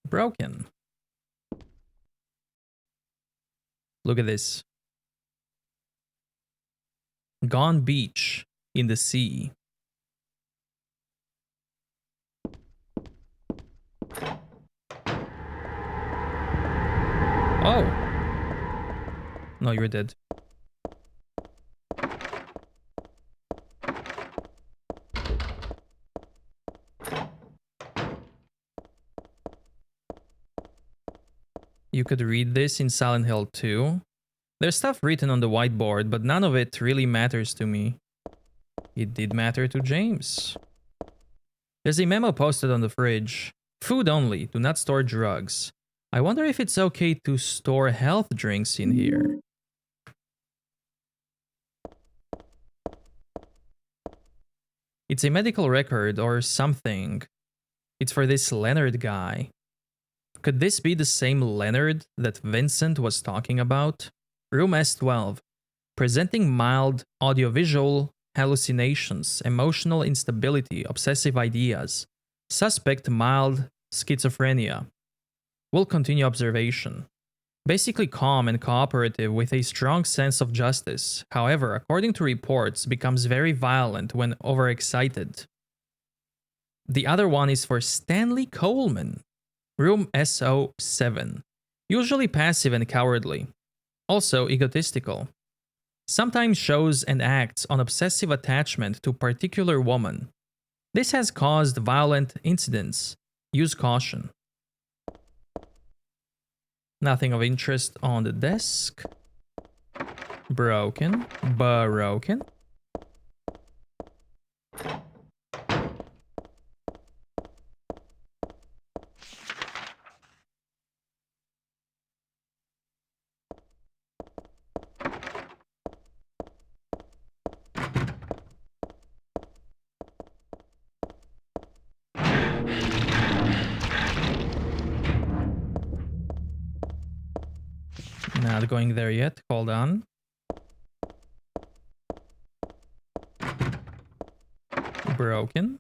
Broken. Look at this. Gone beach in the sea. Oh. No, you're dead. You could read this in Silent Hill 2. There's stuff written on the whiteboard, but none of it really matters to me. It did matter to James. There's a memo posted on the fridge. Food only, do not store drugs. I wonder if it's okay to store health drinks in here. It's a medical record or something. It's for this Leonard guy. Could this be the same Leonard that Vincent was talking about? Room S12. Presenting mild audiovisual hallucinations, emotional instability, obsessive ideas. Suspect mild schizophrenia. Will continue observation. Basically calm and cooperative with a strong sense of justice. However, according to reports, becomes very violent when overexcited. The other one is for Stanley Coleman. Room SO7. Usually passive and cowardly. Also egotistical. Sometimes shows and acts on obsessive attachment to particular woman. This has caused violent incidents. Use caution. Nothing of interest on the desk. Broken. Broken. Not going there yet. Hold on. Broken.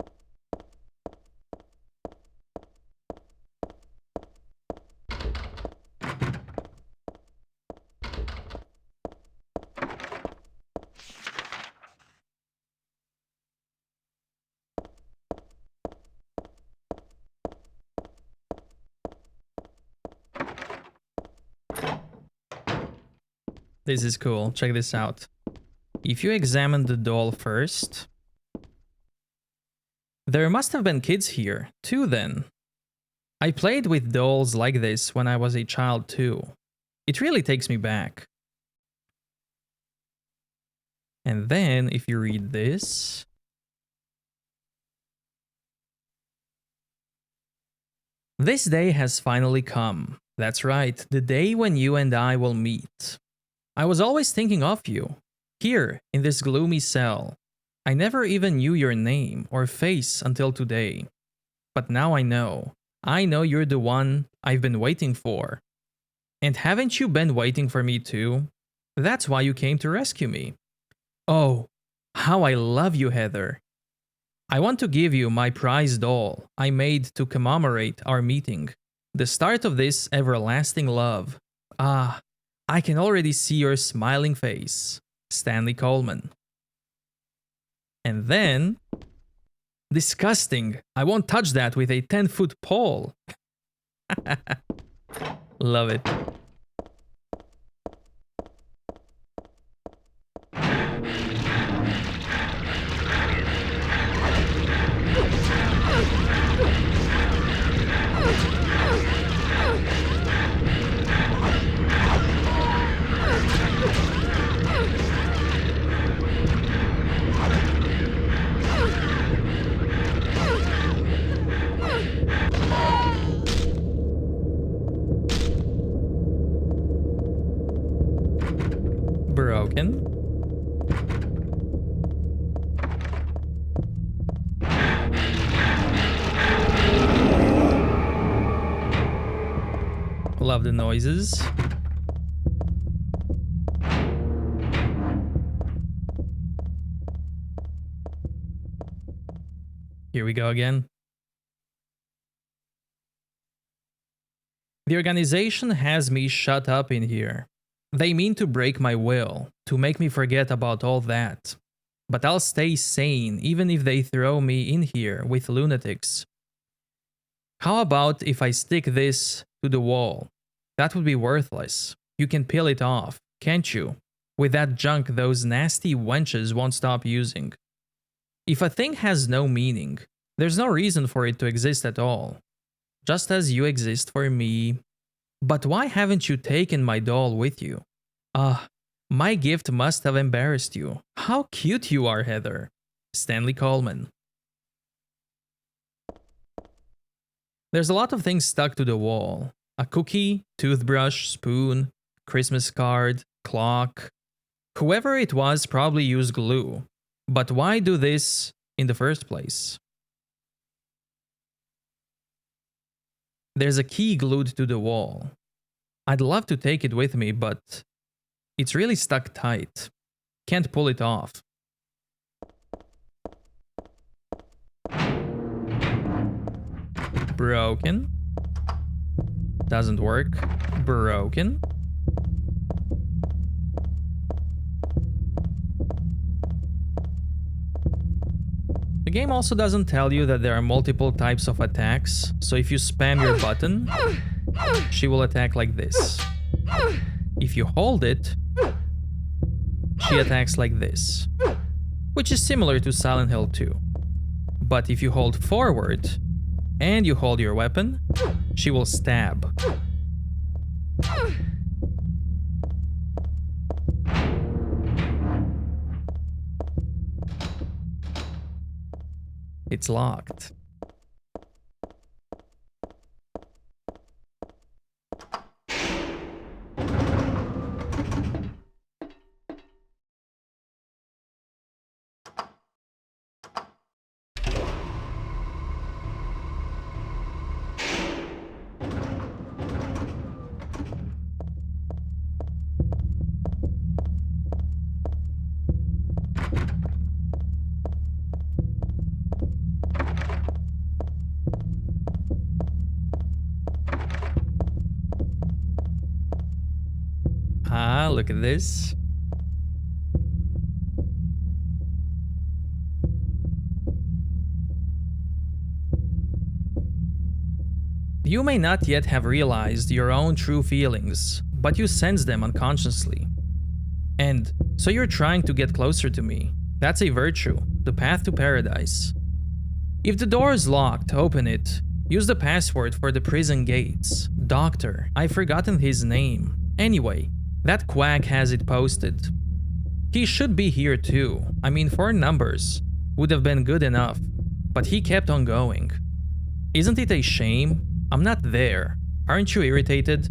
This is cool. Check this out. If you examine the doll first, there must have been kids here too then. I played with dolls like this when I was a child too. It really takes me back. And then if you read this, this day has finally come. That's right, the day when you and I will meet. I was always thinking of you, here in this gloomy cell. I never even knew your name or face until today. But now I know. I know you're the one I've been waiting for. And haven't you been waiting for me too? That's why you came to rescue me. Oh, how I love you, Heather. I want to give you my prize doll I made to commemorate our meeting. The start of this everlasting love. Ah, I can already see your smiling face. Stanley Coleman. And then... disgusting. I won't touch that with a 10-foot pole. Love it. Broken. Love the noises. Here we go again. The organization has me shut up in here. They mean to break my will, to make me forget about all that. But I'll stay sane even if they throw me in here with lunatics. How about if I stick this to the wall? That would be worthless. You can peel it off, can't you? With that junk those nasty wenches won't stop using. If a thing has no meaning, there's no reason for it to exist at all. Just as you exist for me. But why haven't you taken my doll with you? My gift must have embarrassed you. How cute you are, Heather. Stanley Coleman. There's a lot of things stuck to the wall. A cookie, toothbrush, spoon, Christmas card, clock. Whoever it was probably used glue. But why do this in the first place? There's a key glued to the wall. I'd love to take it with me, but it's really stuck tight. Can't pull it off. Broken. Doesn't work. Broken. The game also doesn't tell you that there are multiple types of attacks, so if you spam your button, she will attack like this. If you hold it, she attacks like this, which is similar to Silent Hill 2. But if you hold forward and you hold your weapon, she will stab. It's locked. Look at this. You may not yet have realized your own true feelings, but you sense them unconsciously. And so you're trying to get closer to me. That's a virtue, the path to paradise. If the door is locked, open it. Use the password for the prison gates. Doctor, I've forgotten his name. Anyway, that quack has it posted. He should be here too. I mean, 4 numbers would have been good enough, but he kept on going. Isn't it a shame? I'm not there. Aren't you irritated?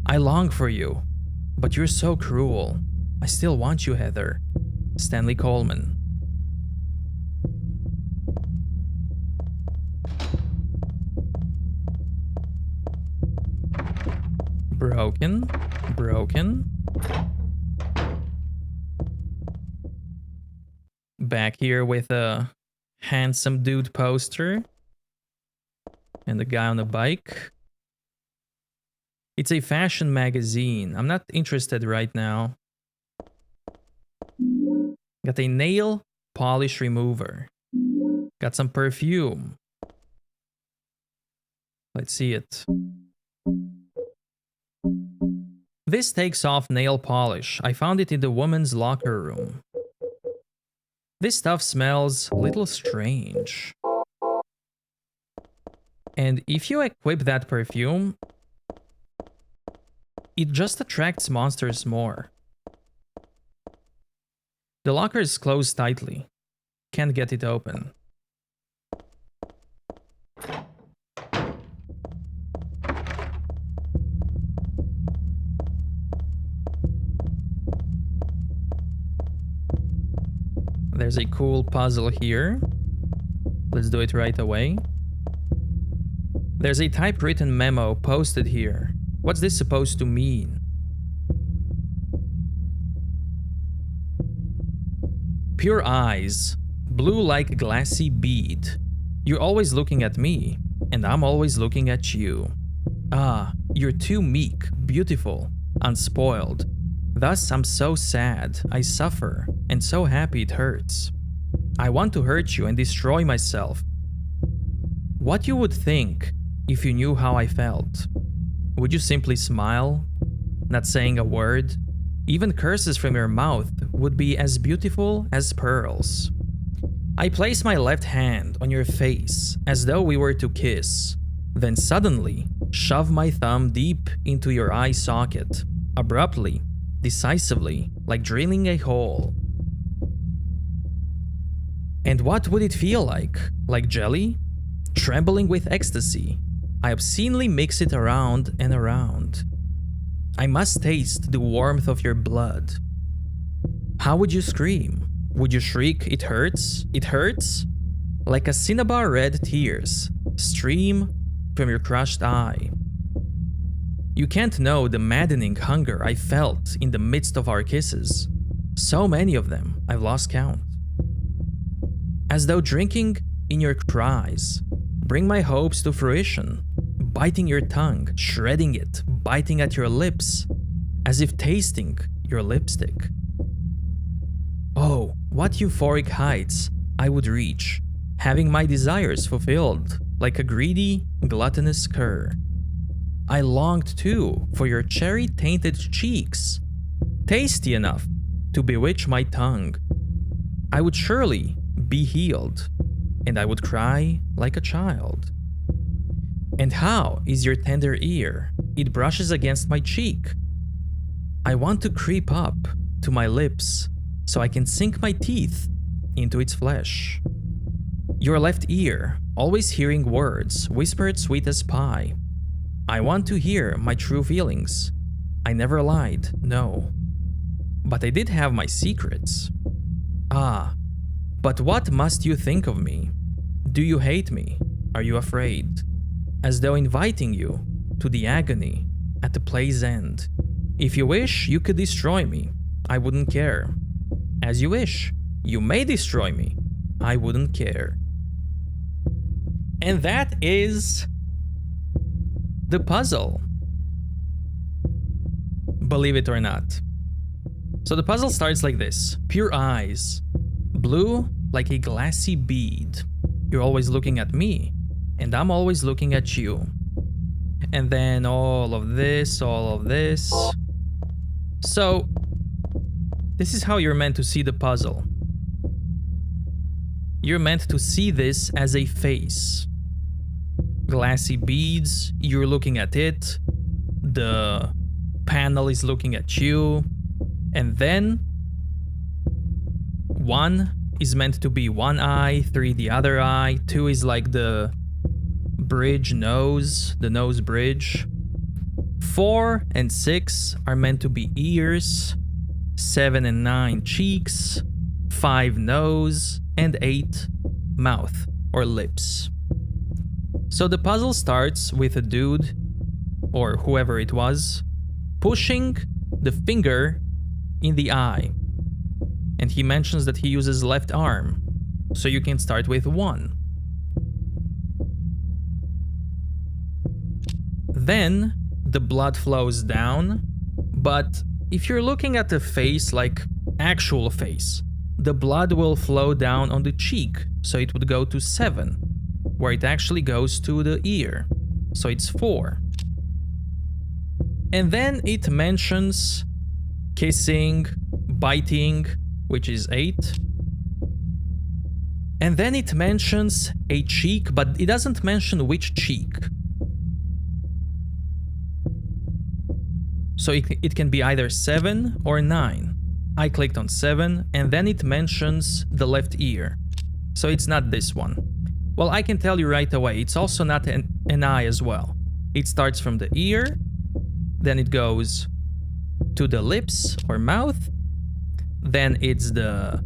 I long for you, but you're so cruel. I still want you, Heather. Stanley Coleman. Broken. Broken. Back here with a handsome dude poster. And the guy on a bike. It's a fashion magazine. I'm not interested right now. Got a nail polish remover. Got some perfume. Let's see it. This takes off nail polish. I found it in the woman's locker room. This stuff smells a little strange. And if you equip that perfume, it just attracts monsters more. The locker is closed tightly. Can't get it open. There's a cool puzzle here. Let's do it right away. There's a typewritten memo posted here. What's this supposed to mean? Pure eyes, blue like glassy bead. You're always looking at me, and I'm always looking at you. Ah, You're too meek, beautiful, unspoiled. Thus, I'm so sad, I suffer, and so happy it hurts. I want to hurt you and destroy myself. What you would think if you knew how I felt? Would you simply smile, not saying a word? Even curses from your mouth would be as beautiful as pearls. I place my left hand on your face as though we were to kiss, then suddenly shove my thumb deep into your eye socket, abruptly, decisively, like drilling a hole. And what would it feel like? Like jelly? Trembling with ecstasy, I obscenely mix it around and around. I must taste the warmth of your blood. How would you scream? Would you shriek, "It hurts? It hurts?" Like a cinnabar red tears stream from your crushed eye. You can't know the maddening hunger I felt in the midst of our kisses. So many of them, I've lost count. As though drinking in your cries, bring my hopes to fruition, biting your tongue, shredding it, biting at your lips, as if tasting your lipstick. Oh, what euphoric heights I would reach, having my desires fulfilled, like a greedy, gluttonous cur. I longed too for your cherry-tainted cheeks, tasty enough to bewitch my tongue. I would surely be healed, and I would cry like a child. And how is your tender ear? It brushes against my cheek. I want to creep up to my lips so I can sink my teeth into its flesh. Your left ear, always hearing words whispered sweet as pie. I want to hear my true feelings. I never lied, no. But I did have my secrets. Ah, but what must you think of me? Do you hate me? Are you afraid? As though inviting you to the agony at the play's end. If you wish, you could destroy me. I wouldn't care. As you wish, you may destroy me. I wouldn't care. And that is the puzzle. Believe it or not. So the puzzle starts like this. Pure eyes. Blue like a glassy bead. You're always looking at me, and I'm always looking at you. And then all of this, all of this. So, this is how you're meant to see the puzzle. You're meant to see this as a face. Glassy beads, you're looking at it. The panel is looking at you. And then 1 is meant to be one eye, 3 the other eye, 2 is like the bridge nose, the nose bridge. 4 and 6 are meant to be ears, 7 and 9 cheeks, 5 nose, and 8 mouth or lips. So the puzzle starts with a dude, or whoever it was, pushing the finger in the eye. And he mentions that he uses left arm, so you can start with 1. Then the blood flows down, but if you're looking at the face like actual face, the blood will flow down on the cheek, so it would go to 7, where it actually goes to the ear, so it's 4. And then it mentions kissing, biting, which is 8. And then it mentions a cheek, but it doesn't mention which cheek. So it can be either 7 or 9. I clicked on 7, and then it mentions the left ear. So it's not this one. Well, I can tell you right away, it's also not an eye as well. It starts from the ear, then it goes to the lips or mouth, then it's the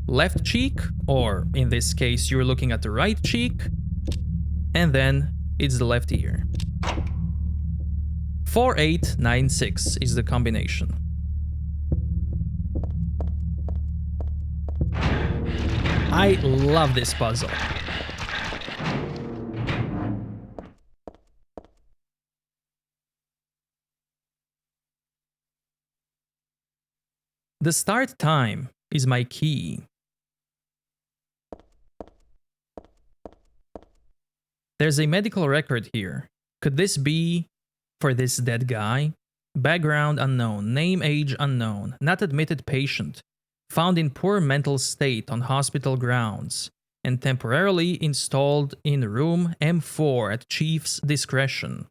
left cheek, or in this case, you're looking at the right cheek, and then it's the left ear. 4, 8, 9, 6 is the combination. I love this puzzle. The start time is my key. There's a medical record here. Could this be for this dead guy? Background unknown, name age unknown, not admitted patient, found in poor mental state on hospital grounds, and temporarily installed in room M4 at chief's discretion.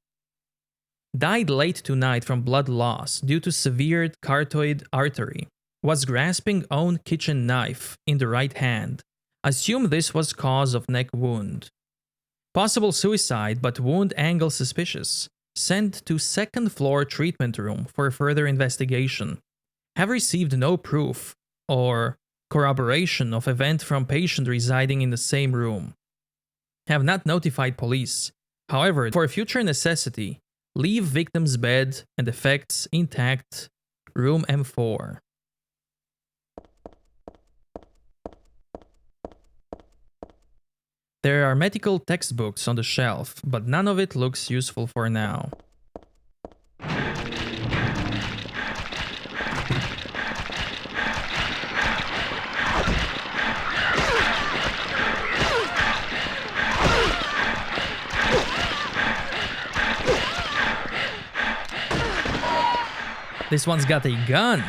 Died late tonight from blood loss due to severed carotid artery. Was grasping own kitchen knife in the right hand. Assume this was cause of neck wound. Possible suicide, but wound angle suspicious. Sent to second floor treatment room for further investigation. Have received no proof or corroboration of event from patient residing in the same room. Have not notified police. However, for future necessity, leave victim's bed and effects intact, room M4. There are medical textbooks on the shelf, but none of it looks useful for now. This one's got a gun.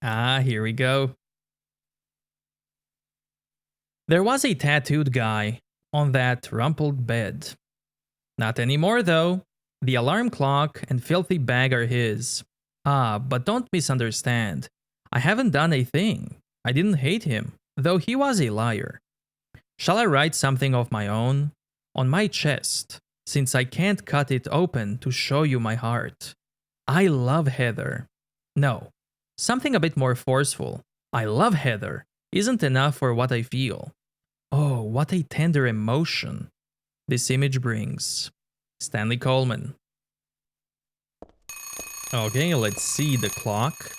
Ah, here we go. There was a tattooed guy on that rumpled bed. Not anymore, though. The alarm clock and filthy bag are his. Ah, but don't misunderstand. I haven't done a thing. I didn't hate him, though he was a liar. Shall I write something of my own? On my chest, since I can't cut it open to show you my heart. I love Heather. No. Something a bit more forceful. I love Heather isn't enough for what I feel. Oh, what a tender emotion this image brings. Stanley Coleman. Okay, let's see the clock.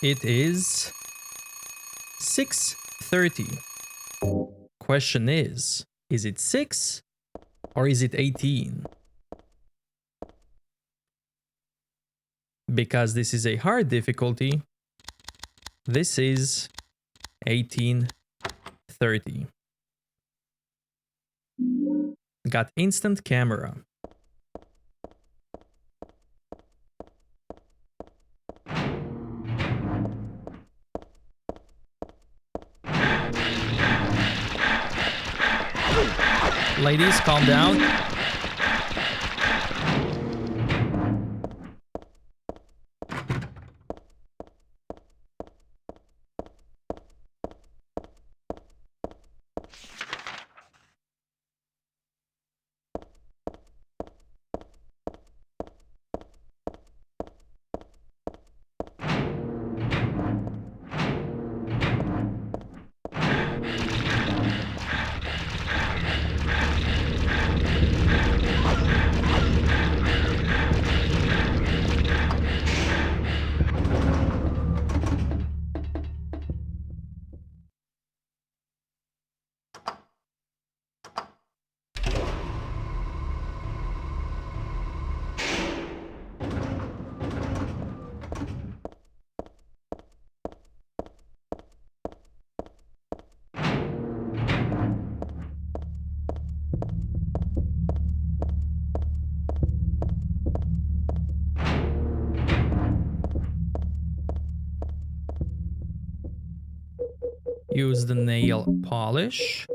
It is 6:30. Question is it 6 or is it 18? Because this is a hard difficulty, this is 18:30. Got instant camera. Ladies, calm down. Use the nail polish.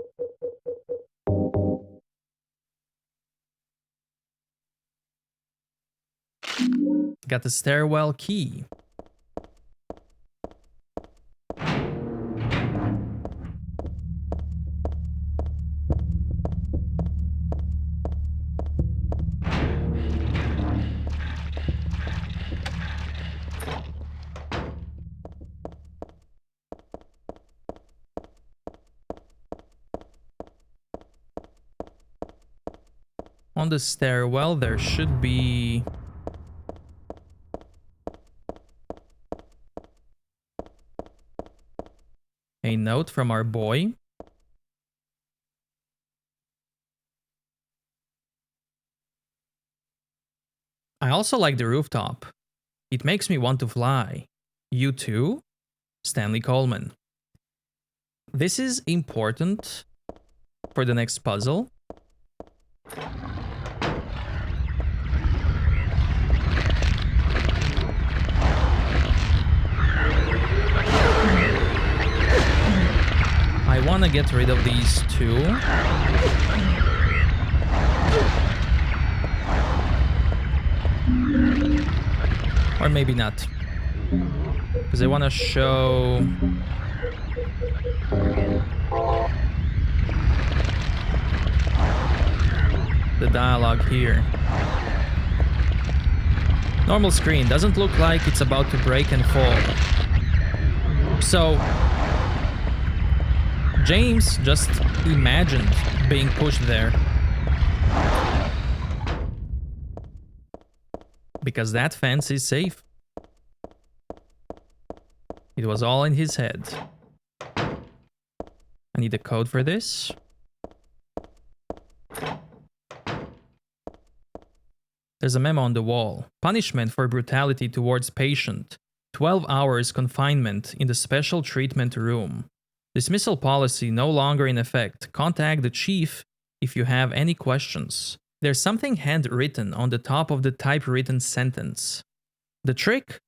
Got the stairwell key. On the stairwell, there should be... a note from our boy. I also like the rooftop. It makes me want to fly. You too? Stanley Coleman. This is important for the next puzzle. I want to get rid of these two. Or maybe not. Because I want to show... the dialogue here. Normal screen. Doesn't look like it's about to break and fall. So... James just imagined being pushed there. Because that fence is safe. It was all in his head. I need a code for this. There's a memo on the wall. Punishment for brutality towards patient. 12 hours confinement in the special treatment room. Dismissal policy no longer in effect. Contact the chief if you have any questions. There's something handwritten on the top of the typewritten sentence. The trick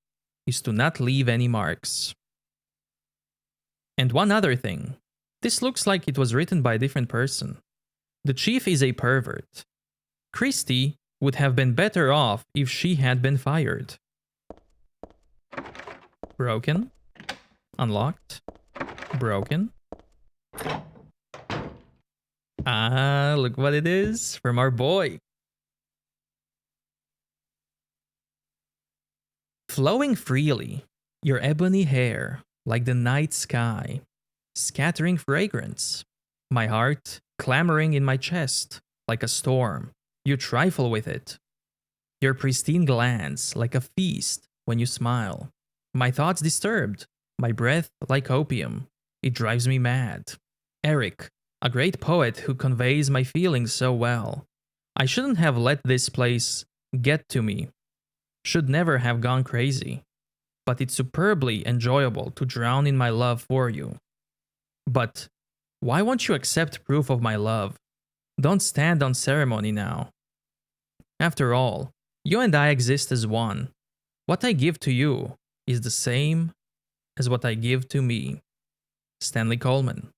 is to not leave any marks. And one other thing. This looks like it was written by a different person. The chief is a pervert. Christy would have been better off if she had been fired. Broken. Unlocked. Broken. Ah, look what it is from our boy. Flowing freely, your ebony hair, like the night sky, scattering fragrance. My heart clamoring in my chest, like a storm. You trifle with it. Your pristine glance, like a feast when you smile. My thoughts disturbed, my breath like opium. It drives me mad. Eric, a great poet who conveys my feelings so well. I shouldn't have let this place get to me. Should never have gone crazy. But it's superbly enjoyable to drown in my love for you. But why won't you accept proof of my love? Don't stand on ceremony now. After all, you and I exist as one. What I give to you is the same as what I give to me. Stanley Coleman.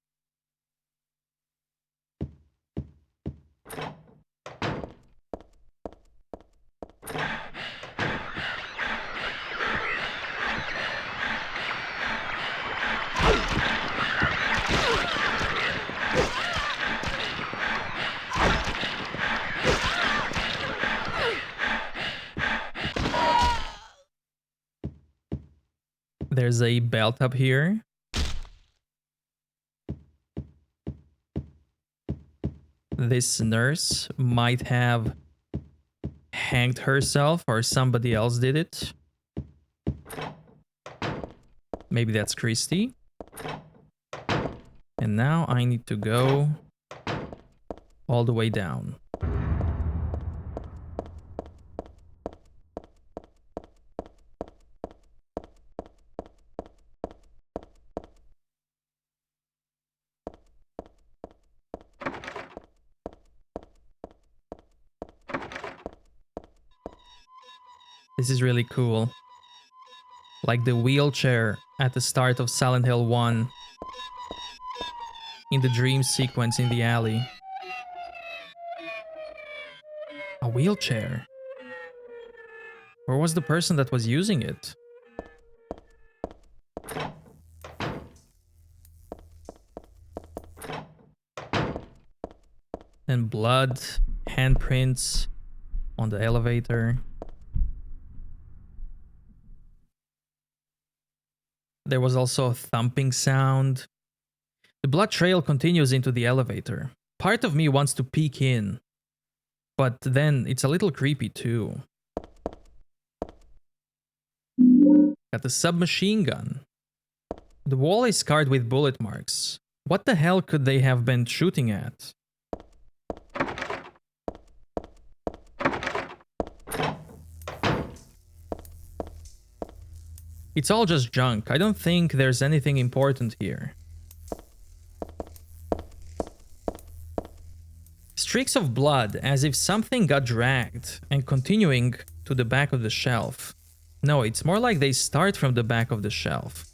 There's a belt up here. This nurse might have hanged herself or somebody else did it. Maybe that's Christy. And now I need to go all the way down. This is really cool. Like the wheelchair at the start of Silent Hill 1. In the dream sequence in the alley. A wheelchair? Where was the person that was using it? And blood, handprints on the elevator. There was also a thumping sound. The blood trail continues into the elevator. Part of me wants to peek in, but then it's a little creepy too. Got the submachine gun. The wall is scarred with bullet marks. What the hell could they have been shooting at? It's all just junk. I don't think there's anything important here. Streaks of blood, as if something got dragged, and continuing to the back of the shelf. No, it's more like they start from the back of the shelf.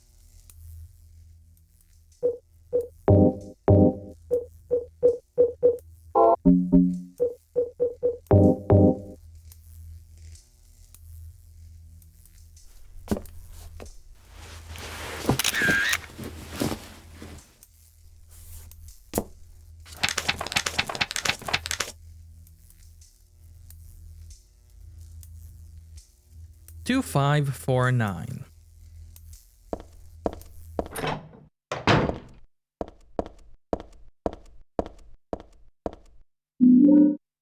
Two 549.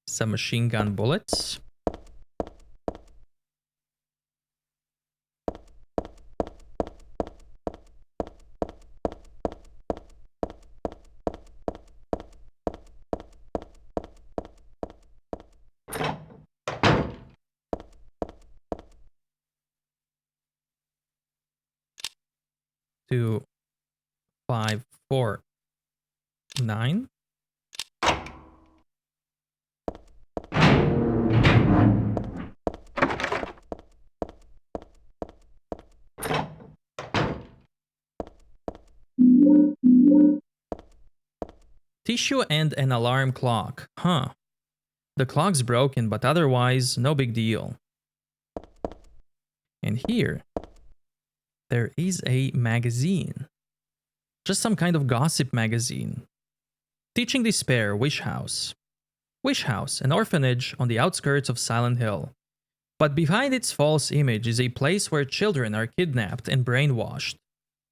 Some machine gun bullets. Two 549. Tissue and an alarm clock. Huh. The clock's broken, but otherwise, no big deal. And here, there is a magazine. Just some kind of gossip magazine. Teaching Despair, Wish House. Wish House, an orphanage on the outskirts of Silent Hill. But behind its false image is a place where children are kidnapped and brainwashed.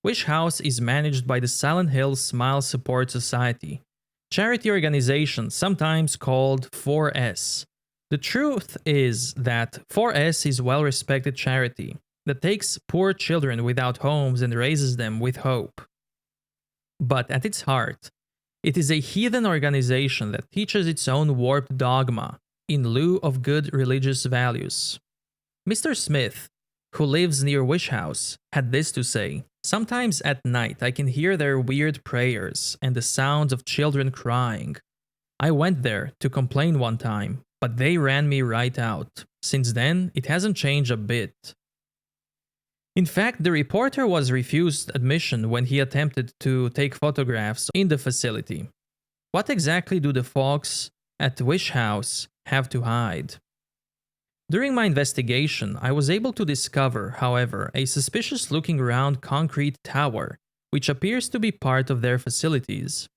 Wish House is managed by the Silent Hill Smile Support Society, charity organization sometimes called 4S. The truth is that 4S is well-respected charity that takes poor children without homes and raises them with hope. But at its heart, it is a heathen organization that teaches its own warped dogma in lieu of good religious values. Mr. Smith, who lives near Wish House, had this to say: "Sometimes at night I can hear their weird prayers and the sounds of children crying. I went there to complain one time, but they ran me right out. Since then, it hasn't changed a bit." In fact, the reporter was refused admission when he attempted to take photographs in the facility. What exactly do the folks at Wish House have to hide? During my investigation, I was able to discover, however, a suspicious-looking round concrete tower, which appears to be part of their facilities.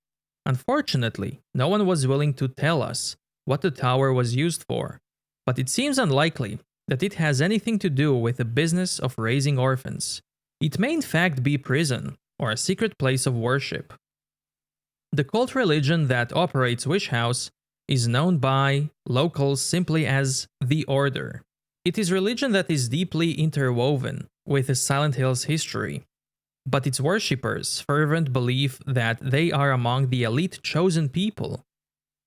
Unfortunately, no one was willing to tell us what the tower was used for, but it seems unlikely that it has anything to do with the business of raising orphans. It may in fact be prison, or a secret place of worship. The cult religion that operates Wish House is known by locals simply as the Order. It is religion that is deeply interwoven with the Silent Hill's history, but its worshippers' fervent belief that they are among the elite chosen people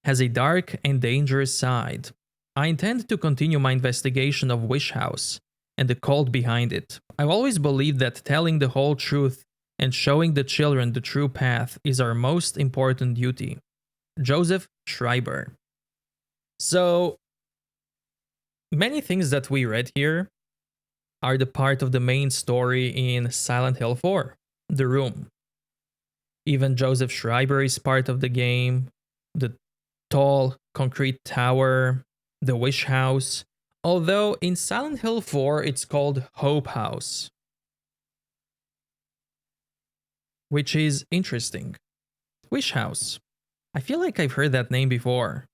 has a dark and dangerous side. I intend to continue my investigation of Wish House and the cult behind it. I've always believed that telling the whole truth and showing the children the true path is our most important duty. Joseph Schreiber. So, many things that we read here are the part of the main story in Silent Hill 4, The Room. Even Joseph Schreiber is part of the game, the tall concrete tower, the Wish House, although in Silent Hill 4 it's called Hope House, which is interesting. Wish House. I feel like I've heard that name before.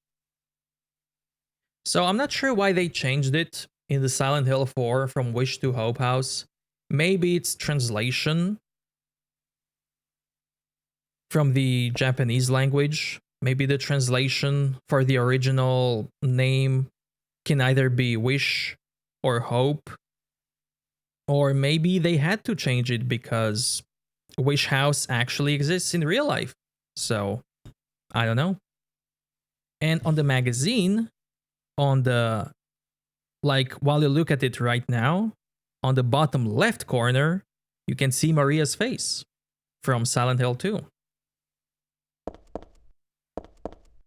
So I'm not sure why they changed it in the Silent Hill 4 from Wish to Hope House. Maybe it's translation from the Japanese language, Maybe the translation for the original name can either be wish or hope, or maybe they had to change it because Wish House actually exists in real life. So, I don't know. And on the magazine, on the while you look at it right now, on the bottom left corner, you can see Maria's face from Silent Hill 2.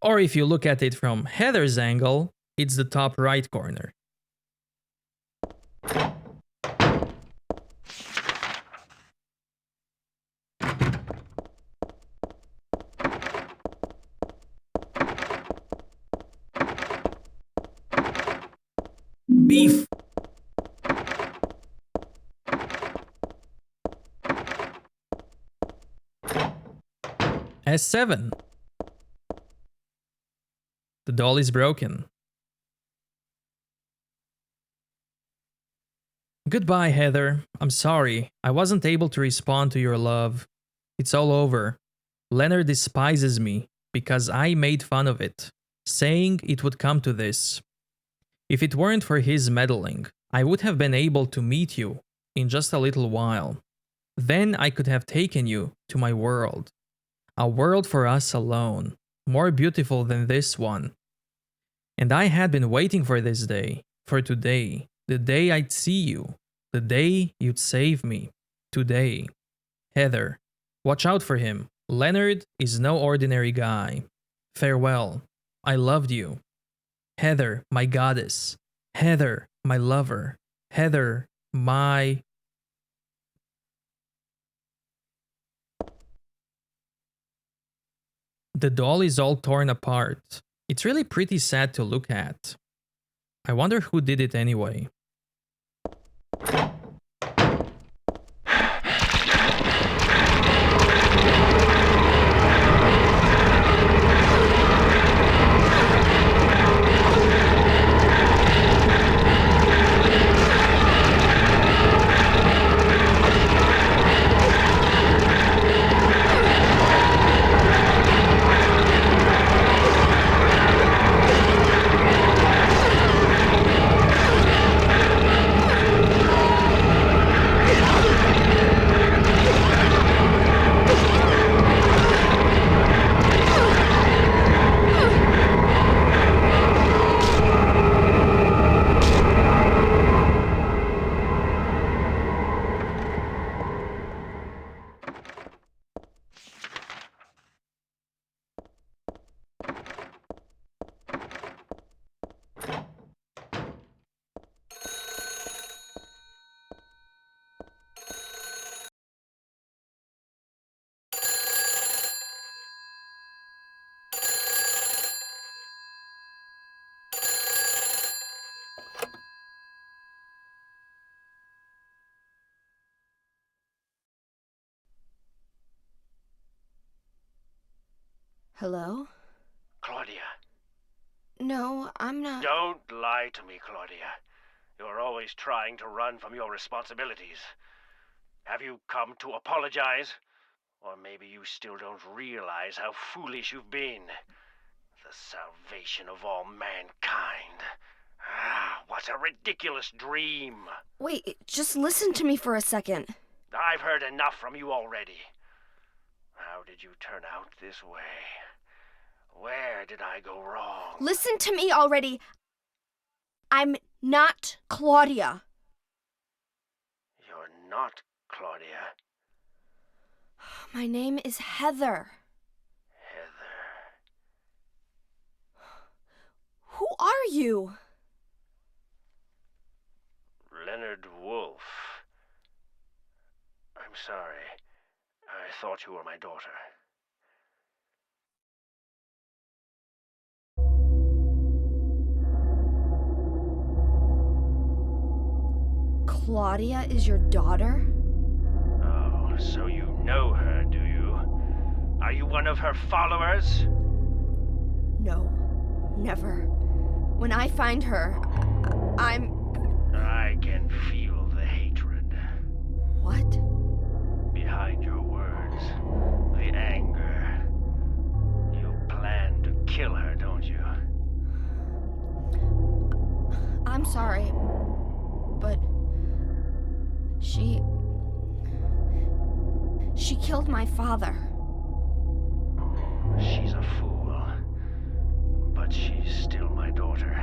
Or if you look at it from Heather's angle, it's the top right corner. Beef! S7. The doll is broken. Goodbye, Heather. I'm sorry. I wasn't able to respond to your love. It's all over. Leonard despises me because I made fun of it, saying it would come to this. If it weren't for his meddling, I would have been able to meet you in just a little while. Then I could have taken you to my world. A world for us alone, more beautiful than this one. And I had been waiting for this day, for today, the day I'd see you, the day you'd save me, today. Heather, watch out for him. Leonard is no ordinary guy. Farewell. I loved you. Heather, my goddess. Heather, my lover. Heather, my... The doll is all torn apart. It's really pretty sad to look at. I wonder who did it anyway. Hello? Claudia. No, I'm not. Don't lie to me, Claudia. You're always trying to run from your responsibilities. Have you come to apologize? Or maybe you still don't realize how foolish you've been. The salvation of all mankind. Ah, what a ridiculous dream. Wait, just listen to me for a second. I've heard enough from you already. How did you turn out this way? Where did I go wrong? Listen to me already. I'm not Claudia. You're not Claudia. My name is Heather. Heather. Who are you? Leonard Wolf. I'm sorry. I thought you were my daughter. Claudia is your daughter? Oh, so you know her, do you? Are you one of her followers? No, never. When I find her, I can feel the hatred. What? Behind your words. The anger. You plan sorry, but she killed my father. She's a fool, but she's still my daughter.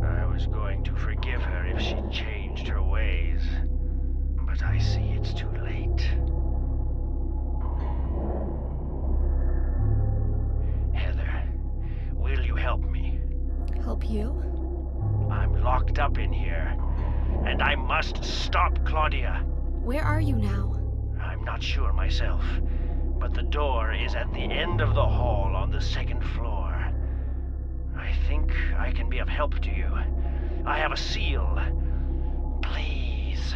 I was going to forgive her if she changed her ways, but I see it's too late. Heather, will you help me? Help you? I'm locked up in here, and I must stop Claudia. Where are you now? I'm not sure myself, but the door is at the end of the hall on the 2nd floor. I think I can be of help to you. I have a seal. Please.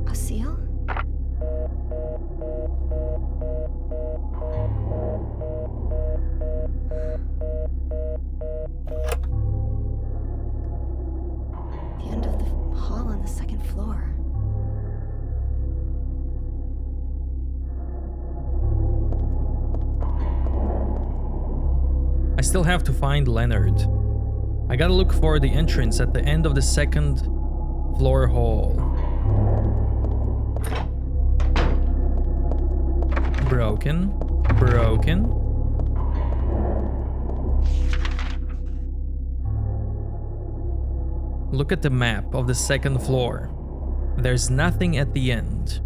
A seal? The end of the hall on the 2nd floor. I still have to find Leonard. I gotta look for the entrance at the end of the 2nd floor hall. Broken. Broken. Look at the map of the 2nd floor. There's nothing at the end.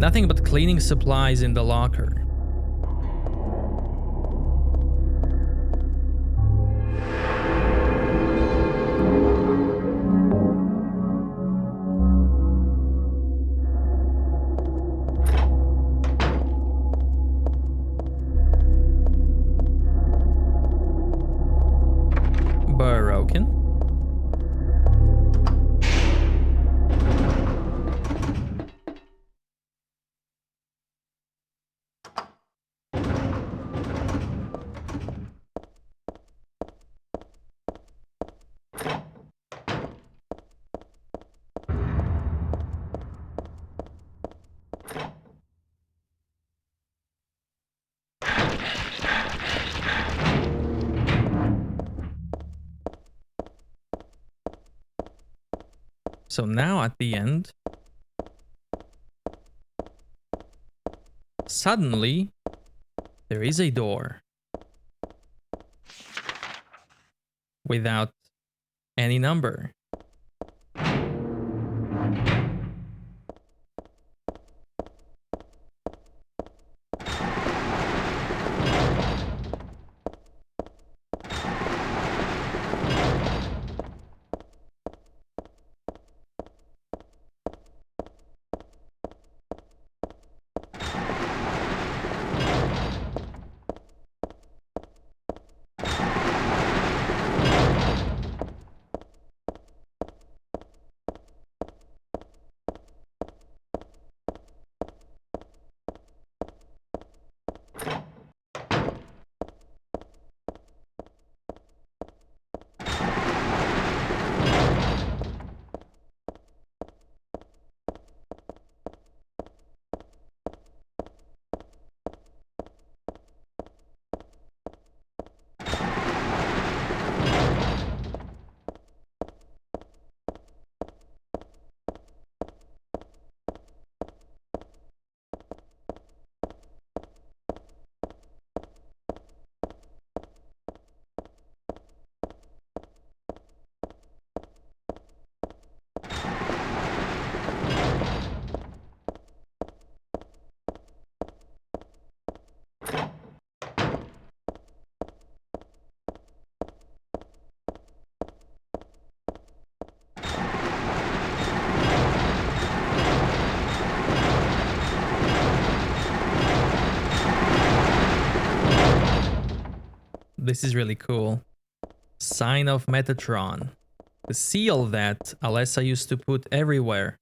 Nothing but cleaning supplies in the locker. Broken. So now at the end, suddenly there is a door without any number. This is really cool. Sign of Metatron. The seal that Alessa used to put everywhere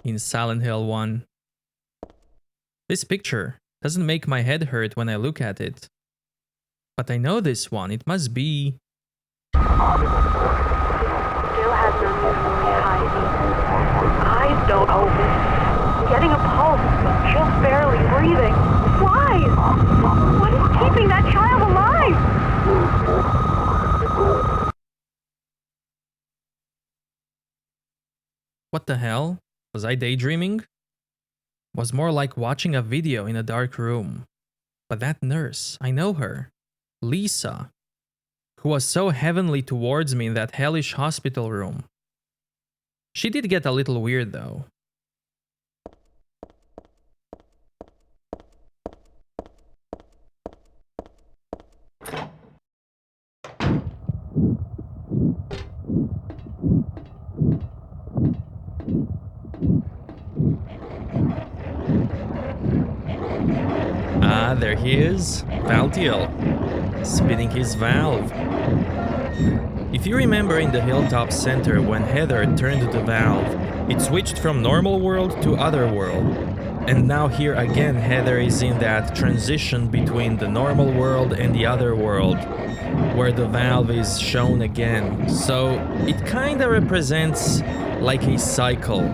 in Silent Hill 1. This picture doesn't make my head hurt when I look at it. But I know this one. It must be... Still has no usually high beat. Eyes don't open. Getting a pulse, just barely breathing. Why? What is keeping that child alive? What the hell? Was I daydreaming? Was more like watching a video in a dark room. But that nurse, I know her. Lisa, who was so heavenly towards me in that hellish hospital room. She did get a little weird though. Ah, there he is, Valtiel, spinning his valve. If you remember in the Hilltop Center when Heather turned the valve, it switched from normal world to other world. And now here again Heather is in that transition between the normal world and the other world, where the valve is shown again. So it kinda represents like a cycle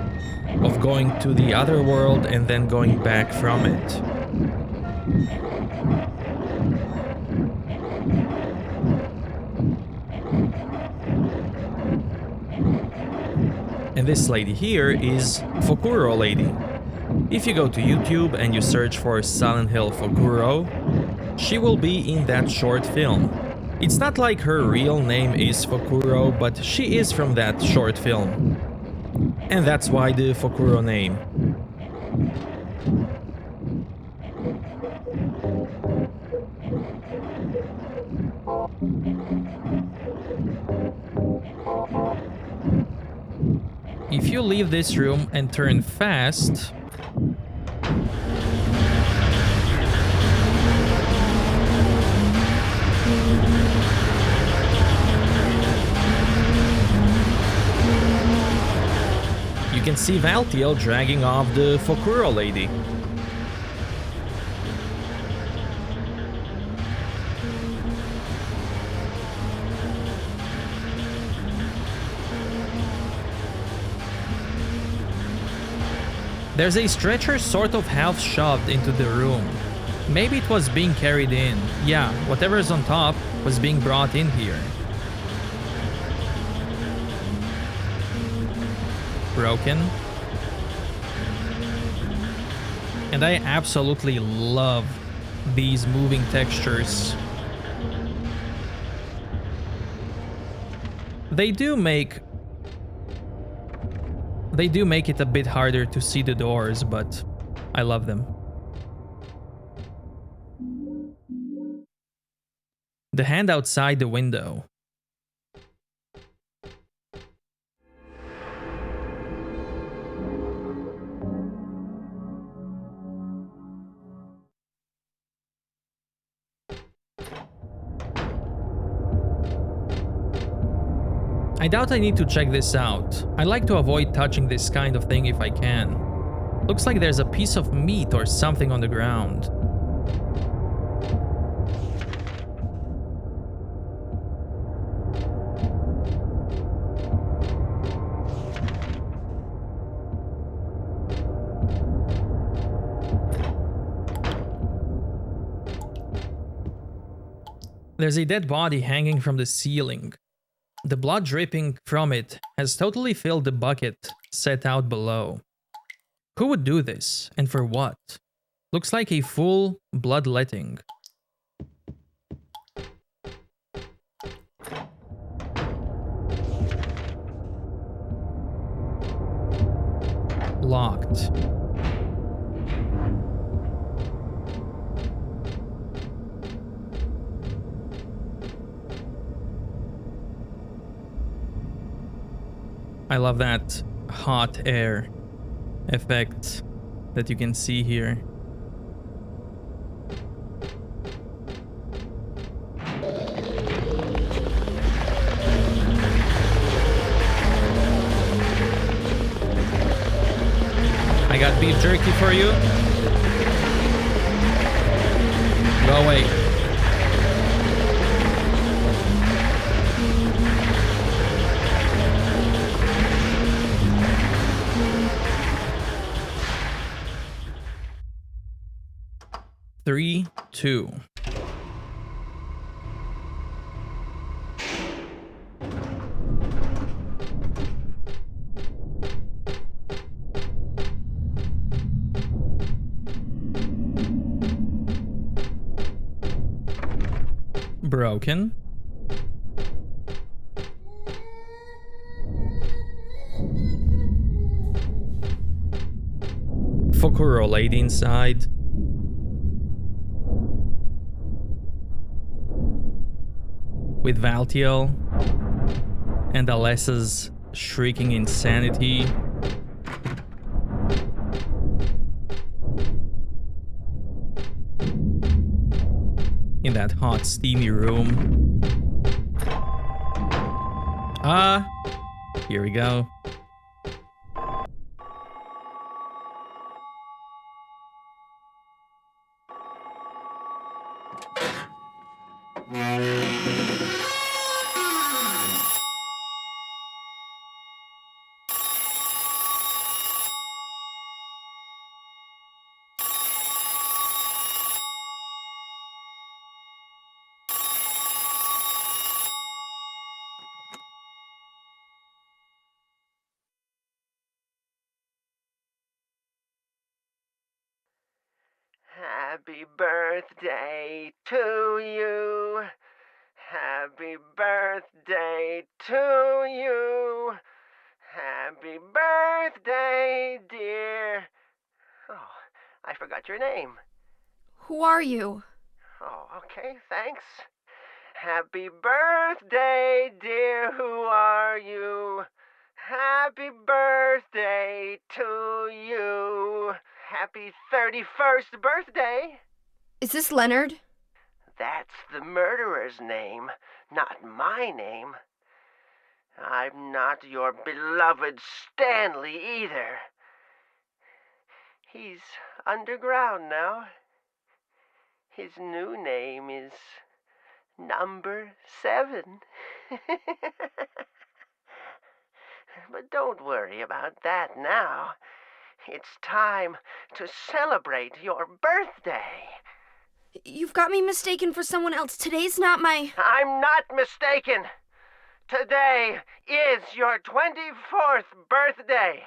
of going to the other world and then going back from it. And this lady here is Fokuro Lady. If you go to YouTube and you search for Silent Hill Fokuro, she will be in that short film. It's not like her real name is Fokuro, but she is from that short film. And that's why the Fokuro name. If you leave this room and turn fast... you can see Valtiel dragging off the Fokuro lady. There's a stretcher sort of half shoved into the room. Maybe it was being carried in. Yeah, whatever's on top was being brought in here. Broken. And I absolutely love these moving textures. They do make it a bit harder to see the doors, but I love them. The hand outside the window. I doubt I need to check this out. I like to avoid touching this kind of thing if I can. Looks like there's a piece of meat or something on the ground. There's a dead body hanging from the ceiling. The blood dripping from it has totally filled the bucket set out below. Who would do this, and for what? Looks like a full bloodletting. Locked. I love that hot air effect that you can see here. beef jerky for you. Go away. Three, two. Broken. Fokuro lady inside. With Valtiel and Alessa's shrieking insanity. In that hot, steamy room. Here we go. Happy birthday to you. Happy birthday to you. Happy birthday, dear. Oh, I forgot your name. Who are you? Oh, okay, thanks. Happy birthday, dear. Who are you? Happy birthday to you. Happy 31st birthday. Is this Leonard? That's the murderer's name, not my name. I'm not your beloved Stanley either. He's underground now. His new name is Number 7. But don't worry about that now. It's time to celebrate your birthday. You've got me mistaken for someone else. Today's not my... I'm not mistaken. Today is your 24th birthday.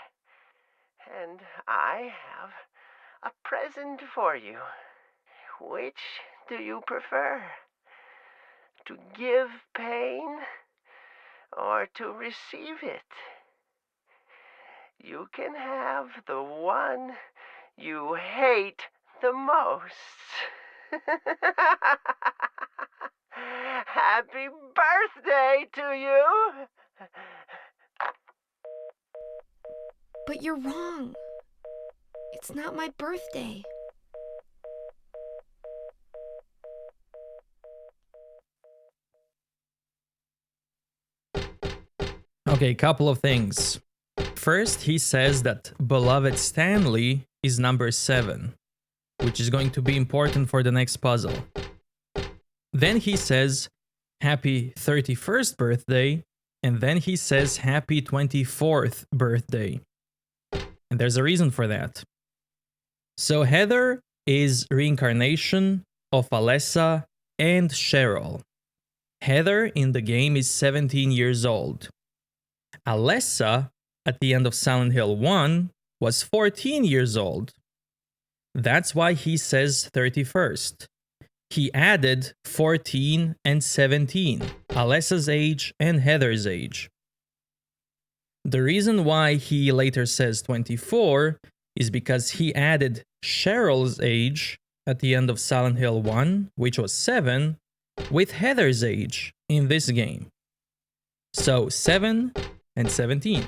And I have a present for you. Which do you prefer? To give pain or to receive it? You can have the one you hate the most. Happy birthday to you! But you're wrong. It's not my birthday. Okay, couple of things. First, he says that beloved Stanley is number 7, which is going to be important for the next puzzle. Then he says happy 31st birthday, and then he says happy 24th birthday. And there's a reason for that. So Heather is reincarnation of Alessa and Cheryl. Heather in the game is 17 years old. Alessa, at the end of Silent Hill 1, was 14 years old. That's why he says 31st. He added 14 and 17, Alessa's age and Heather's age. The reason why he later says 24 is because he added Cheryl's age at the end of Silent Hill 1, which was 7, with Heather's age in this game. So 7 and 17.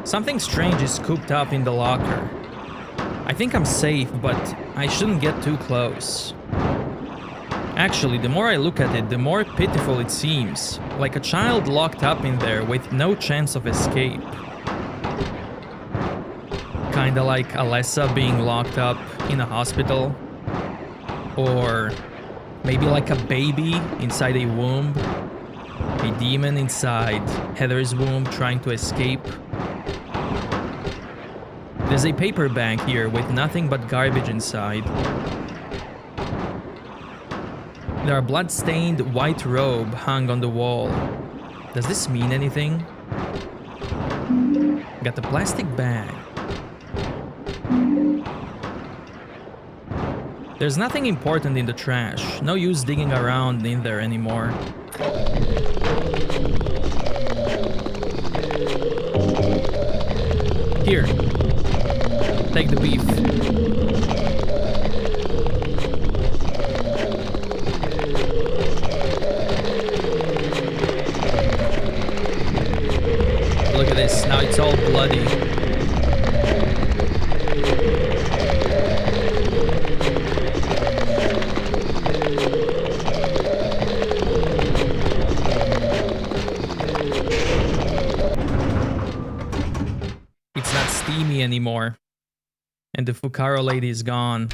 Something strange is cooped up in the locker. I think I'm safe, but I shouldn't get too close. Actually, the more I look at it, the more pitiful it seems. Like a child locked up in there with no chance of escape. Kinda like Alessa being locked up in a hospital. Or maybe like a baby inside a womb. A demon inside Heather's womb trying to escape. There's a paper bag here with nothing but garbage inside. There are blood-stained white robe hung on the wall. Does this mean anything? Got the plastic bag. There's nothing important in the trash. No use digging around in there anymore. Here. Take the beef. Look at this, now it's all bloody. It's not steamy anymore. And the Fukaro lady is gone.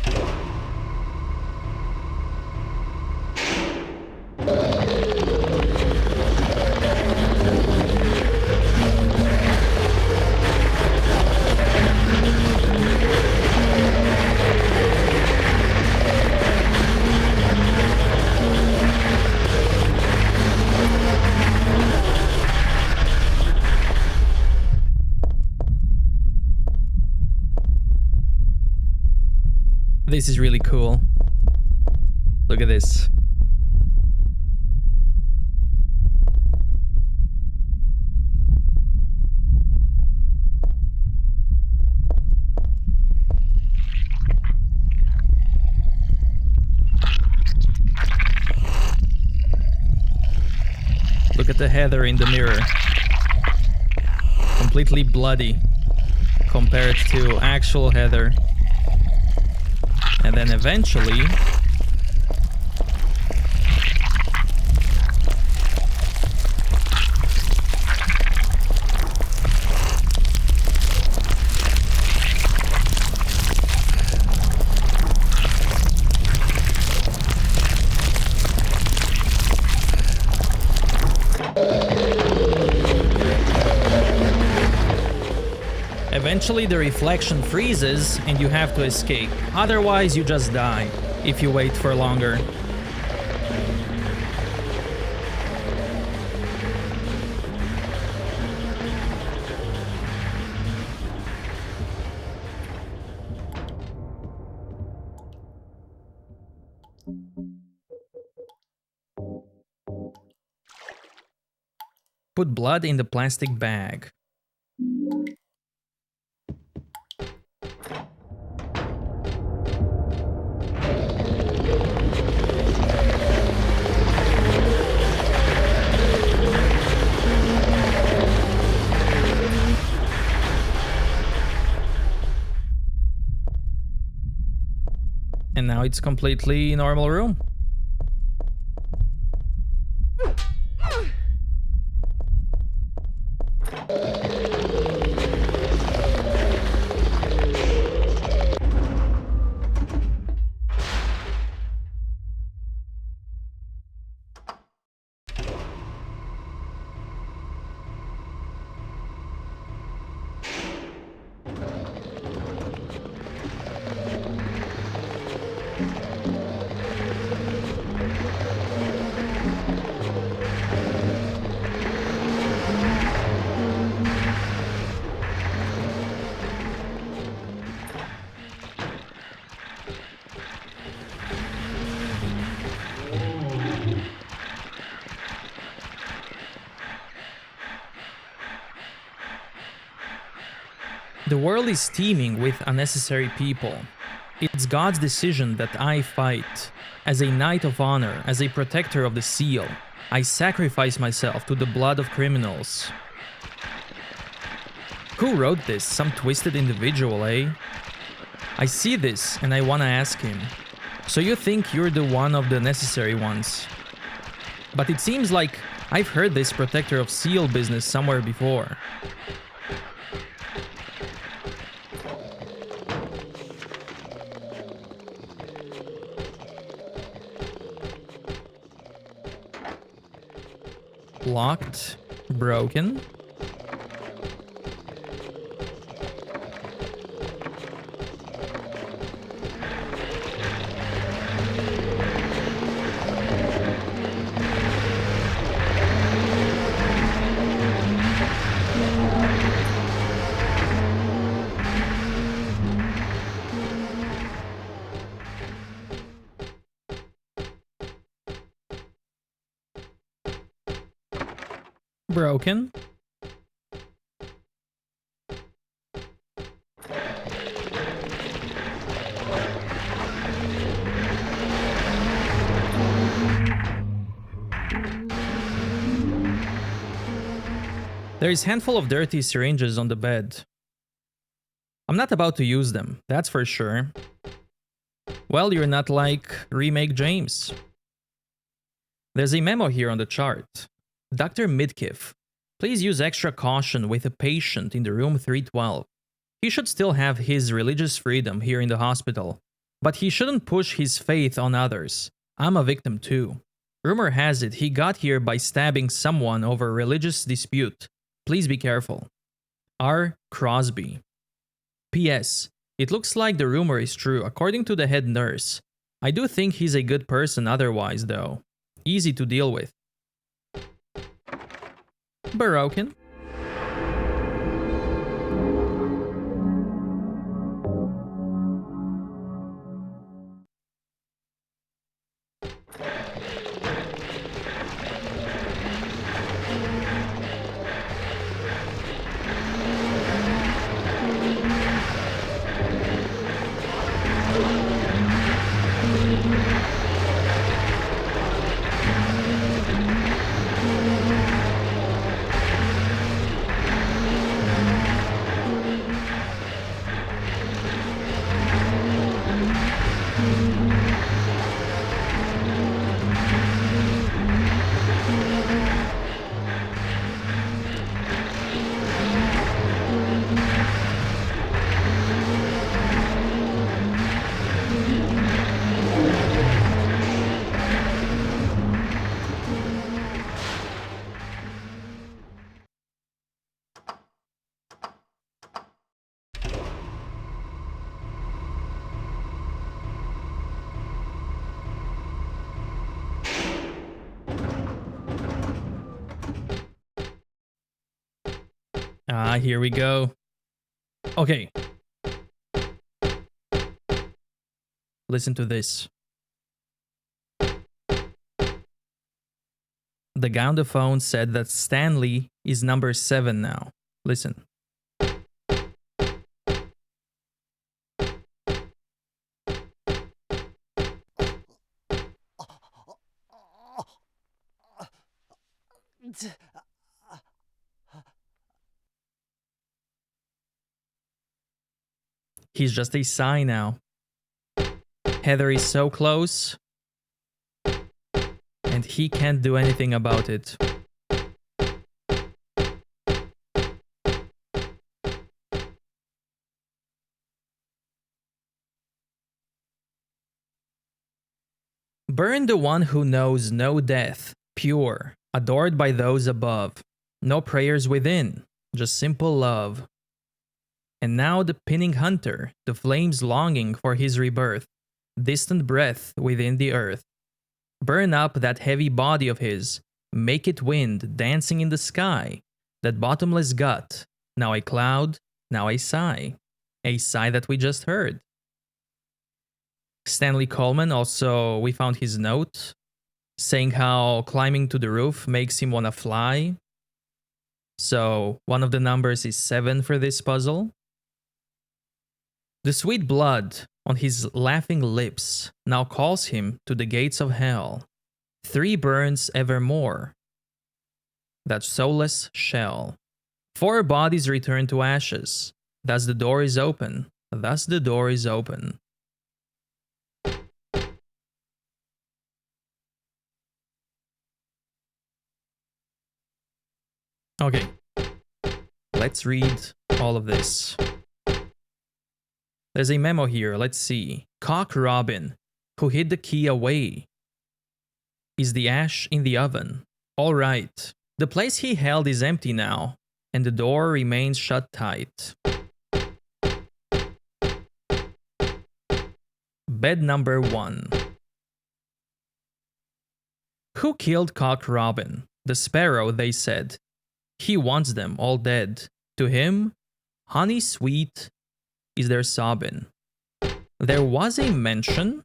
This is really cool. Look at this. Look at the Heather in the mirror. Completely bloody compared to actual Heather. And then eventually... Eventually the reflection freezes and you have to escape. Otherwise you just die if you wait for longer. Put blood in the plastic bag. And now it's completely normal room. The world is teeming with unnecessary people. It's God's decision that I fight. As a knight of honor, as a protector of the seal, I sacrifice myself to the blood of criminals. Who wrote this? Some twisted individual, eh? I see this and I wanna ask him. So you think you're the one of the necessary ones? But it seems like I've heard this protector of seal business somewhere before. Locked. Broken. Broken. There is a handful of dirty syringes on the bed. I'm not about to use them, that's for sure. Well, you're not like Remake James. There's a memo here on the chart. Dr. Midkiff, please use extra caution with a patient in the room 312. He should still have his religious freedom here in the hospital, but he shouldn't push his faith on others. I'm a victim too. Rumor has it he got here by stabbing someone over a religious dispute. Please be careful. R. Crosby. P.S. It looks like the rumor is true according to the head nurse. I do think he's a good person otherwise though. Easy to deal with. Broken. Ah, here we go. Okay. Listen to this. The guy on the phone said that Stanley is number 7 now. Listen. He's just a sign now. Heather is so close, and he can't do anything about it. Burn the one who knows no death, pure, adored by those above. No prayers within, just simple love. And now the pinning hunter, the flames longing for his rebirth, distant breath within the earth. Burn up that heavy body of his, make it wind dancing in the sky, that bottomless gut, now a cloud, now a sigh that we just heard. Stanley Coleman also, we found his note, saying how climbing to the roof makes him wanna fly. So one of the numbers is 7 for this puzzle. The sweet blood on his laughing lips now calls him to the gates of hell. 3 burns evermore. That soulless shell. 4 bodies return to ashes. Thus the door is open. thus the door is open. Okay, let's read all of this. There's a memo here, let's see. Cock Robin, who hid the key away. Is the ash in the oven? All right. The place he held is empty now, and the door remains shut tight. Bed number 1. Who killed Cock Robin? The sparrow, they said. He wants them all dead. To him, honey sweet is their sobbin'. There was a mention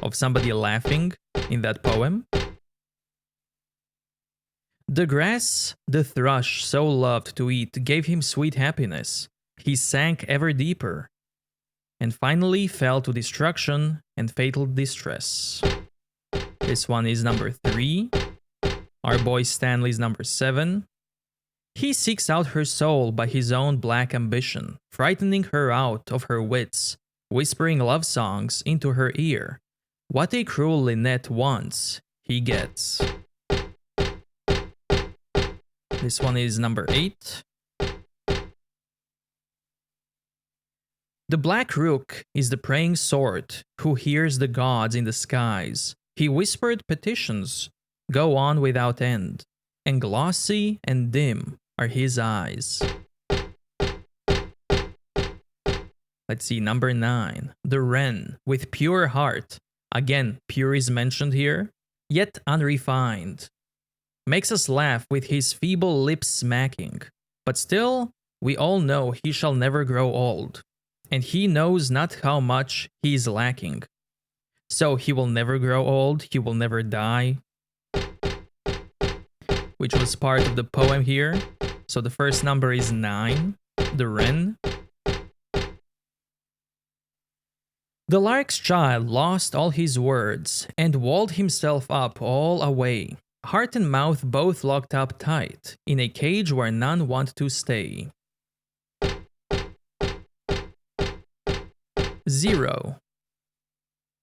of somebody laughing in that poem. The grass the thrush so loved to eat gave him sweet happiness. He sank ever deeper, and finally fell to destruction and fatal distress. This one is number 3. Our boy Stanley's number 7. He seeks out her soul by his own black ambition, frightening her out of her wits, whispering love songs into her ear. What a cruel Lynette wants, he gets. This one is number 8. The black rook is the praying sort who hears the gods in the skies. He whispered petitions go on without end, and glossy and dim are his eyes. Let's see, number 9. The wren with pure heart. Again, pure is mentioned here, yet unrefined. Makes us laugh with his feeble lips smacking. But still, we all know he shall never grow old, and he knows not how much he is lacking. So he will never grow old, he will never die, which was part of the poem here. So the first number is 9, the wren. The lark's child lost all his words and walled himself up all away. Heart and mouth both locked up tight in a cage where none want to stay. 0.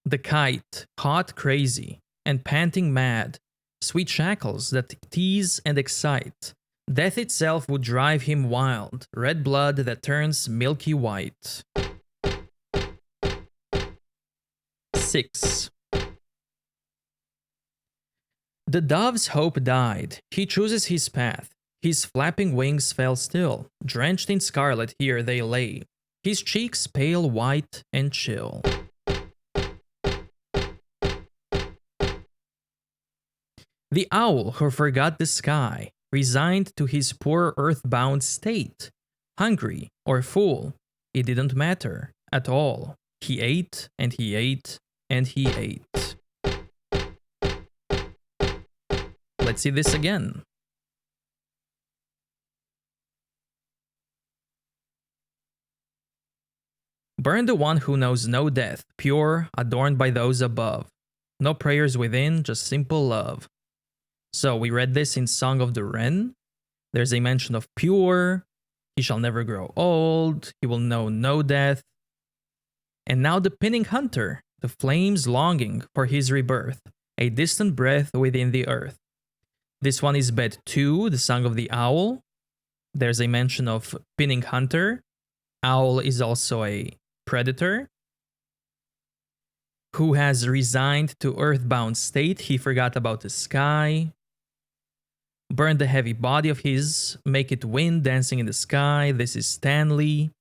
The kite, hot crazy and panting mad, sweet shackles that tease and excite. Death itself would drive him wild, red blood that turns milky white. 6. The dove's hope died. He chooses his path. His flapping wings fell still. Drenched in scarlet here they lay. His cheeks pale white and chill. The owl who forgot the sky, resigned to his poor earthbound state. Hungry or full, it didn't matter at all. He ate and he ate and he ate. Let's see this again. Burn the one who knows no death, pure, adorned by those above. No prayers within, just simple love. So we read this in Song of the Wren. There's a mention of pure, he shall never grow old, he will know no death. And now the pinning hunter, the flames longing for his rebirth, a distant breath within the earth. This one is bed 2, the Song of the Owl. There's a mention of pinning hunter. Owl is also a predator who has resigned to earthbound state. He forgot about the sky. Burn the heavy body of his, make it wind dancing in the sky. This is Stanley.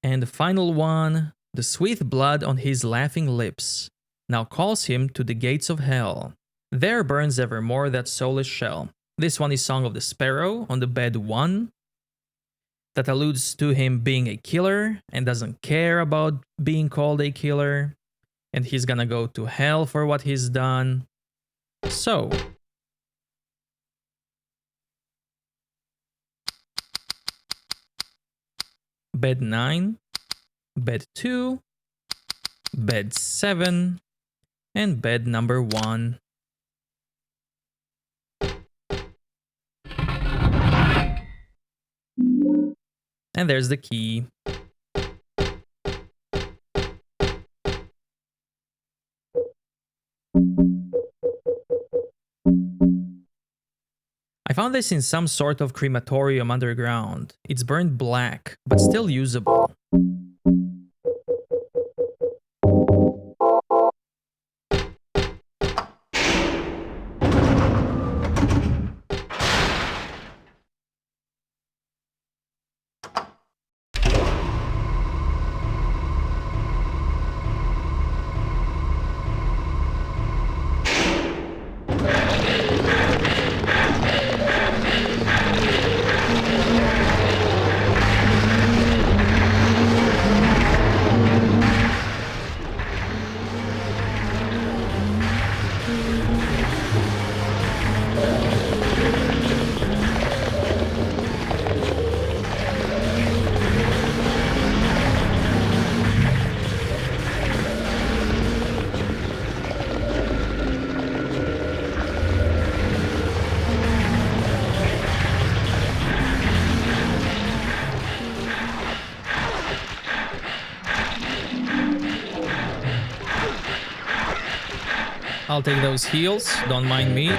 And the final one, the sweet blood on his laughing lips, now calls him to the gates of hell. There burns evermore that soulless shell. This one is Song of the Sparrow on the bed 1. That alludes to him being a killer and doesn't care about being called a killer. And he's gonna go to hell for what he's done. So, bed 9, bed 2, bed 7, and bed number 1. And there's the key. I found this in some sort of crematorium underground. It's burned black, but still usable. I'll take those heals, don't mind me.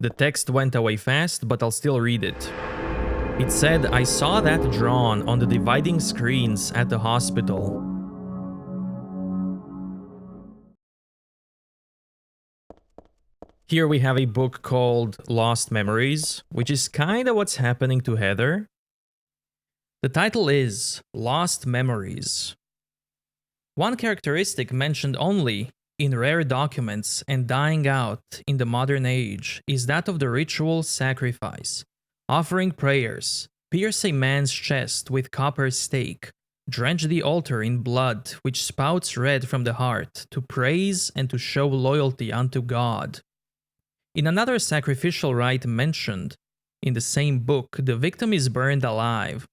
The text went away fast, but I'll still read it. It said, I saw that drawn on the dividing screens at the hospital. Here we have a book called Lost Memories, which is kinda what's happening to Heather. The title is Lost Memories. One characteristic mentioned only in rare documents and dying out in the modern age is that of the ritual sacrifice, offering prayers, pierce a man's chest with copper stake, drench the altar in blood which spouts red from the heart, to praise and to show loyalty unto God. In another sacrificial rite mentioned in the same book, the victim is burned alive.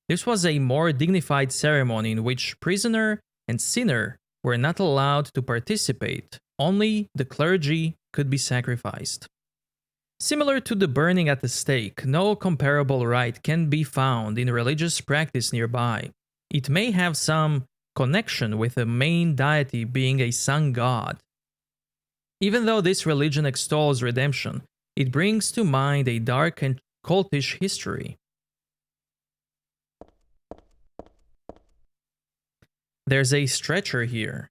This was a more dignified ceremony in which prisoner and sinner were not allowed to participate, only the clergy could be sacrificed. Similar to the burning at the stake, no comparable rite can be found in religious practice nearby. It may have some connection with the main deity being a sun god. Even though this religion extols redemption, it brings to mind a dark and cultish history. There's a stretcher here.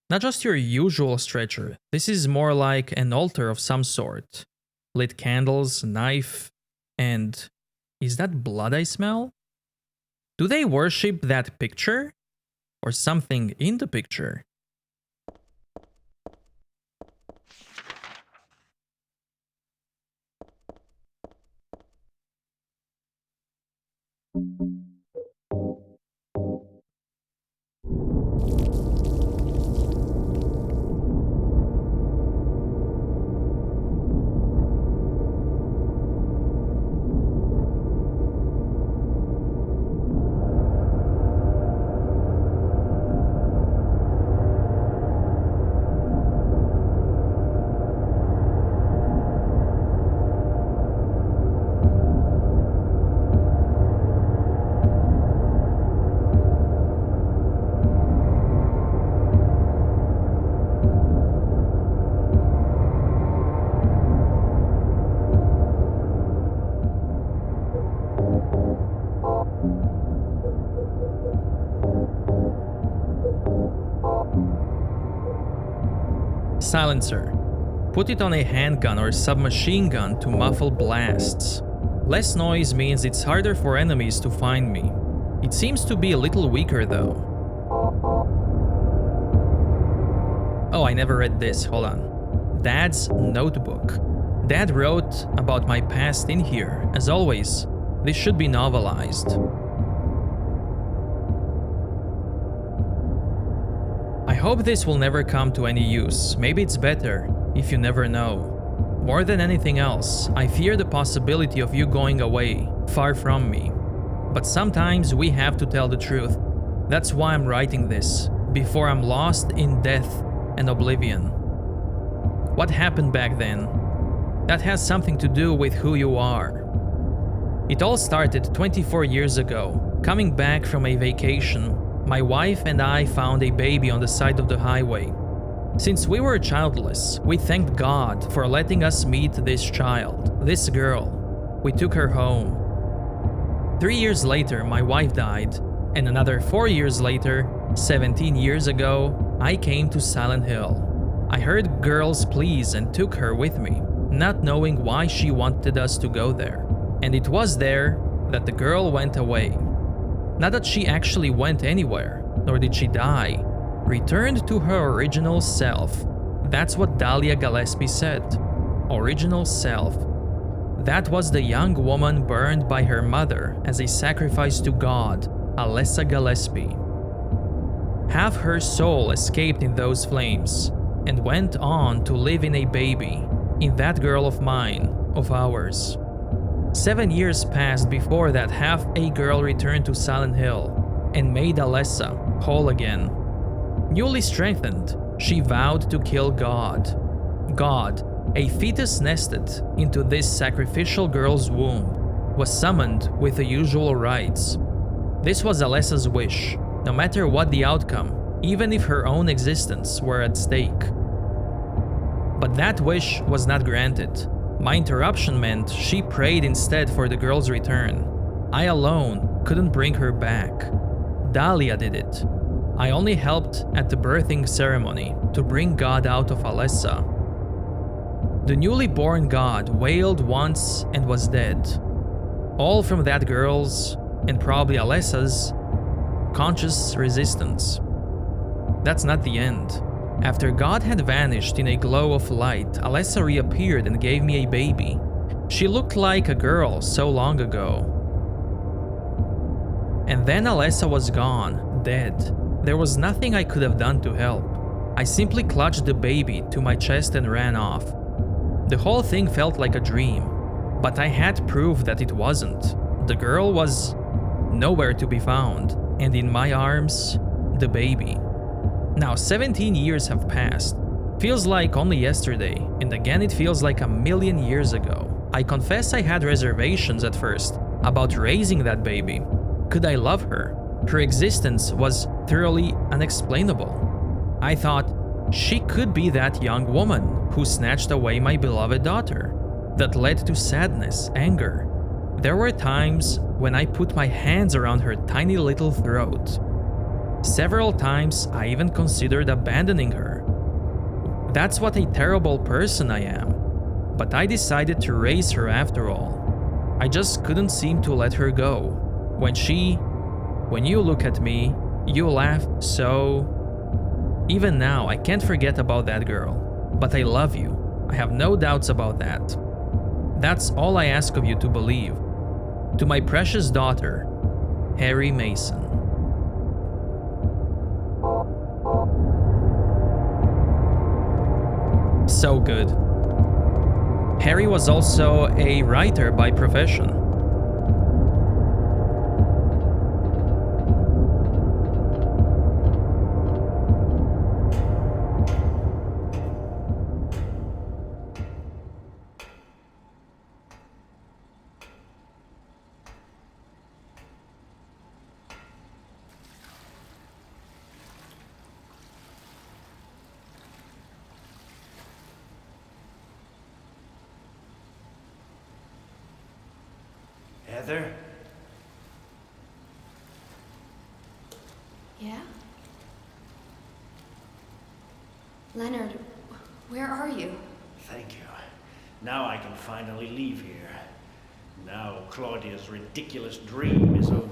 Not just your usual stretcher, this is more like an altar of some sort. Lit candles, knife, and... is that blood I smell? Do they worship that picture? Or something in the picture? Silencer. Put it on a handgun or submachine gun to muffle blasts. Less noise means it's harder for enemies to find me. It seems to be a little weaker though. Oh, I never read this, hold on. Dad's Notebook. Dad wrote about my past in here. As always, this should be novelized. I hope this will never come to any use. Maybe it's better if you never know. More than anything else, I fear the possibility of you going away, far from me. But sometimes we have to tell the truth. That's why I'm writing this, before I'm lost in death and oblivion. What happened back then? That has something to do with who you are. It all started 24 years ago. Coming back from a vacation, my wife and I found a baby on the side of the highway. Since we were childless, we thanked God for letting us meet this child, this girl. We took her home. 3 years later, my wife died, and another 4 years later, 17 years ago, I came to Silent Hill. I heard girls' pleas and took her with me, not knowing why she wanted us to go there. And it was there that the girl went away. Not that she actually went anywhere, nor did she die. Returned to her original self. That's what Dahlia Gillespie said. Original self. That was the young woman burned by her mother as a sacrifice to God, Alessa Gillespie. Half her soul escaped in those flames and went on to live in a baby, in that girl of mine, of ours. 7 years passed before that half a girl returned to Silent Hill and made Alessa whole again. Newly strengthened, she vowed to kill God. God, a fetus nested into this sacrificial girl's womb, was summoned with the usual rites. This was Alessa's wish, no matter what the outcome, even if her own existence were at stake. But that wish was not granted. My interruption meant she prayed instead for the girl's return. I alone couldn't bring her back. Dahlia did it. I only helped at the birthing ceremony to bring God out of Alessa. The newly born God wailed once and was dead. All from that girl's, and probably Alessa's, conscious resistance. That's not the end. After God had vanished in a glow of light, Alessa reappeared and gave me a baby. She looked like a girl so long ago. And then Alessa was gone, dead. There was nothing I could have done to help. I simply clutched the baby to my chest and ran off. The whole thing felt like a dream, but I had proof that it wasn't. The girl was nowhere to be found, and in my arms, the baby. Now 17 years have passed. Feels like only yesterday, and again it feels like a million years ago. I confess I had reservations at first about raising that baby. Could I love her? Her existence was thoroughly unexplainable. I thought she could be that young woman who snatched away my beloved daughter. That led to sadness, anger. There were times when I put my hands around her tiny little throat. Several times I even considered abandoning her. That's what a terrible person I am. But I decided to raise her after all. I just couldn't seem to let her go. When you look at me, you laugh so... Even now, I can't forget about that girl. But I love you. I have no doubts about that. That's all I ask of you to believe. To my precious daughter, Harry Mason. So good. Harry was also a writer by profession. Heather? Yeah? Leonard, where are you? Thank you. Now I can finally leave here. Now Claudia's ridiculous dream is over.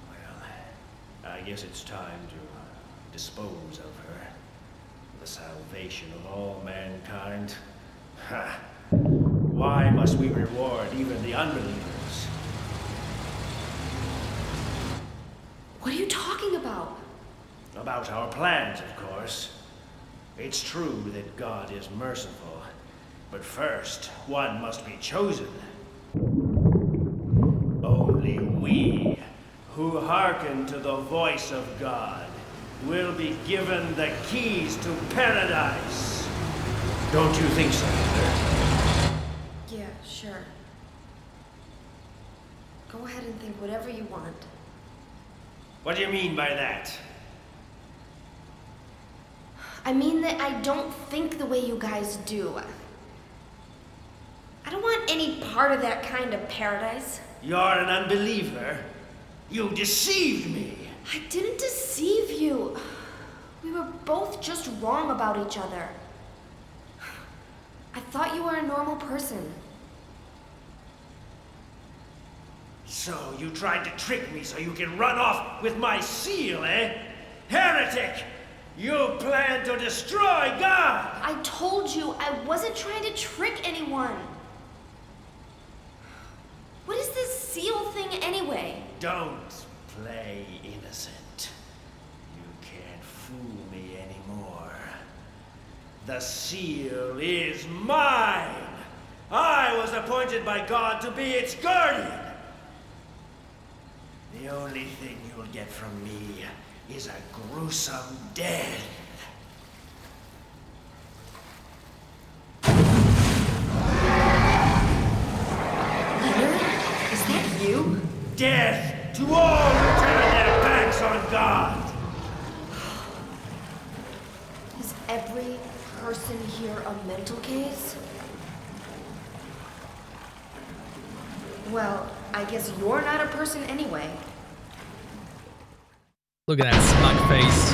Well, I guess it's time to dispose of her. The salvation of all mankind. Ha! Why must we reward even the unbelievers? What are you talking about? About our plans, of course. It's true that God is merciful, but first, one must be chosen. Only we, who hearken to the voice of God, will be given the keys to paradise. Don't you think so, Heather? Yeah, sure. Go ahead and think whatever you want. What do you mean by that? I mean that I don't think the way you guys do. I don't want any part of that kind of paradise. You're an unbeliever. You deceived me. I didn't deceive you. We were both just wrong about each other. I thought you were a normal person. So you tried to trick me so you can run off with my seal, eh? Heretic! You plan to destroy God! I told you I wasn't trying to trick anyone. What is this seal thing anyway? Don't play innocent. You can't fool me anymore. The seal is mine! I was appointed by God to be its guardian! The only thing you'll get from me is a gruesome death. Leonard? Is that you? Death to all who turn their backs on God! Is every person here a mental case? Well, I guess you're not a person anyway. Look at that smug face.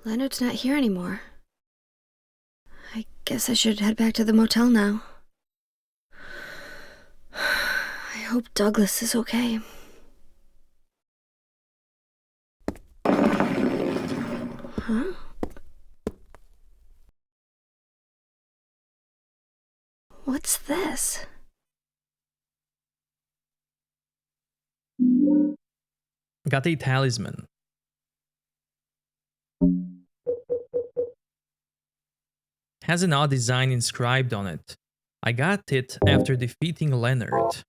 Leonard's not here anymore. I guess I should head back to the motel now. I hope Douglas is okay. Huh? What's this? Got a talisman. Has an odd design inscribed on it. I got it after defeating Leonard.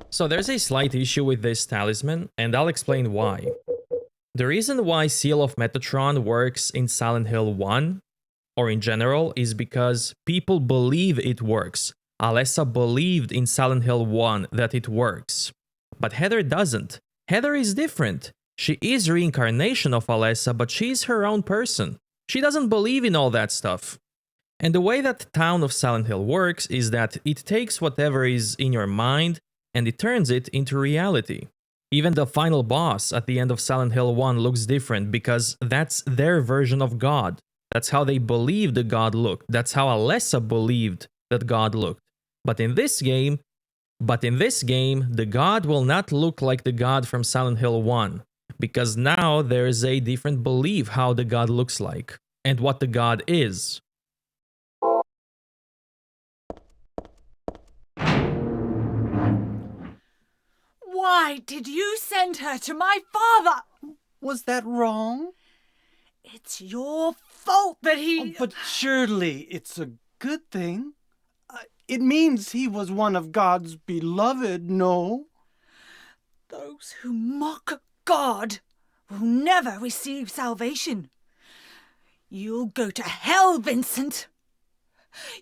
So there's a slight issue with this talisman, and I'll explain why. The reason why Seal of Metatron works in Silent Hill 1, or in general, is because people believe it works. Alessa believed in Silent Hill 1 that it works. But Heather doesn't. Heather is different. She is reincarnation of Alessa, but she's her own person. She doesn't believe in all that stuff. And the way that Town of Silent Hill works is that it takes whatever is in your mind and it turns it into reality. Even the final boss at the end of Silent Hill 1 looks different because that's their version of God. That's how they believed the God looked. That's how Alessa believed that God looked. But in this game, the God will not look like the God from Silent Hill 1, because now there is a different belief how the God looks like and what the God is. Why did you send her to my father? Was that wrong? It's your fault that he... Oh, but surely it's a good thing. It means he was one of God's beloved, no? Those who mock God will never receive salvation. You'll go to hell, Vincent.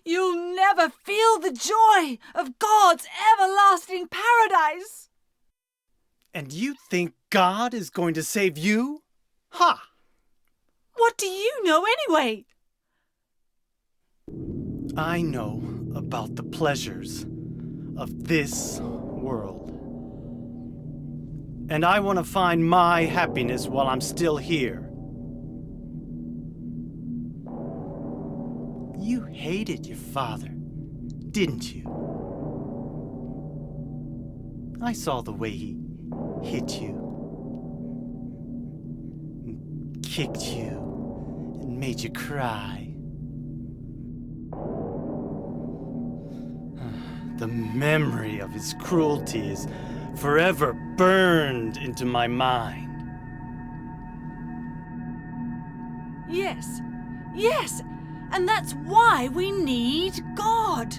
You'll never feel the joy of God's everlasting paradise. And you think God is going to save you? Ha! What do you know anyway? I know about the pleasures of this world. And I want to find my happiness while I'm still here. You hated your father, didn't you? I saw the way he hit you, and kicked you, and made you cry. The memory of his cruelty is forever burned into my mind. Yes, yes, and that's why we need God.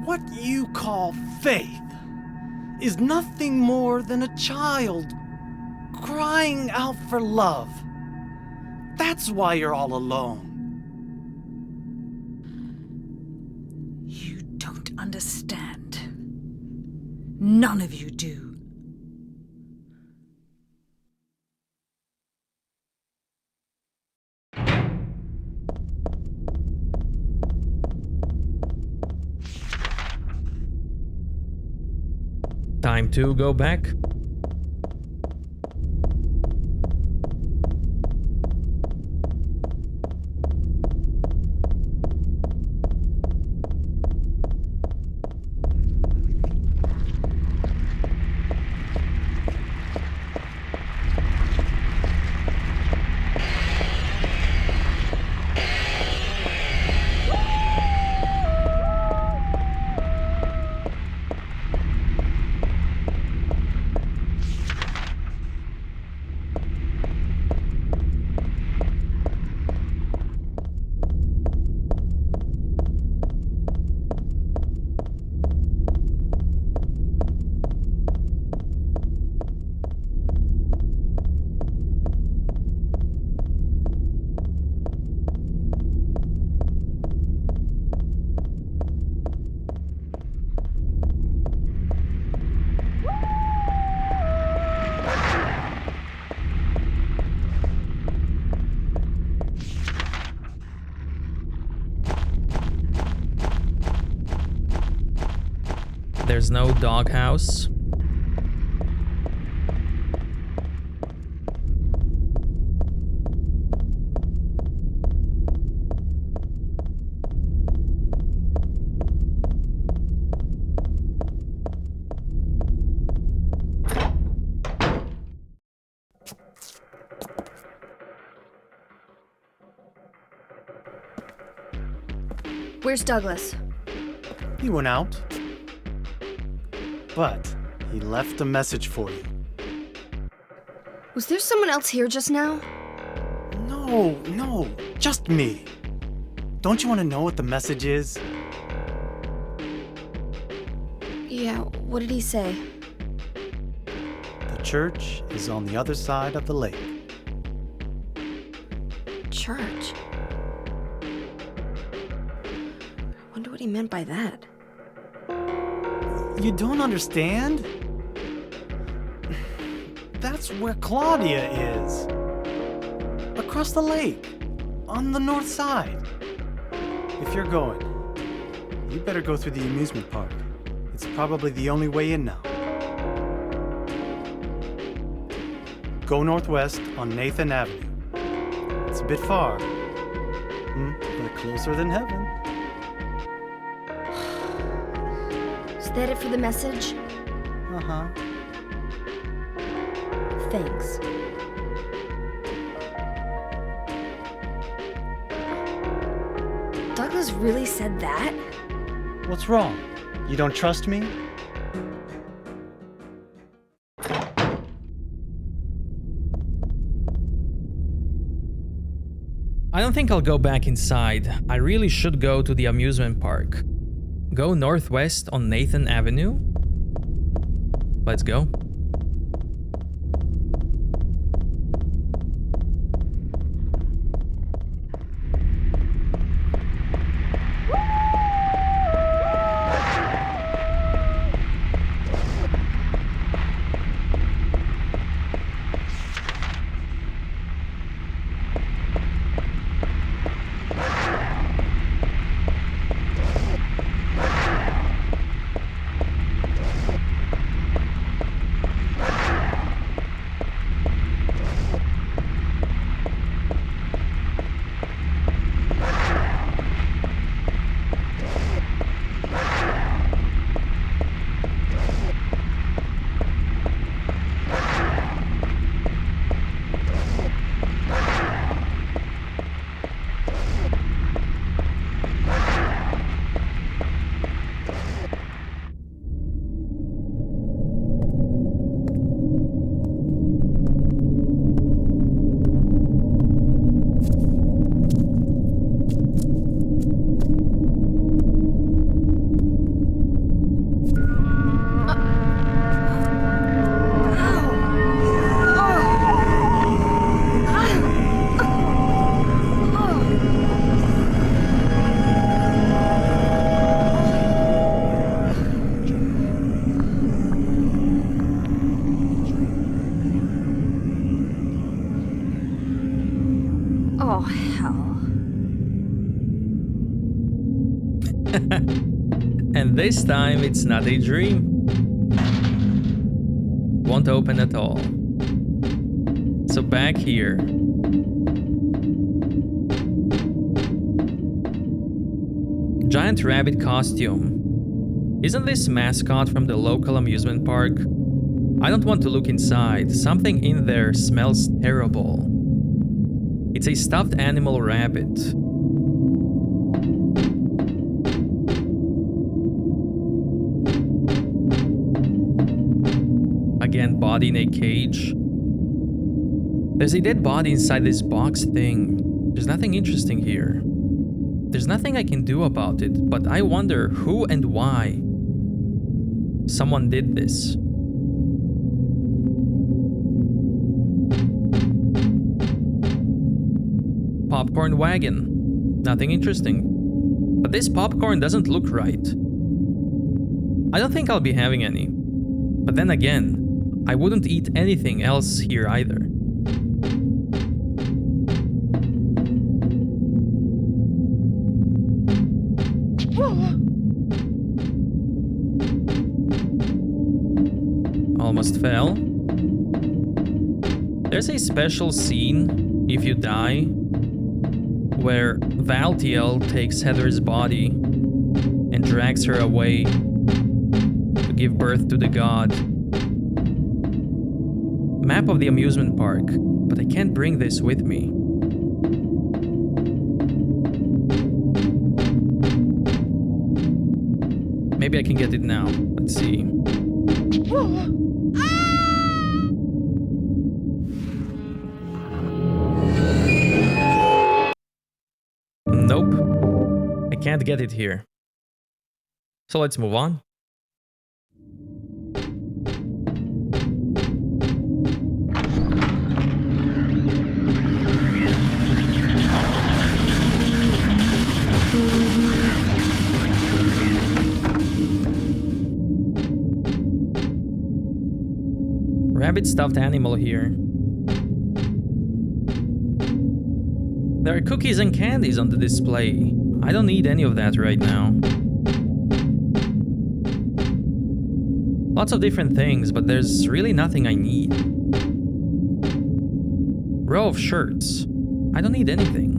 What you call faith is nothing more than a child crying out for love. That's why you're all alone. You don't understand. None of you do. Time to go back. There's no doghouse. Where's Douglas? He went out. But he left a message for you. Was there someone else here just now? No, just me. Don't you want to know what the message is? Yeah, what did he say? The church is on the other side of the lake. Church? Wonder what he meant by that. You don't understand? That's where Claudia is. Across the lake, on the north side. If you're going, you better go through the amusement park. It's probably the only way in now. Go northwest on Nathan Avenue. It's a bit far, but closer than heaven. Is that it for the message? Uh-huh. Thanks. Douglas really said that? What's wrong? You don't trust me? I don't think I'll go back inside. I really should go to the amusement park. Go northwest on Nathan Avenue? Let's go. Oh, hell. And this time it's not a dream. Won't open at all. So back here. Giant rabbit costume. Isn't this mascot from the local amusement park? I don't want to look inside. Something in there smells terrible. It's a stuffed animal rabbit. Again, body in a cage. There's a dead body inside this box thing. There's nothing interesting here. There's nothing I can do about it, but I wonder who and why someone did this. Popcorn wagon. Nothing interesting. But this popcorn doesn't look right. I don't think I'll be having any. But then again, I wouldn't eat anything else here either. Almost fell. There's a special scene, if you die, where Valtiel takes Heather's body and drags her away to give birth to the god. Map of the amusement park, but I can't bring this with me. maybe I can get it now. Let's see. Nope. I can't get it here. So let's move on. Rabbit stuffed animal here. There are cookies and candies on the display. I don't need any of that right now. Lots of different things, but there's really nothing I need. Row of shirts. I don't need anything.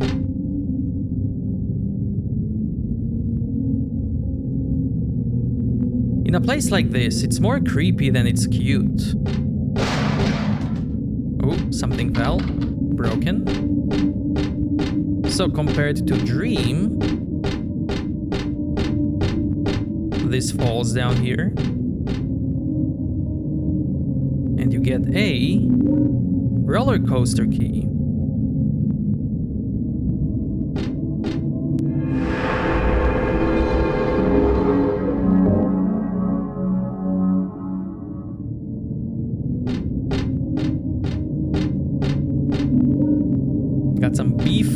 In a place like this, it's more creepy than it's cute. Oh, something fell. Broken. So compared to Dream, this falls down here. And you get a roller coaster key. Got some beef.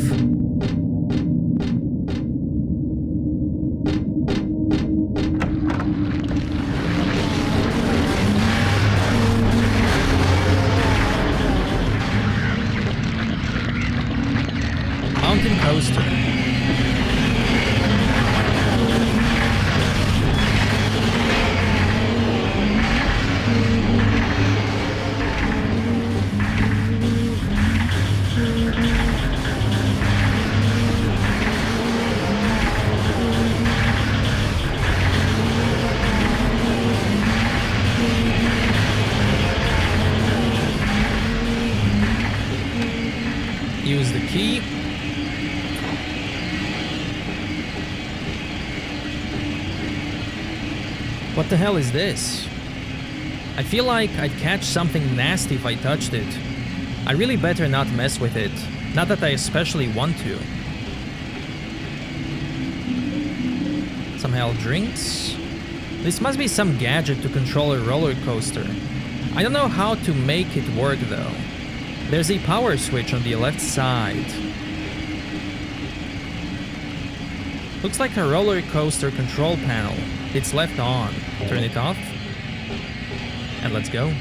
Mountain coaster. Use the key. What the hell is this? I feel like I'd catch something nasty if I touched it. I really better not mess with it. Not that I especially want to. Some hell drinks? This must be some gadget to control a roller coaster. I don't know how to make it work though. There's a power switch on the left side. Looks like a roller coaster control panel. It's left on. Turn it off. And let's go.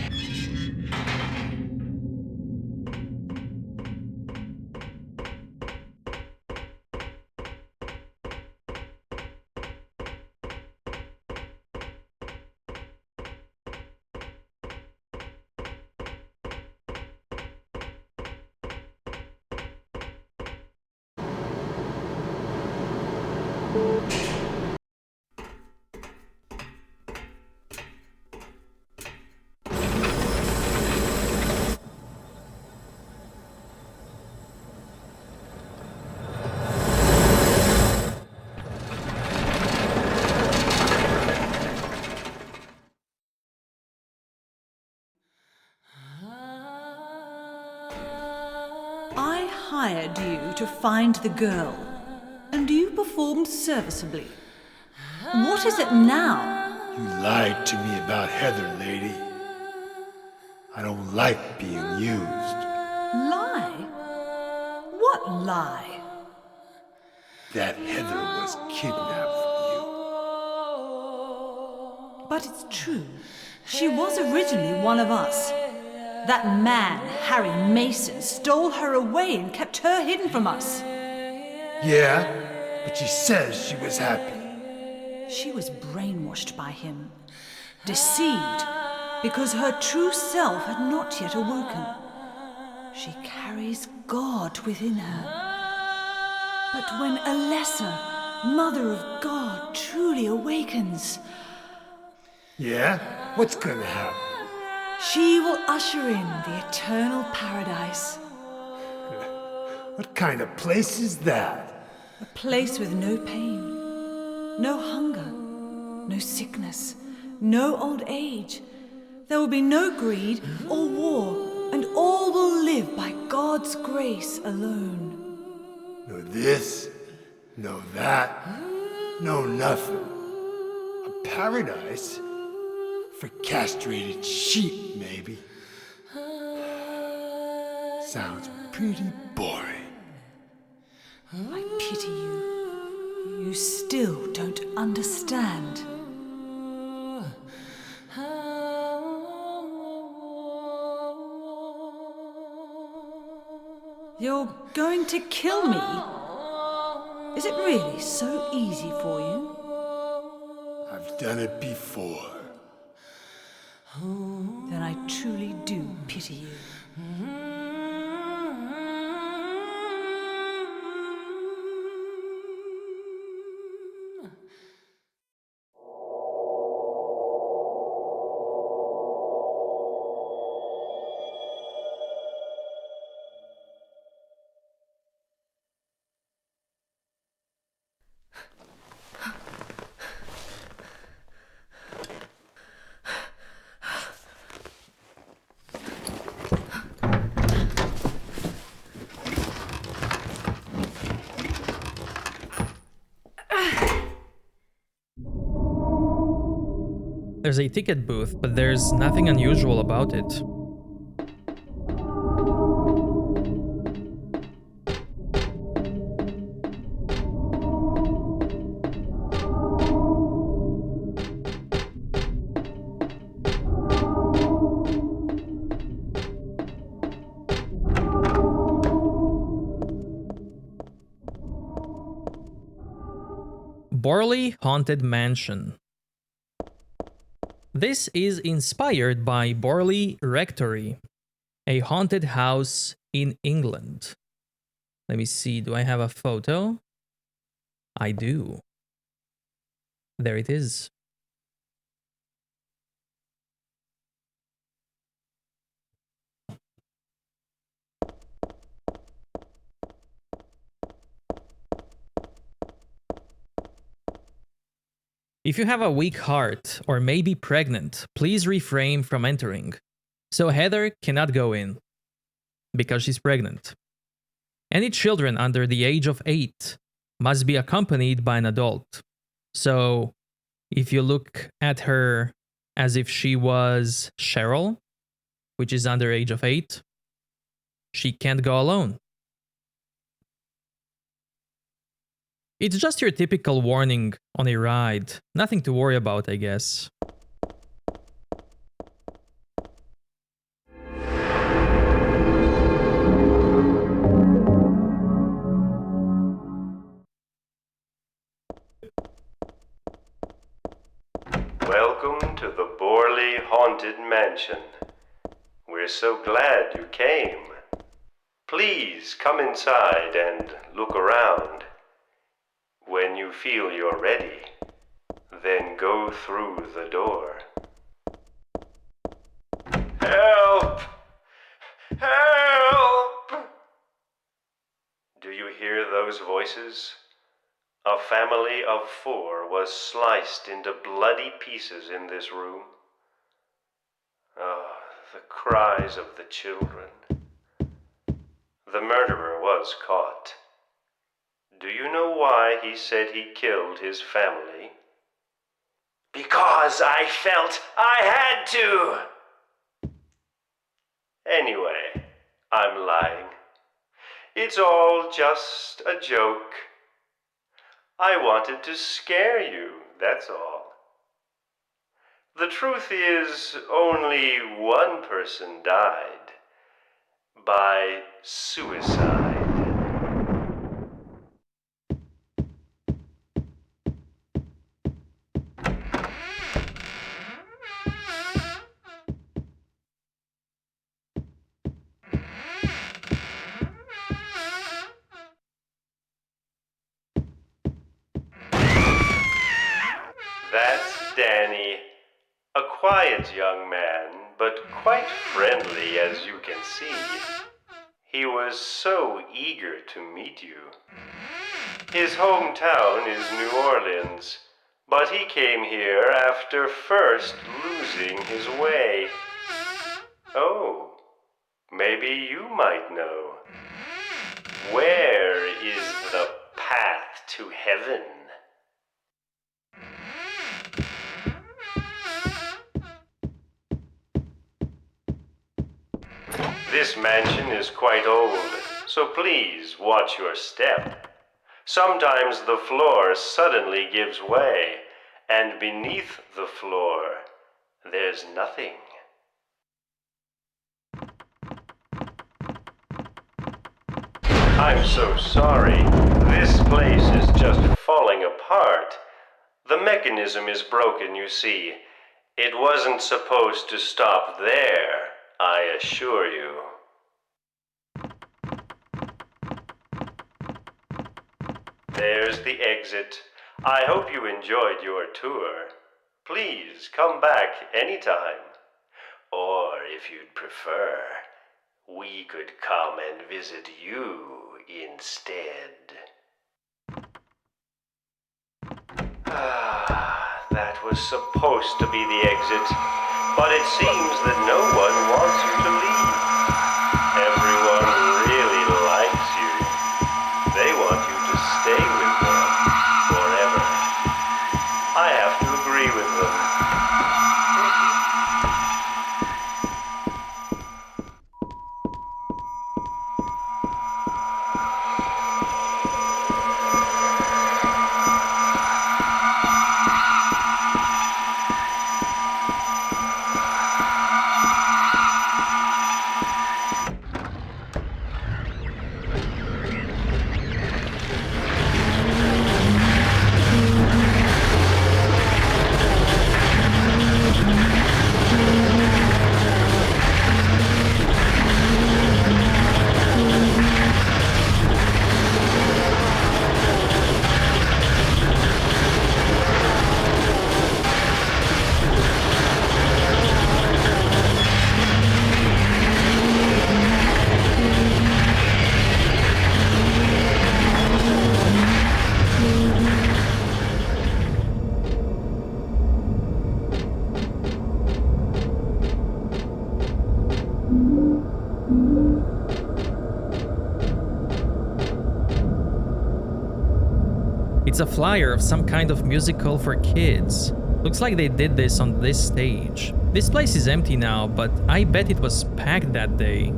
I hired you to find the girl, and you performed serviceably. What is it now? You lied to me about Heather, lady. I don't like being used. Lie? What lie? That Heather was kidnapped from you. But it's true. She was originally one of us. That man, Harry Mason, stole her away and kept her hidden from us. Yeah, but she says she was happy. She was brainwashed by him, deceived, because her true self had not yet awoken. She carries God within her. But when a lesser, Mother of God, truly awakens, Yeah? What's gonna happen? she will usher in the eternal paradise. What kind of place is that? A place with no pain, no hunger, no sickness, no old age. There will be no greed or war, and all will live by God's grace alone. No this, no that, no nothing. A paradise? For castrated sheep, maybe. Sounds pretty boring. I pity you. You still don't understand. You're going to kill me? Is it really so easy for you? I've done it before. Then I truly do pity you. There's a ticket booth, but there's nothing unusual about it. Borley Haunted Mansion. This is inspired by Borley Rectory, a haunted house in England. Let me see, do I have a photo? I do. There it is. If you have a weak heart or may be pregnant, please refrain from entering. So Heather cannot go in because she's pregnant. Any children under the age of 8 must be accompanied by an adult. So if you look at her as if she was Cheryl, which is under age of 8, she can't go alone. It's just your typical warning on a ride. Nothing to worry about, I guess. Welcome to the Borley Haunted Mansion. We're so glad you came. Please come inside and look around. When you feel you're ready, then go through the door. Help! Help! Do you hear those voices? A family of 4 was sliced into bloody pieces in this room. Ah, the cries of the children. The murderer was caught. Do you know why he said he killed his family? Because I felt I had to! Anyway, I'm lying. It's all just a joke. I wanted to scare you, that's all. The truth is, only one person died. By suicide. That's Danny. A quiet young man, but quite friendly as you can see. He was so eager to meet you. His hometown is New Orleans, But he came here after first losing his way. Oh, maybe you might know. Where is the path to heaven? This mansion is quite old, so please watch your step. Sometimes the floor suddenly gives way, and beneath the floor, there's nothing. I'm so sorry. This place is just falling apart. The mechanism is broken, you see. It wasn't supposed to stop there, I assure you. There's the exit. I hope you enjoyed your tour. Please come back anytime. Or if you'd prefer, we could come and visit you instead. That was supposed to be the exit, but it seems that no one wants you to leave. Everyone really likes you. They want you to stay with them forever. I have to agree with them. It's a flyer of some kind of musical for kids. Looks like they did this on this stage. This place is empty now, but I bet it was packed that day.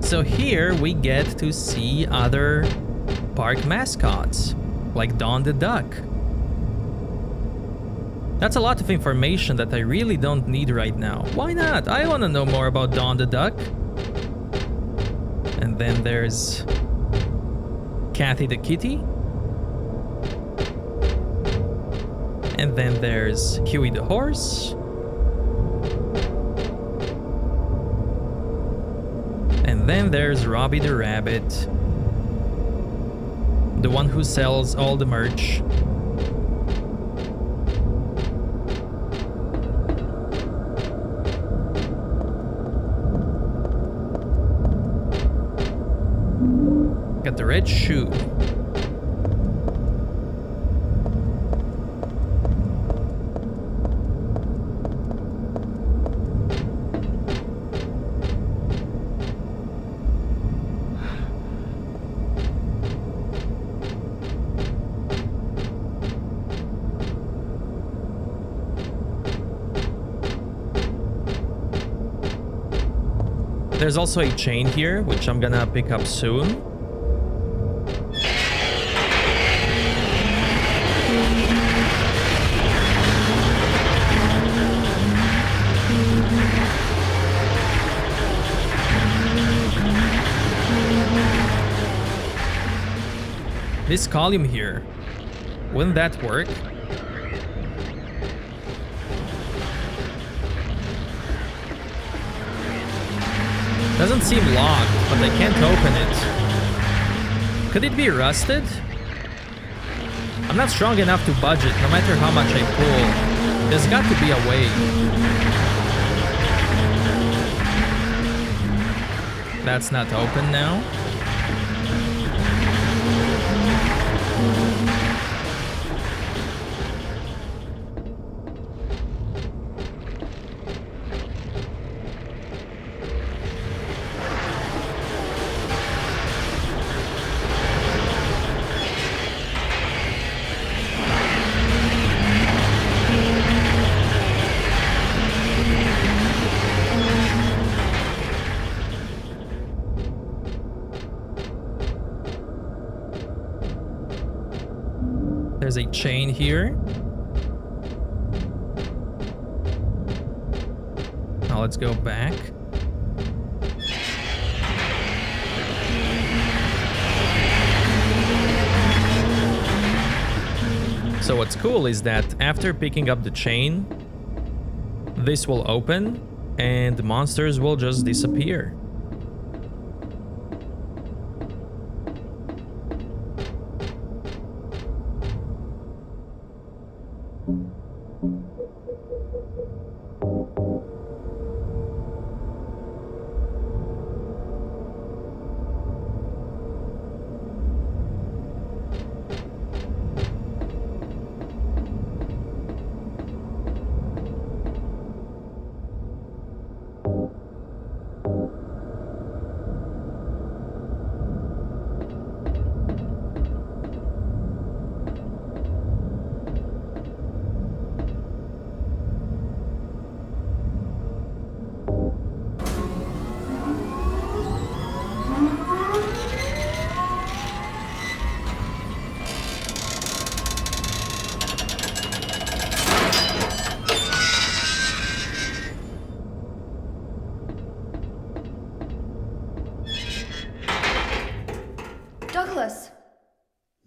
So here we get to see other park mascots, like Dawn the Duck. That's a lot of information that I really don't need right now. Why not? I want to know more about Dawn the Duck. And then there's Kathy the Kitty. And then there's Huey the Horse. And then there's Robbie the Rabbit, the one who sells all the merch. Got the red shoe. There's also a chain here, which I'm gonna pick up soon. This column here, wouldn't that work? Doesn't seem locked, but I can't open it. Could it be rusted? I'm not strong enough to budget, no matter how much I pull. There's got to be a way. That's not open now. There's a chain here. Now let's go back. So what's cool is that after picking up the chain, this will open and the monsters will just disappear. Douglas,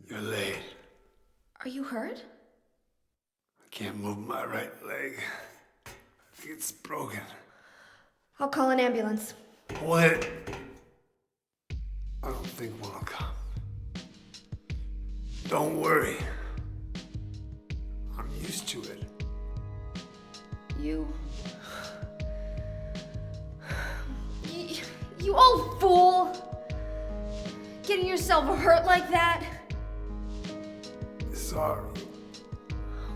You're late. are you hurt? I can't move my right leg. I think it's broken. I'll call an ambulance. Hold it. I don't think one will come. Don't worry. I'm used to it. You old fool! Getting yourself hurt like that? Sorry.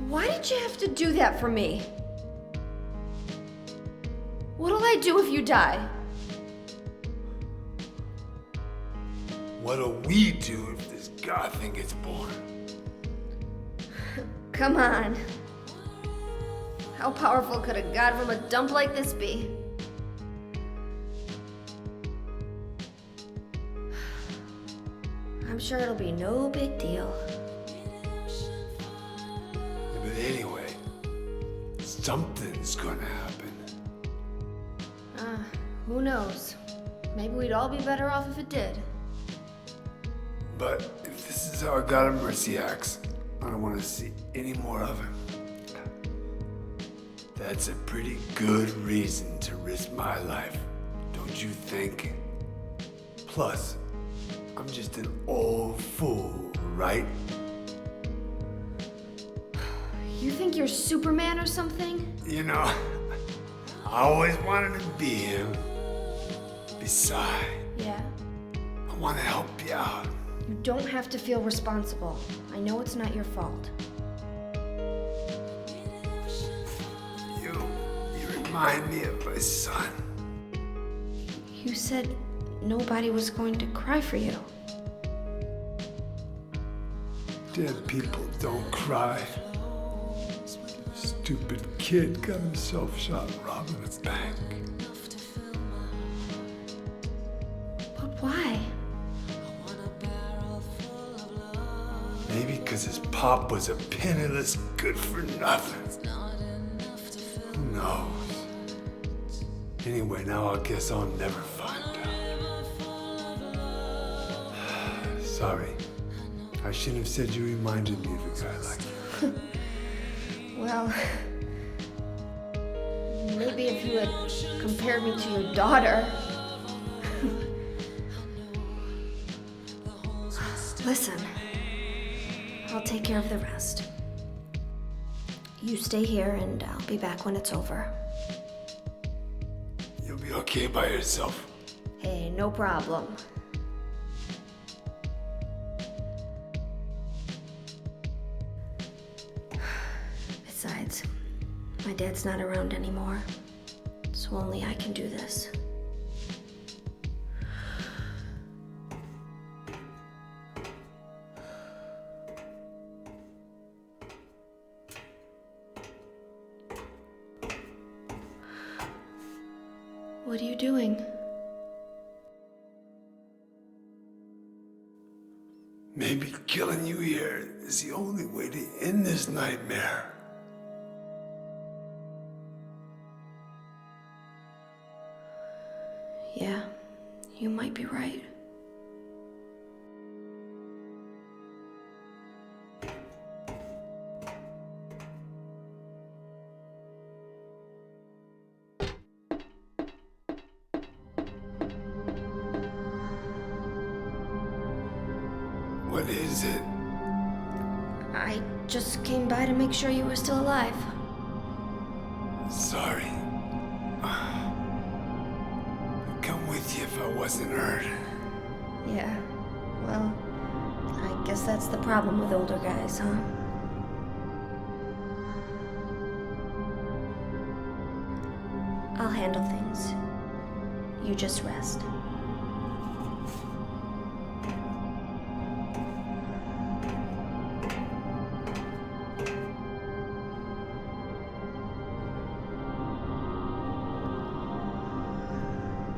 Why did you have to do that for me? What'll I do if you die? What'll we do if this god thing gets born? Come on. How powerful could a god from a dump like this be? I'm sure it'll be no big deal. Yeah, but anyway, something's gonna happen. Who knows? Maybe we'd all be better off if it did. But if this is how a god of mercy acts, I don't want to see any more of him. That's a pretty good reason to risk my life, don't you think? Plus, I'm just an old fool, right? You think you're Superman or something? You know, I always wanted to be him. Besides, Yeah. I want to help you out. You don't have to feel responsible. I know it's not your fault. You remind me of my son. You said nobody was going to cry for you. Dead people don't cry. Stupid kid got himself shot robbing a bank. But why? Maybe because his pop was a penniless good-for-nothing. Who knows? Anyway, now I guess I'll never find out. Sorry. I shouldn't have said you reminded me of a guy like you. Well, maybe if you had compared me to your daughter. Listen, I'll take care of the rest. You stay here and I'll be back when it's over. You'll be okay by yourself. Hey, no problem. Besides, my dad's not around anymore, so only I can do this. What are you doing? Maybe killing you here is the only way to end this nightmare. Yeah, you might be right. What is it? I just came by to make sure you were still alive. Sorry. I'd come with you if I wasn't hurt. Yeah, well, I guess that's the problem with older guys, huh? I'll handle things. You just rest.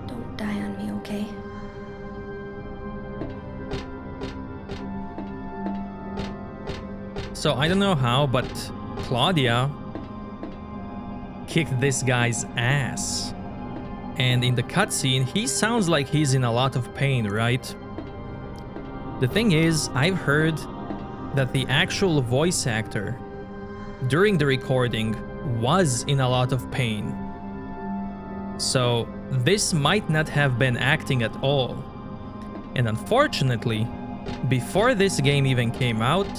Don't die on me, okay? So I don't know how, but Claudia kicked this guy's ass. And in the cutscene, he sounds like he's in a lot of pain, right? The thing is, I've heard that the actual voice actor during the recording was in a lot of pain. So this might not have been acting at all. And unfortunately, before this game even came out,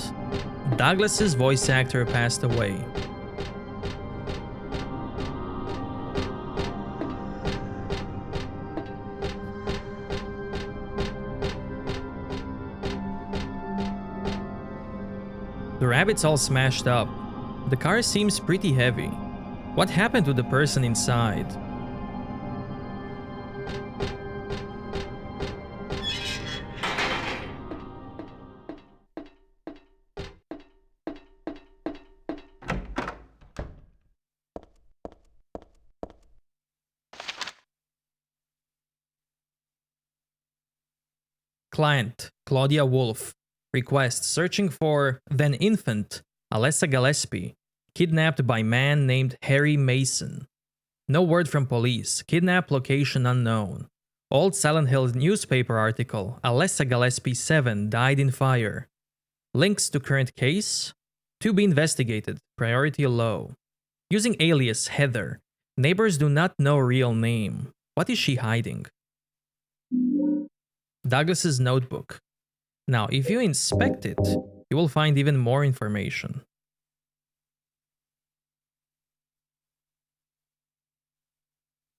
Douglas's voice actor passed away. The rabbit's all smashed up. The car seems pretty heavy. What happened to the person inside? Client, Claudia Wolf. Request searching for then infant Alessa Gillespie, kidnapped by man named Harry Mason. No word from police. Kidnap location unknown. Old Silent Hill newspaper article. Alessa Gillespie 7 died in fire. Links to current case. To be investigated. Priority low. Using alias Heather. Neighbors do not know real name. What is she hiding? Douglas's notebook. Now, if you inspect it, you will find even more information.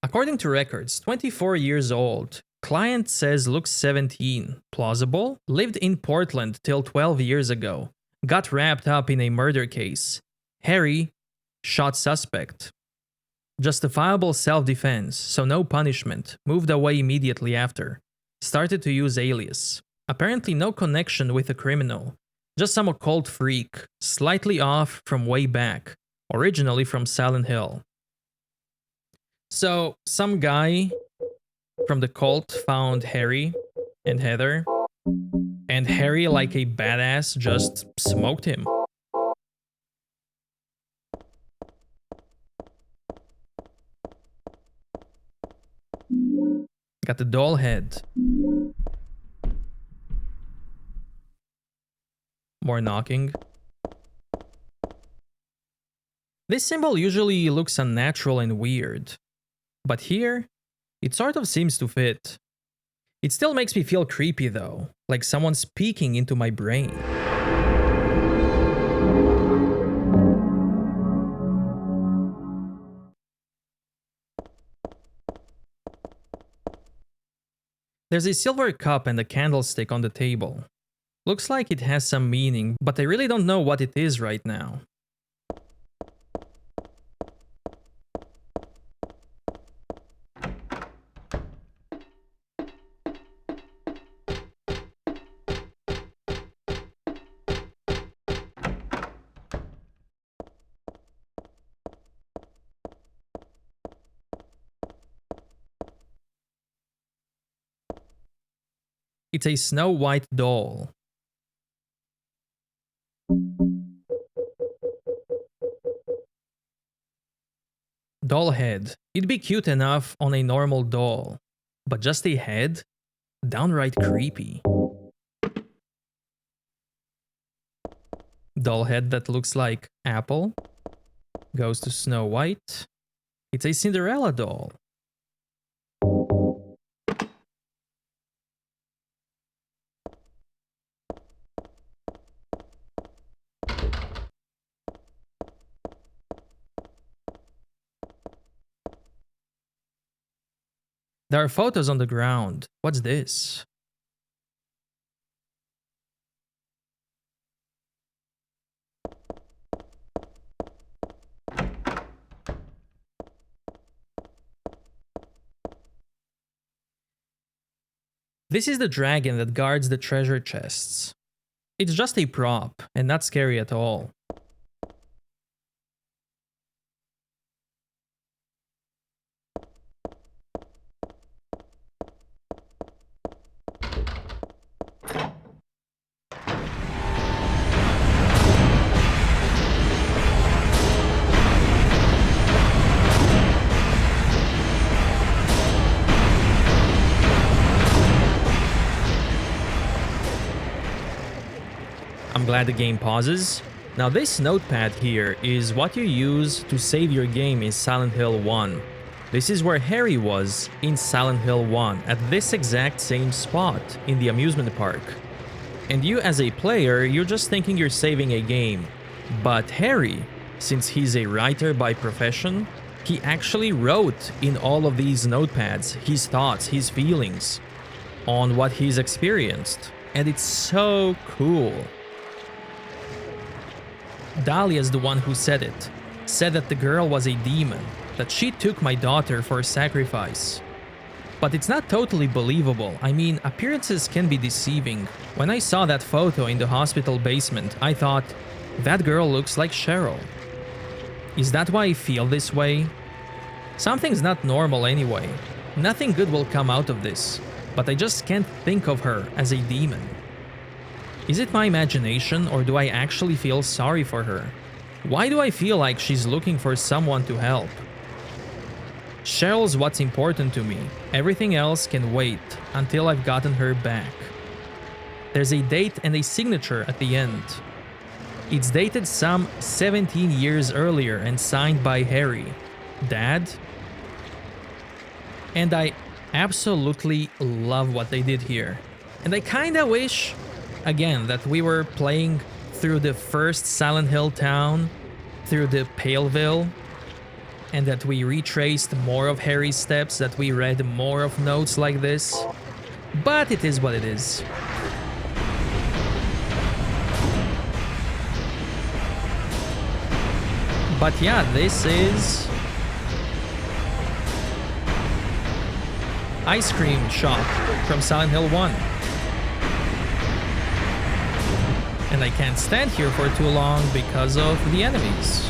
According to records, 24 years old. Client says looks 17. Plausible? Lived in Portland till 12 years ago. Got wrapped up in a murder case. Harry shot suspect. Justifiable self-defense, so no punishment. Moved away immediately after. Started to use alias. Apparently no connection with a criminal. Just some occult freak. Slightly off from way back. Originally from Silent Hill. So, some guy from the cult found Harry and Heather. And Harry, like a badass, just smoked him. Got the doll head. More knocking. This symbol usually looks unnatural and weird. But here, it sort of seems to fit. It still makes me feel creepy though, like someone's peeking into my brain. There's a silver cup and a candlestick on the table. Looks like it has some meaning, but I really don't know what it is right now. It's a Snow White doll. Doll head. It'd be cute enough on a normal doll, but just a head? Downright creepy. Doll head that looks like apple. Goes to Snow White. It's a Cinderella doll. There are photos on the ground. What's this? This is the dragon that guards the treasure chests. It's just a prop, and not scary at all. I'm glad the game pauses. Now this notepad here is what you use to save your game in Silent Hill 1. This is where Harry was in Silent Hill 1, at this exact same spot in the amusement park. And you as a player, you're just thinking you're saving a game. But Harry, since he's a writer by profession, he actually wrote in all of these notepads his thoughts, his feelings on what he's experienced. And it's so cool. Dahlia's the one who said it. Said that the girl was a demon, that she took my daughter for sacrifice. But it's not totally believable. I mean, appearances can be deceiving. When I saw that photo in the hospital basement, I thought, that girl looks like Cheryl. Is that why I feel this way? Something's not normal anyway. Nothing good will come out of this, but I just can't think of her as a demon. Is it my imagination, or do I actually feel sorry for her? Why do I feel like she's looking for someone to help? Cheryl's what's important to me. Everything else can wait until I've gotten her back. There's a date and a signature at the end. It's dated some 17 years earlier and signed by Harry, Dad. And I absolutely love what they did here. And I kinda wish, again, that we were playing through the first Silent Hill town, through the Paleville, and that we retraced more of Harry's steps, that we read more of notes like this. But it is what it is. But yeah, this is Ice Cream Shop from Silent Hill 1. And I can't stand here for too long because of the enemies.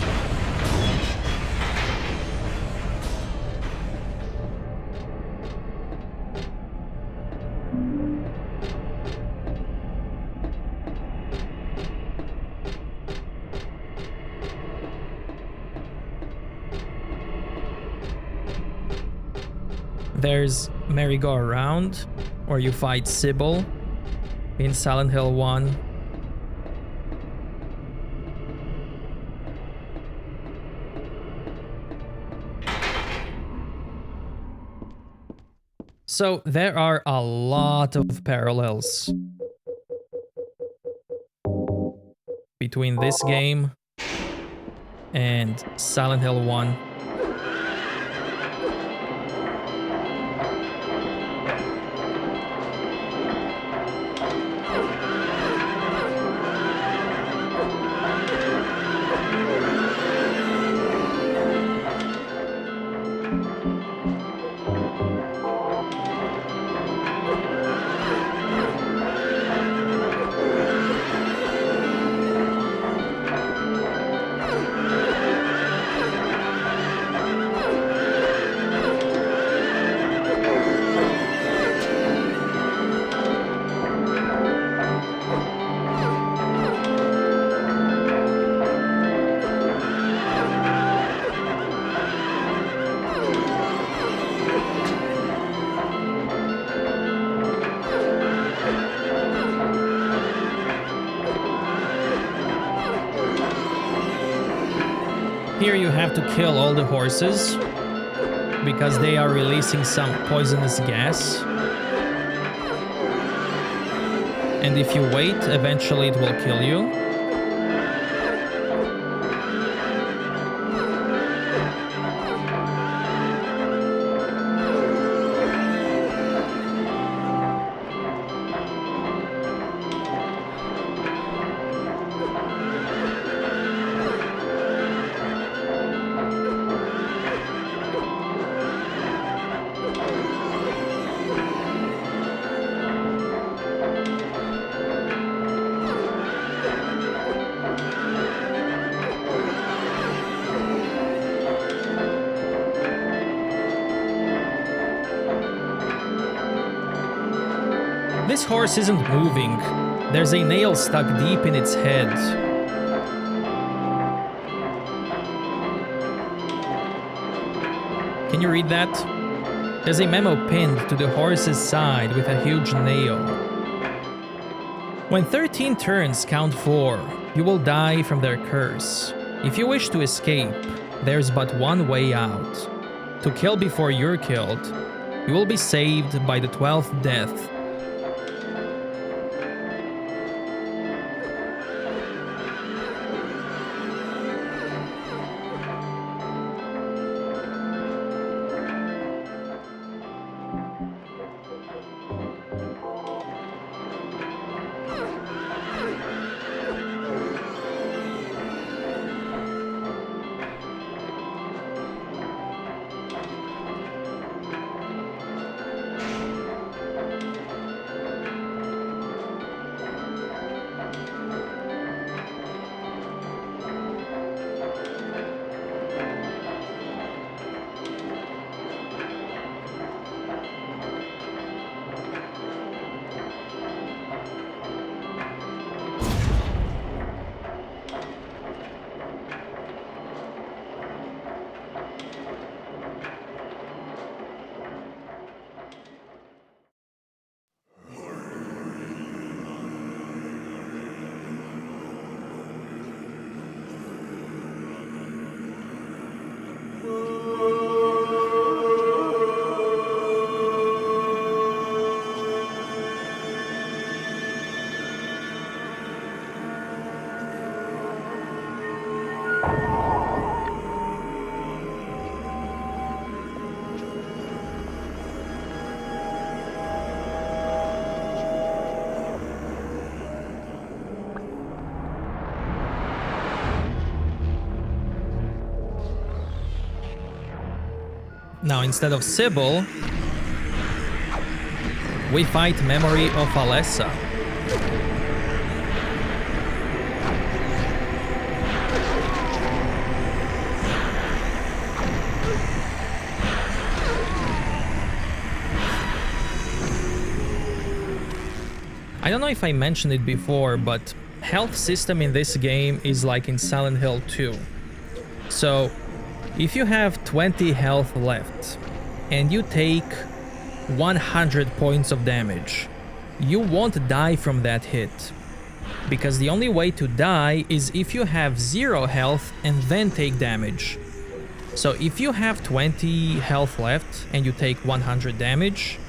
There's Merry-Go-Round, where you fight Sybil in Silent Hill 1. So there are a lot of parallels between this game and Silent Hill 1. Here you have to kill all the horses because they are releasing some poisonous gas. And if you wait, eventually it will kill you. This horse isn't moving. There's a nail stuck deep in its head. Can you read that? There's a memo pinned to the horse's side with a huge nail. When 13 turns count 4, you will die from their curse. If you wish to escape, there's but one way out. To kill before you're killed, you will be saved by the 12th death. Now, instead of Sybil, we fight Memory of Alessa. I don't know if I mentioned it before, but health system in this game is like in Silent Hill 2. So, if you have 20 health left and you take 100 points of damage, you won't die from that hit. Because the only way to die is if you have 0 health and then take damage. So if you have 20 health left and you take 100 damage,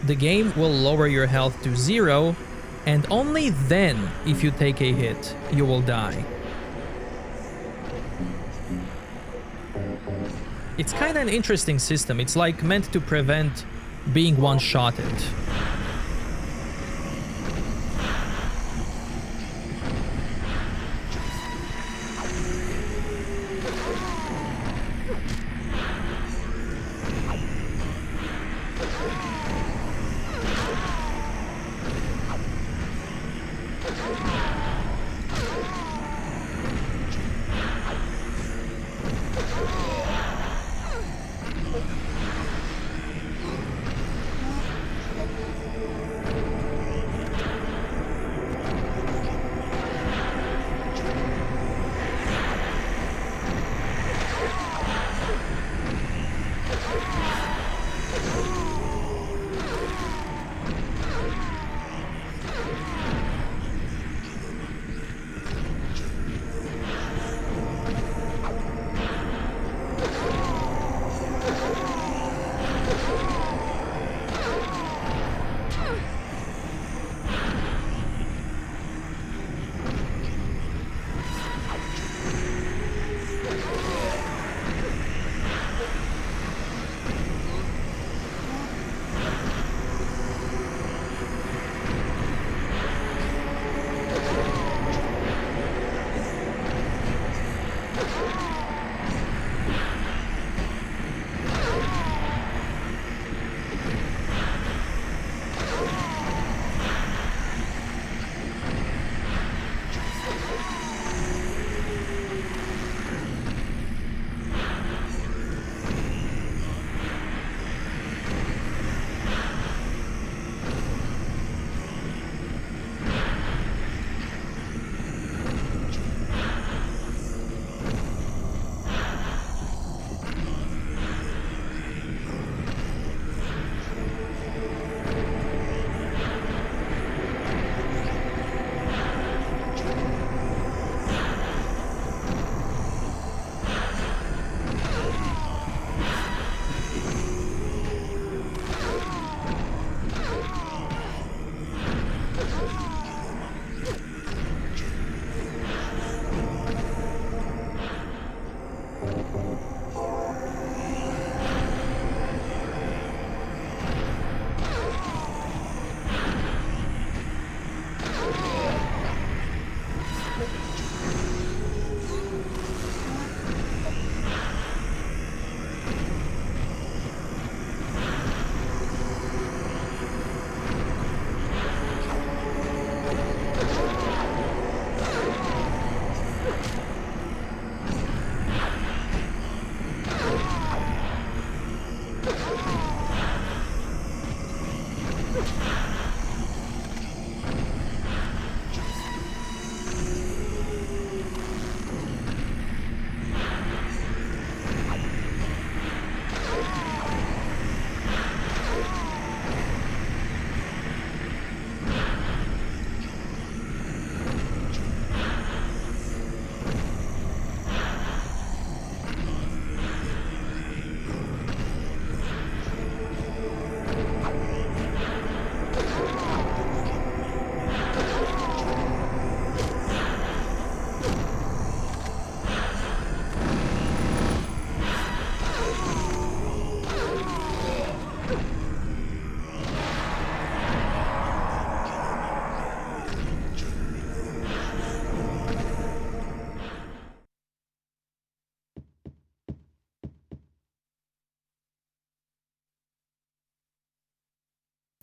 the game will lower your health to 0, and only then, if you take a hit, you will die. It's kind of an interesting system. It's like meant to prevent being one-shotted.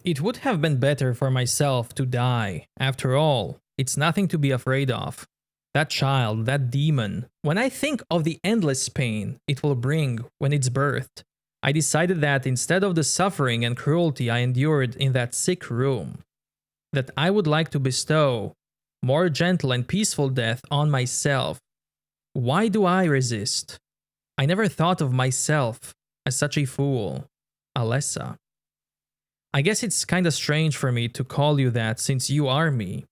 It would have been better for myself to die. After all, it's nothing to be afraid of. That child, that demon, when I think of the endless pain it will bring when it's birthed, I decided that instead of the suffering and cruelty I endured in that sick room, that I would like to bestow more gentle and peaceful death on myself. Why do I resist? I never thought of myself as such a fool. Alessa. I guess it's kinda strange for me to call you that since you are me.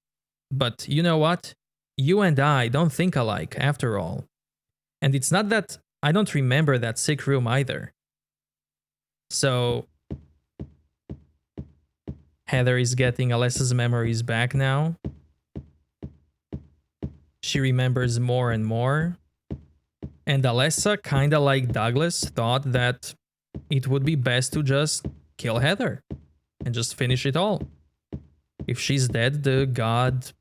But you know what? You and I don't think alike, after all. And it's not that I don't remember that sick room either. So, Heather is getting Alessa's memories back now. She remembers more and more. And Alessa, kinda like Douglas, thought that it would be best to just kill Heather and just finish it all. If she's dead, the god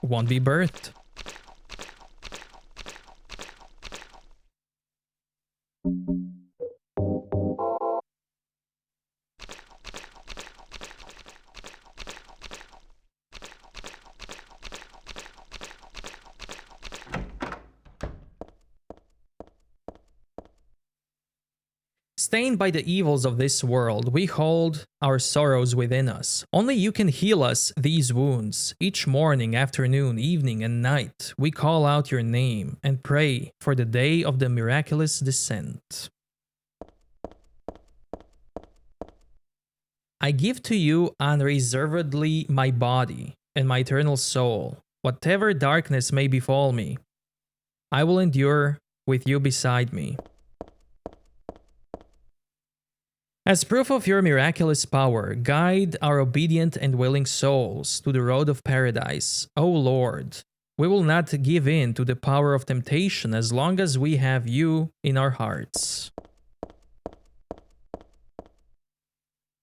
won't be birthed. Stained by the evils of this world, we hold our sorrows within us. Only you can heal us these wounds. Each morning, afternoon, evening, and night, we call out your name and pray for the day of the miraculous descent. I give to you unreservedly my body and my eternal soul. Whatever darkness may befall me, I will endure with you beside me. As proof of your miraculous power, guide our obedient and willing souls to the road of paradise. O Lord, we will not give in to the power of temptation as long as we have you in our hearts.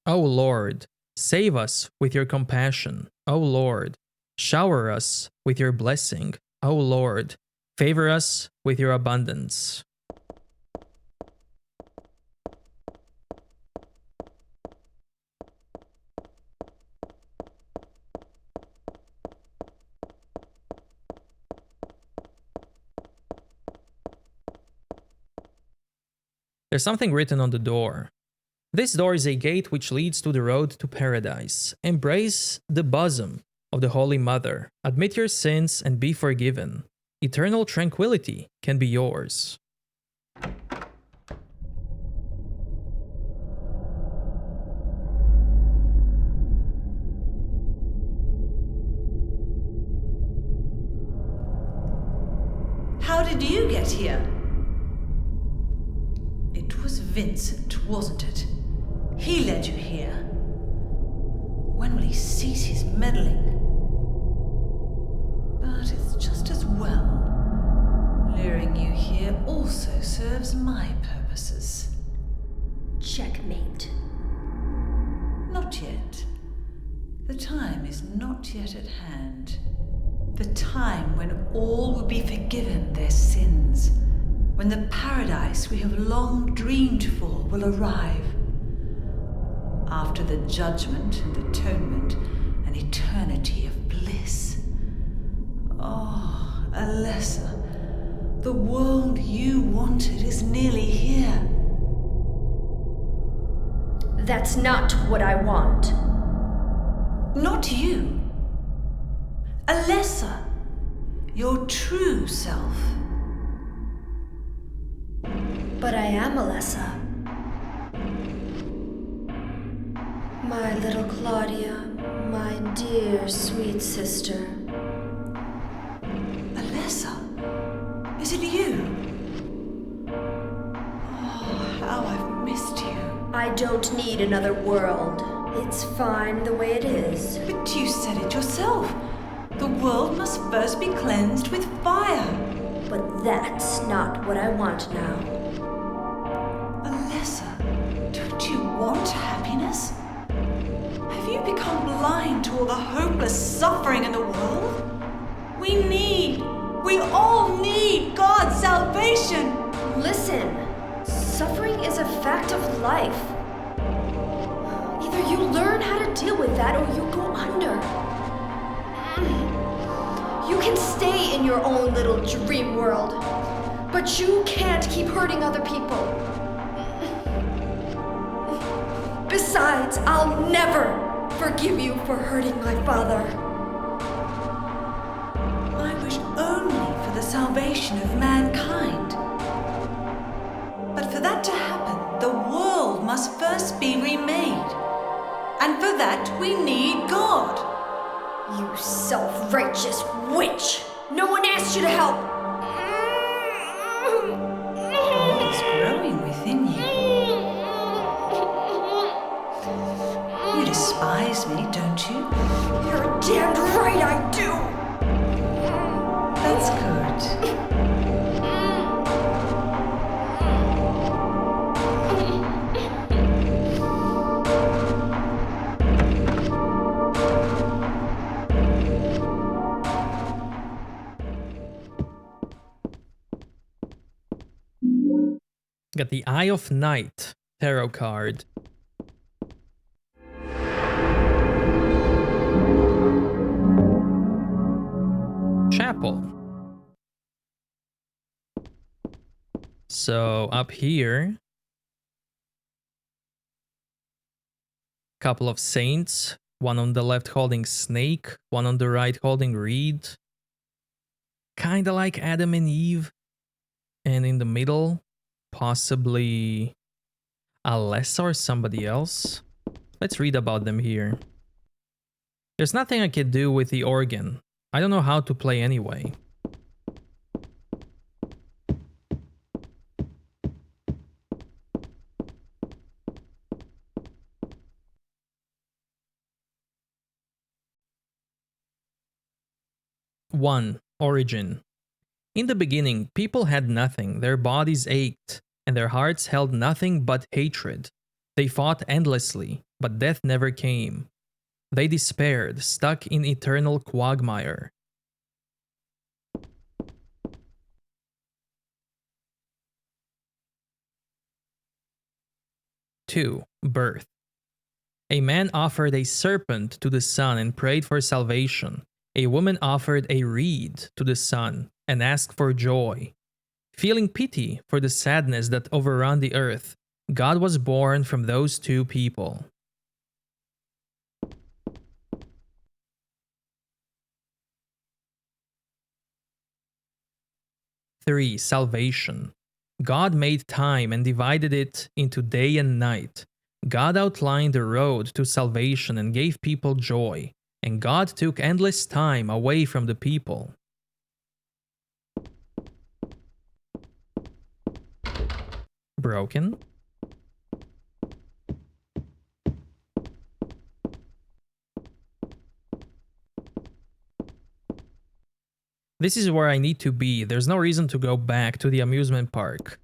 O Lord, save us with your compassion. O Lord, shower us with your blessing. O Lord, favor us with your abundance. There's something written on the door. This door is a gate which leads to the road to paradise. Embrace the bosom of the Holy Mother. Admit your sins and be forgiven. Eternal tranquility can be yours. How did you get here? It was Vincent, wasn't it? He led you here. When will he cease his meddling? But it's just as well. Luring you here also serves my purposes. Checkmate. Not yet. The time is not yet at hand. The time when all will be forgiven their sins. When the paradise we have long dreamed for will arrive. After the judgment and atonement, an eternity of bliss. Oh, Alessa, the world you wanted is nearly here. That's not what I want. Not you. Alessa. Your true self. But I am Alessa. My little Claudia, my dear sweet sister. Alessa? Is it you? Oh, how I've missed you. I don't need another world. It's fine the way it is. But you said it yourself. The world must first be cleansed with fire. But that's not what I want now. Alessa, don't you want happiness? Have you become blind to all the hopeless suffering in the world? We all need God's salvation. Listen, suffering is a fact of life. Either you learn how to deal with that or you go under. You can stay in your own little dream world, but you can't keep hurting other people. Besides, I'll never forgive you for hurting my father. I wish only for the salvation of mankind. But for that to happen, the world must first be remade. And for that, we need God. You self-righteous witch! No one asked you to help! God is growing within you. You despise me, don't you? You're damned right I do! That's good. Got the Eye of Night tarot card. Chapel. So up here, couple of saints, one on the left holding snake, one on the right holding reed. Kinda like Adam and Eve. And in the middle, possibly Alessa or somebody else. Let's read about them here. There's nothing I can do with the organ. I don't know how to play anyway. One, origin. In the beginning, people had nothing, their bodies ached, and their hearts held nothing but hatred. They fought endlessly, but death never came. They despaired, stuck in eternal quagmire. Two, birth. A man offered a serpent to the sun and prayed for salvation. A woman offered a reed to the sun and asked for joy. Feeling pity for the sadness that overran the earth, God was born from those two people. Three, salvation. God made time and divided it into day and night. God outlined the road to salvation and gave people joy, and God took endless time away from the people. Broken. This is where I need to be. There's no reason to go back to the amusement park.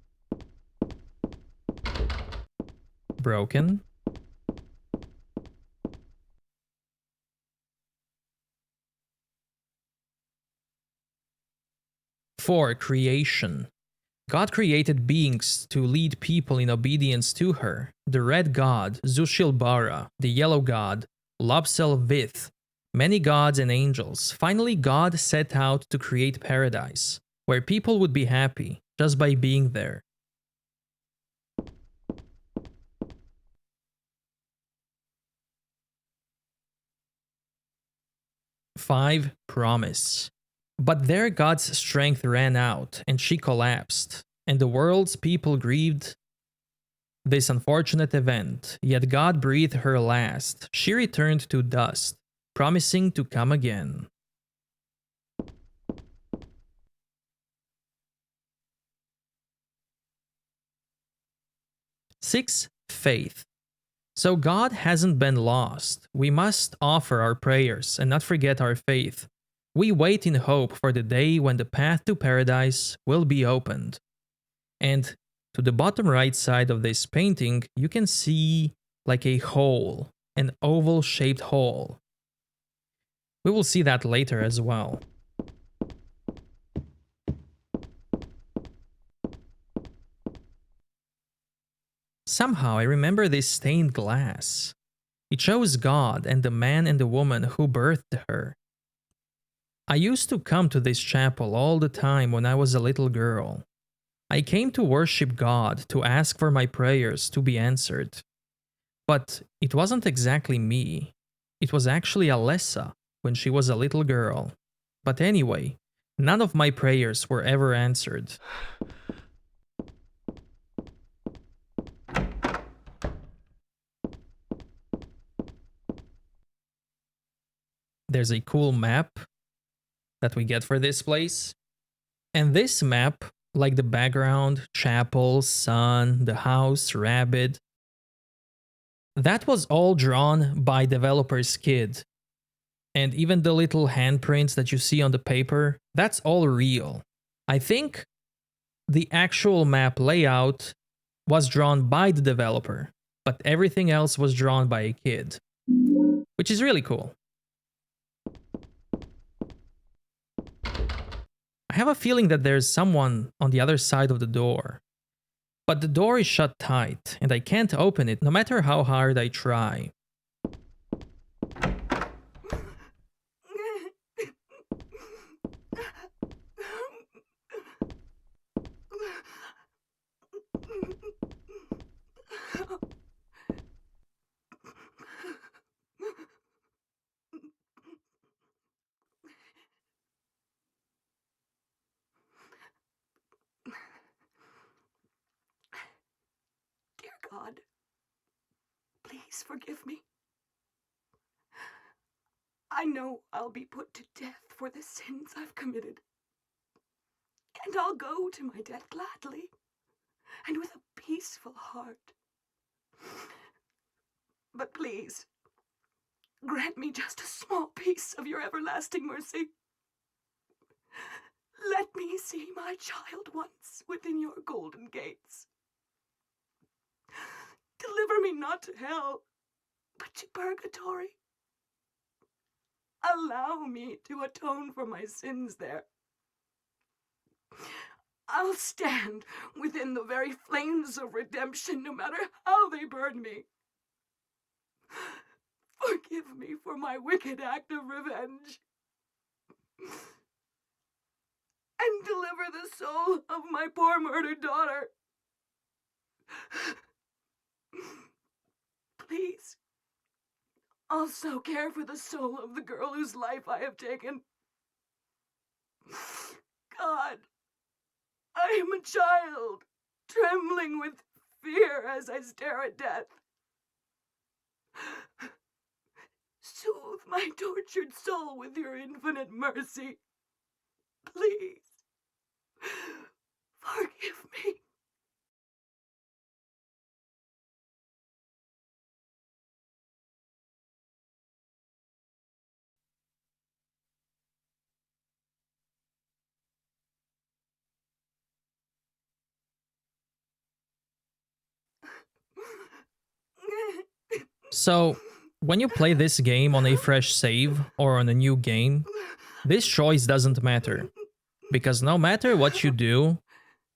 Broken. Four, creation. God created beings to lead people in obedience to her. The red god, Zushilbara, the yellow god, Lobsel-Vith, many gods and angels. Finally, God set out to create paradise, where people would be happy just by being there. 5. Promise. But there God's strength ran out, and she collapsed, and the world's people grieved this unfortunate event. Yet God breathed her last. She returned to dust, promising to come again. Six. Faith. So God hasn't been lost. We must offer our prayers and not forget our faith. We wait in hope for the day when the path to paradise will be opened. And to the bottom right side of this painting, you can see like a hole, an oval-shaped hole. We will see that later as well. Somehow I remember this stained glass. It shows God and the man and the woman who birthed her. I used to come to this chapel all the time when I was a little girl. I came to worship God, to ask for my prayers to be answered. But it wasn't exactly me. It was actually Alessa when she was a little girl. But anyway, none of my prayers were ever answered. There's a cool map that we get for this place. And this map, like the background, chapel, sun, the house, rabbit, that was all drawn by developer's kid. And even the little handprints that you see on the paper, that's all real. I think the actual map layout was drawn by the developer, but everything else was drawn by a kid, which is really cool. I have a feeling that there's someone on the other side of the door. But the door is shut tight, and I can't open it no matter how hard I try. Dear God, please forgive me. I know I'll be put to death for the sins I've committed. And I'll go to my death gladly and with a peaceful heart. But please, grant me just a small piece of your everlasting mercy. Let me see my child once within your golden gates. Deliver me not to hell, but to purgatory. Allow me to atone for my sins there. I'll stand within the very flames of redemption, no matter how they burn me. Forgive me for my wicked act of revenge. And deliver the soul of my poor murdered daughter. Please, also care for the soul of the girl whose life I have taken. God, I am a child, trembling with fear as I stare at death. Soothe my tortured soul with your infinite mercy. Please, forgive me. So, when you play this game on a fresh save or on a new game, this choice doesn't matter. Because no matter what you do,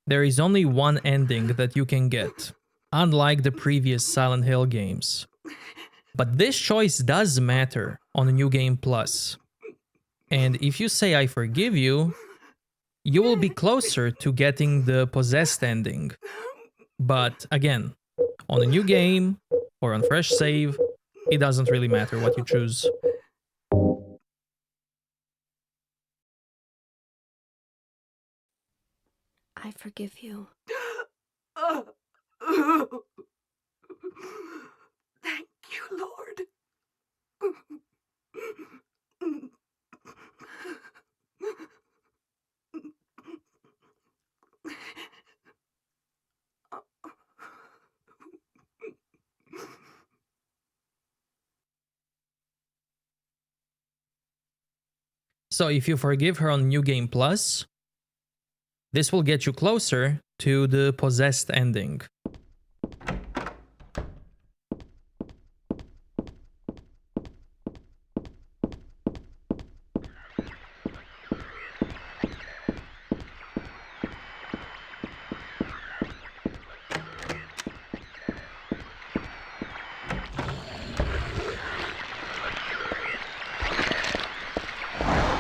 there is only one ending that you can get, unlike the previous Silent Hill games. But this choice does matter on New Game Plus. And if you say I forgive you, you will be closer to getting the possessed ending. But again, on a new game or on fresh save, it doesn't really matter what you choose. I forgive you. Thank you, Lord. So if you forgive her on New Game Plus, this will get you closer to the possessed ending.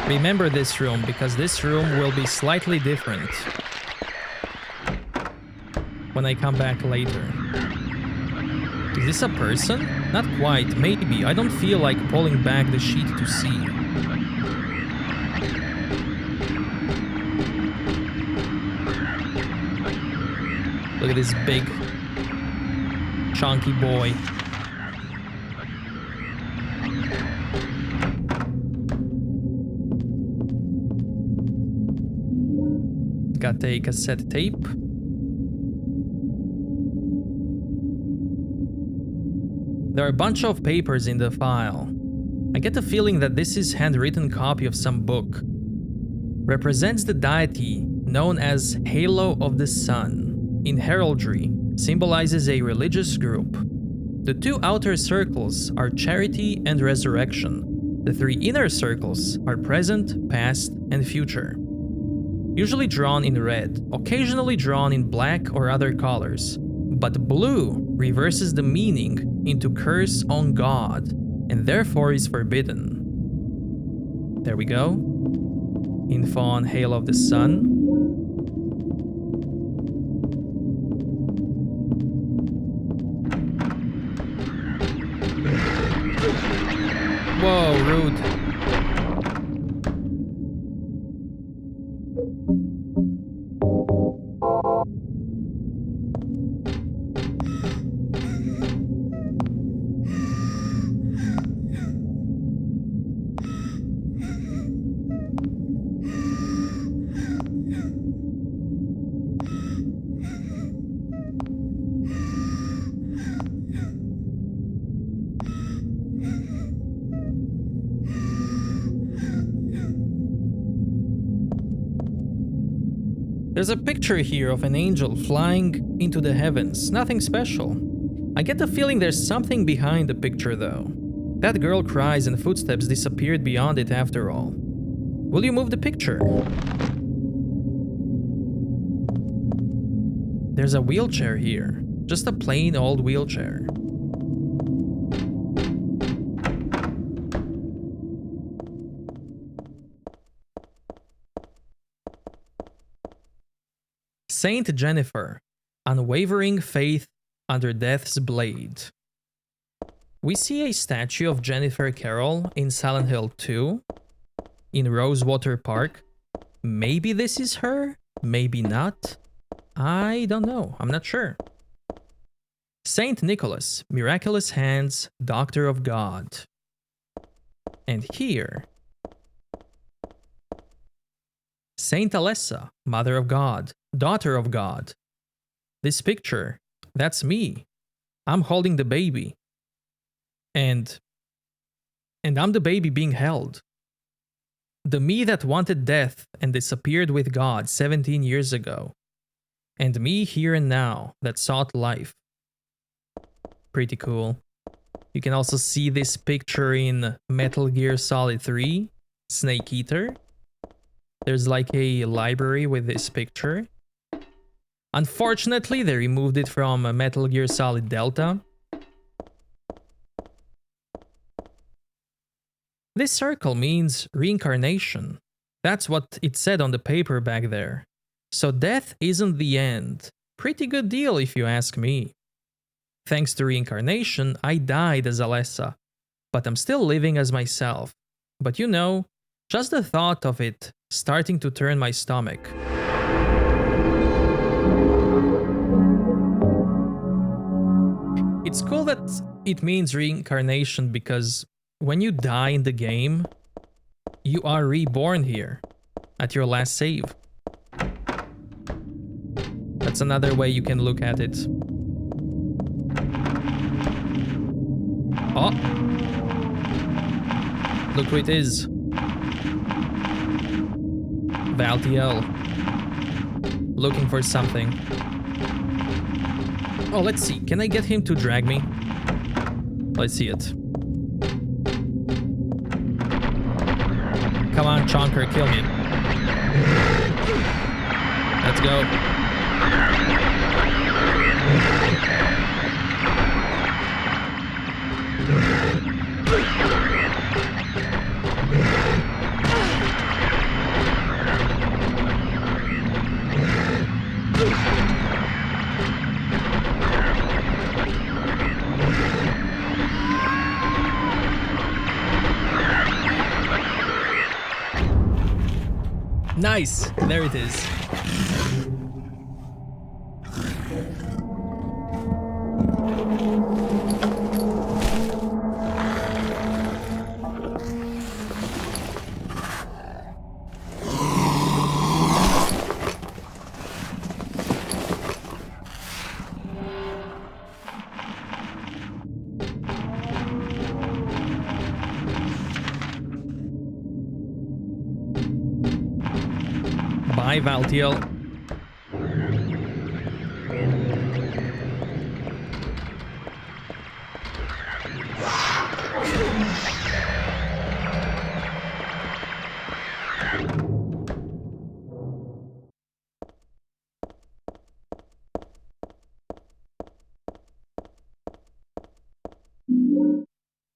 Remember this room, because this room will be slightly different when I come back later. Is this a person? Not quite, maybe. I don't feel like pulling back the sheet to see. Look at this big, chunky boy. Got a cassette tape. There are a bunch of papers in the file. I get the feeling that this is handwritten copy of some book. Represents the deity known as Halo of the Sun. In heraldry, symbolizes a religious group. The two outer circles are charity and resurrection. The three inner circles are present, past, and future. Usually drawn in red, occasionally drawn in black or other colors. But blue reverses the meaning into curse on God, and therefore is forbidden. There we go. Info on Halo of the Sun. Whoa, rude. There's a picture here of an angel flying into the heavens, nothing special. I get the feeling there's something behind the picture though. That girl cries and footsteps disappeared beyond it after all. Will you move the picture? There's a wheelchair here, just a plain old wheelchair. Saint Jennifer, unwavering faith under death's blade. We see a statue of Jennifer Carroll in Silent Hill 2, in Rosewater Park. Maybe this is her, maybe not. I don't know, I'm not sure. Saint Nicholas, miraculous hands, doctor of God. And here, Saint Alessa, mother of God, daughter of God. This picture, that's me. I'm holding the baby. And I'm the baby being held. The me that wanted death and disappeared with God 17 years ago. And me here and now that sought life. Pretty cool. You can also see this picture in Metal Gear Solid 3, Snake Eater. There's like a library with this picture. Unfortunately, they removed it from Metal Gear Solid Delta. This circle means reincarnation. That's what it said on the paper back there. So death isn't the end. Pretty good deal if you ask me. Thanks to reincarnation, I died as Alessa, but I'm still living as myself. But you know, just the thought of it starting to turn my stomach. that it means reincarnation because when you die in the game, you are reborn here at your last save. That's another way you can look at it. Oh! Look who it is. Valtiel. Looking for something. Oh, let's see. Can I get him to drag me? Let's see it. Come on, Chonker, kill me. Let's go. Nice! There it is. Bye, Valtiel.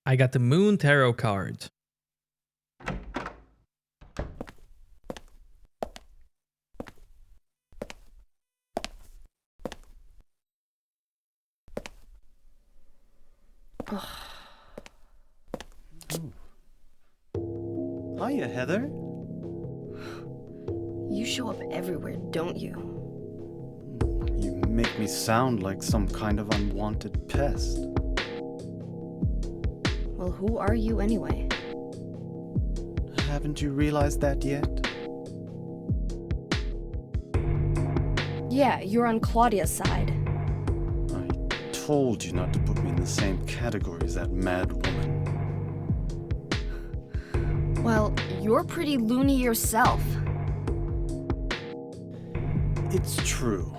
I got the Moon Tarot card. Hiya, Heather. You show up everywhere, don't you? You make me sound like some kind of unwanted pest. Well, who are you anyway? Haven't you realized that yet? Yeah, you're on Claudia's side. I told you not to put me in the same category as that mad woman. Well, you're pretty loony yourself. It's true.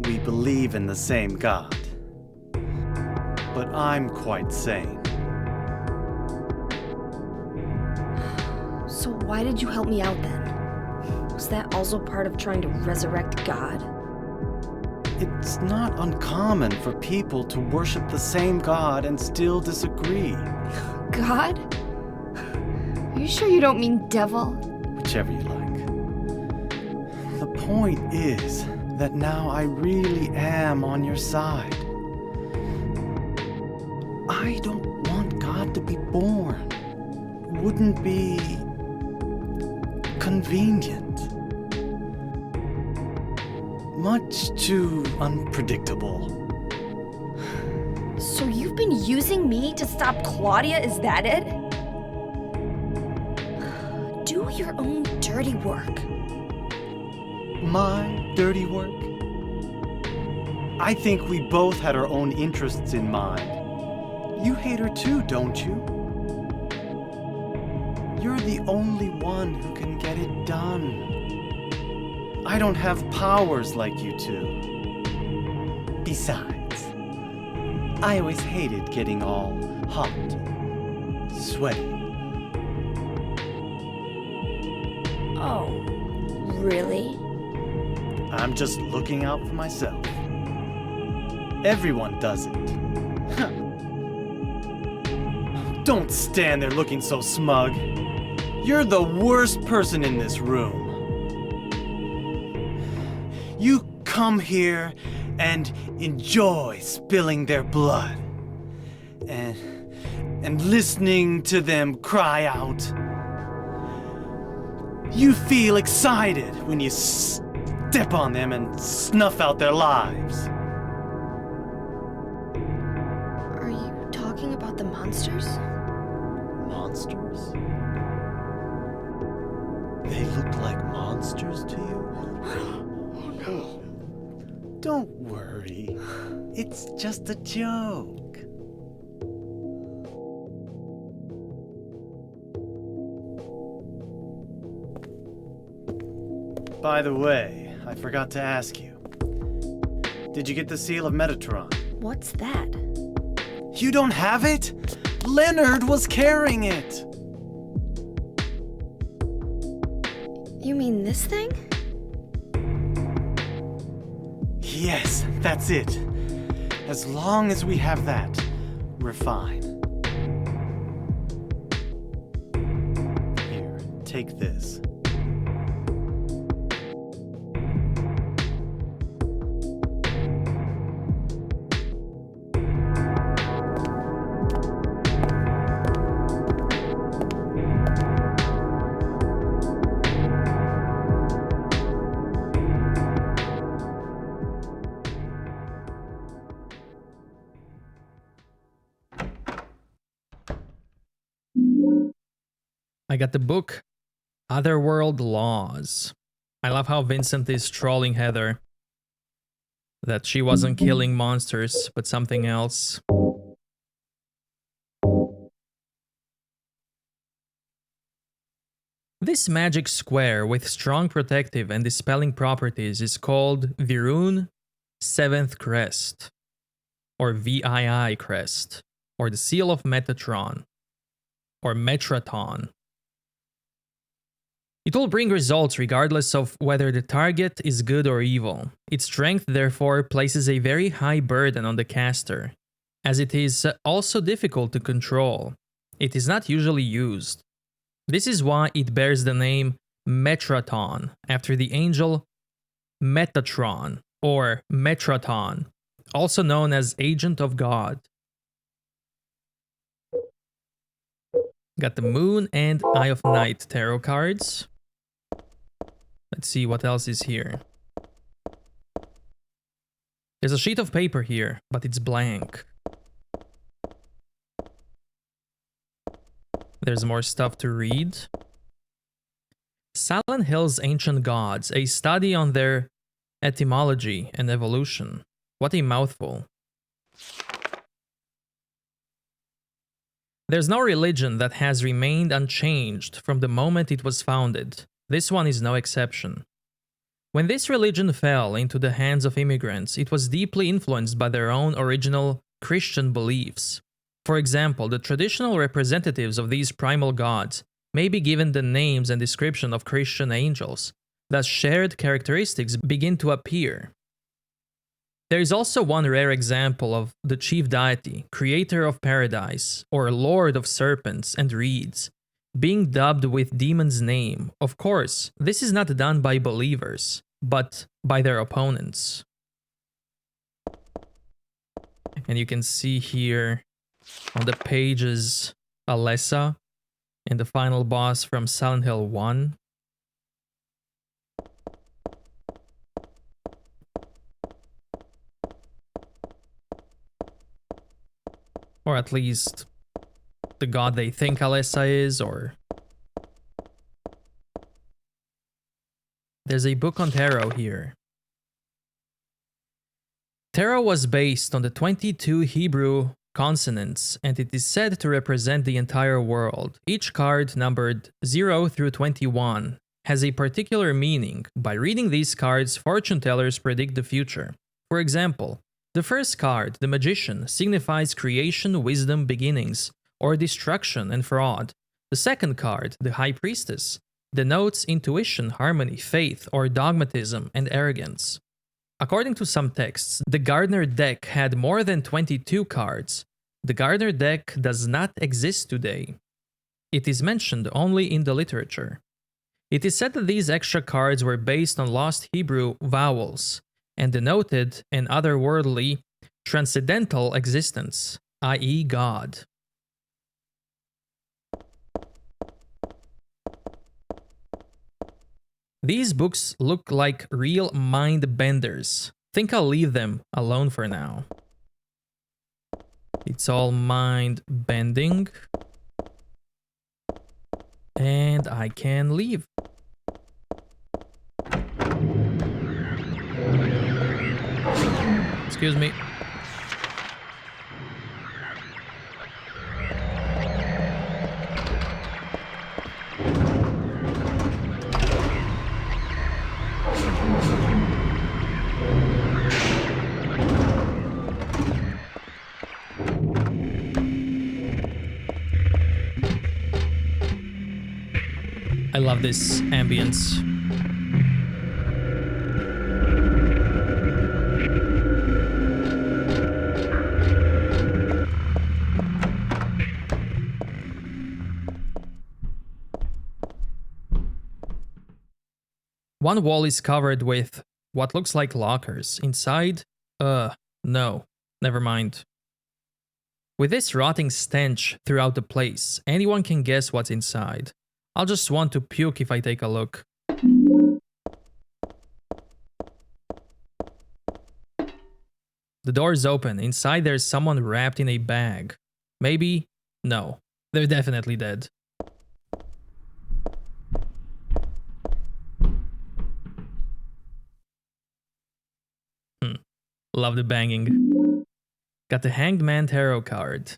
We believe in the same God. But I'm quite sane. So why did you help me out then? Was that also part of trying to resurrect God? It's not uncommon for people to worship the same God and still disagree. God? Are you sure you don't mean devil? Whichever you like. The point is that now I really am on your side. I don't want God to be born. Wouldn't be convenient. Much too unpredictable. So you've been using me to stop Claudia, is that it? Do your own dirty work. My dirty work? I think we both had our own interests in mind. You hate her too, don't you? You're the only one who can get it done. I don't have powers like you two. Besides, I always hated getting all hot, sweaty. Oh, really? I'm just looking out for myself. Everyone does it. Don't stand there looking so smug. You're the worst person in this room. You come here and enjoy spilling their blood. And listening to them cry out. You feel excited when you step on them and snuff out their lives. monsters? Monsters? They look like monsters to you? Oh no. Don't worry. It's just a joke. By the way, I forgot to ask you. Did you get the seal of Metatron? What's that? You don't have it? Leonard was carrying it! You mean this thing? Yes, that's it. As long as we have that, we're fine. Here, take this. I got the book Otherworld Laws. I love how Vincent is trolling Heather. That she wasn't killing monsters, but something else. This magic square with strong protective and dispelling properties is called Virun 7th Crest, or VII Crest, or the Seal of Metatron, or Metraton. It will bring results regardless of whether the target is good or evil. Its strength, therefore, places a very high burden on the caster, as it is also difficult to control. It is not usually used. This is why it bears the name Metraton, after the angel Metatron, or Metraton, also known as Agent of God. Got the Moon and Eye of Night tarot cards. Let's see what else is here. There's a sheet of paper here, but it's blank. There's more stuff to read. Silent Hill's Ancient Gods, a study on their etymology and evolution. What a mouthful. There's no religion that has remained unchanged from the moment it was founded. This one is no exception. When this religion fell into the hands of immigrants, it was deeply influenced by their own original Christian beliefs. For example, the traditional representatives of these primal gods may be given the names and description of Christian angels. Thus, shared characteristics begin to appear. There is also one rare example of the chief deity, creator of paradise, or lord of serpents and reeds, being dubbed with demon's name. Of course, this is not done by believers, but by their opponents. And you can see here on the pages Alessa and the final boss from Silent Hill 1. Or at least the god they think Alessa is, or... There's a book on tarot here. Tarot was based on the 22 Hebrew consonants, and it is said to represent the entire world. Each card, numbered 0 through 21, has a particular meaning. By reading these cards, fortune tellers predict the future. For example, the first card, the Magician, signifies creation, wisdom, beginnings, or destruction and fraud. The second card, the High Priestess, denotes intuition, harmony, faith, or dogmatism and arrogance. According to some texts, the Gardner deck had more than 22 cards. The Gardner deck does not exist today. It is mentioned only in the literature. It is said that these extra cards were based on lost Hebrew vowels and denoted an otherworldly, transcendental existence, i.e. God. These books look like real mind benders. Think I'll leave them alone for now. It's all mind bending. And I can leave. Excuse me. I love this ambience. One wall is covered with what looks like lockers. Inside, no, never mind. With this rotting stench throughout the place, anyone can guess what's inside. I'll just want to puke if I take a look. The door's open. Inside there's someone wrapped in a bag. Maybe? No. They're definitely dead. Love the banging. Got the Hanged Man Tarot card.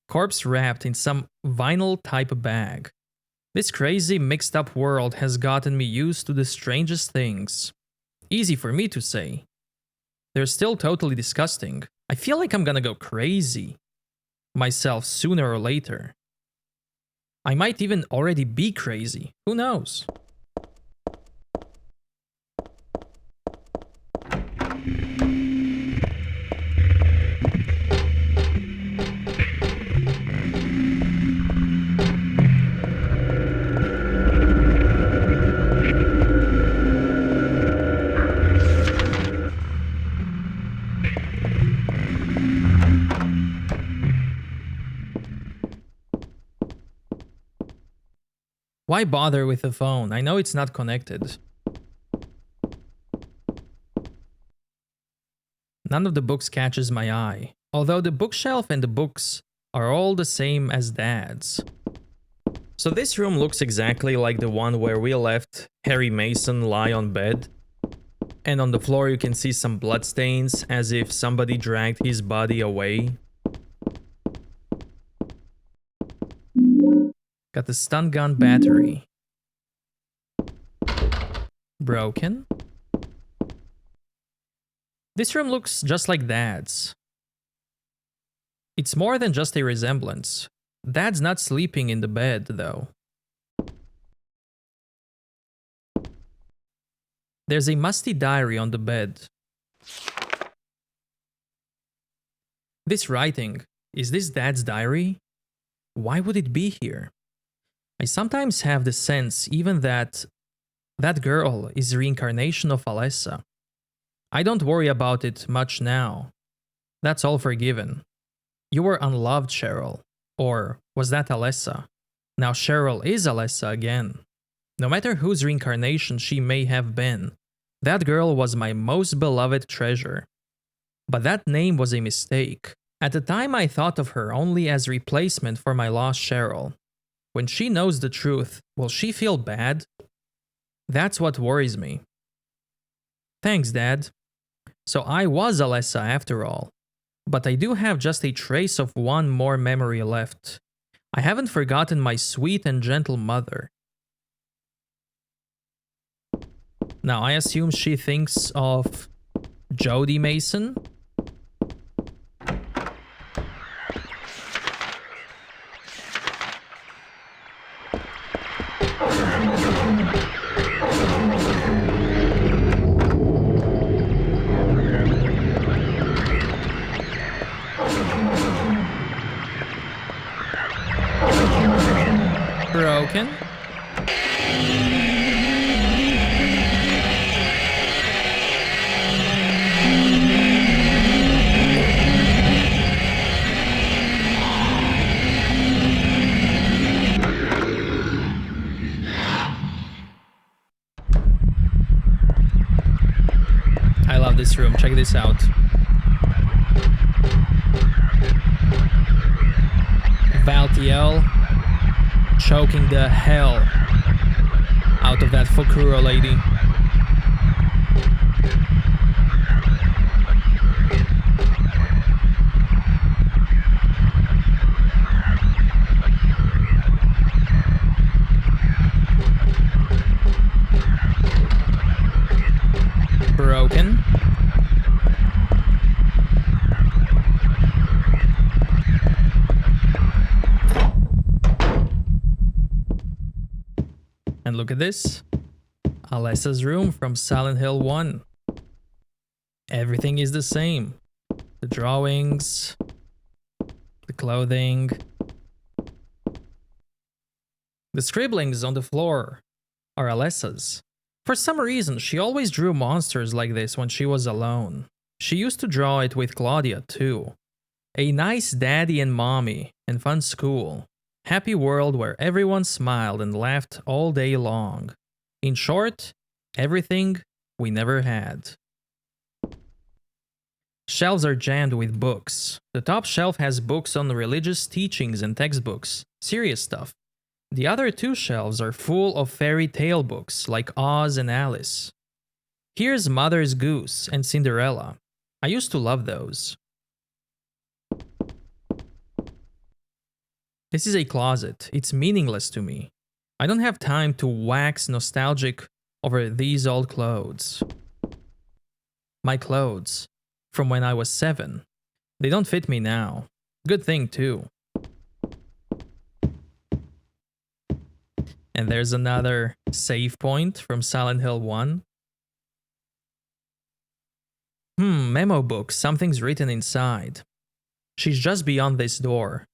Corpse wrapped in some vinyl type bag. This crazy mixed up world has gotten me used to the strangest things. Easy for me to say. They're still totally disgusting. I feel like I'm gonna go crazy myself sooner or later. I might even already be crazy. Who knows? Why bother with the phone? I know it's not connected. None of the books catches my eye, although the bookshelf and the books are all the same as Dad's. So this room looks exactly like the one where we left Harry Mason lie on bed. And on the floor you can see some bloodstains as if somebody dragged his body away. Got the stun gun battery. Broken. This room looks just like Dad's. It's more than just a resemblance. Dad's not sleeping in the bed, though. There's a musty diary on the bed. This writing, is this Dad's diary? Why would it be here? I sometimes have the sense even that girl is a reincarnation of Alessa. I don't worry about it much now. That's all forgiven. You were unloved, Cheryl. Or was that Alessa? Now Cheryl is Alessa again. No matter whose reincarnation she may have been, that girl was my most beloved treasure. But that name was a mistake. At the time I thought of her only as replacement for my lost Cheryl. When she knows the truth, will she feel bad? That's what worries me. Thanks, Dad. So I was Alessa after all. But I do have just a trace of one more memory left. I haven't forgotten my sweet and gentle mother. Now I assume she thinks of Jody Mason? Broken. I love this room. Check this out. Valtiel choking the hell out of that Fukuro lady. Broken. And look at this. Alessa's room from Silent Hill 1. Everything is the same. The drawings, the clothing, the scribblings on the floor are Alessa's. For some reason, she always drew monsters like this when she was alone. She used to draw it with Claudia too. A nice daddy and mommy, and fun school. Happy world where everyone smiled and laughed all day long. In short, everything we never had. Shelves are jammed with books. The top shelf has books on religious teachings and textbooks, serious stuff. The other two shelves are full of fairy tale books like Oz and Alice. Here's Mother's Goose and Cinderella. I used to love those. This is a closet. It's meaningless to me. I don't have time to wax nostalgic over these old clothes. My clothes, from when I was 7. They don't fit me now. Good thing too. And there's another save point from Silent Hill 1. Memo book. Something's written inside. She's just beyond this door.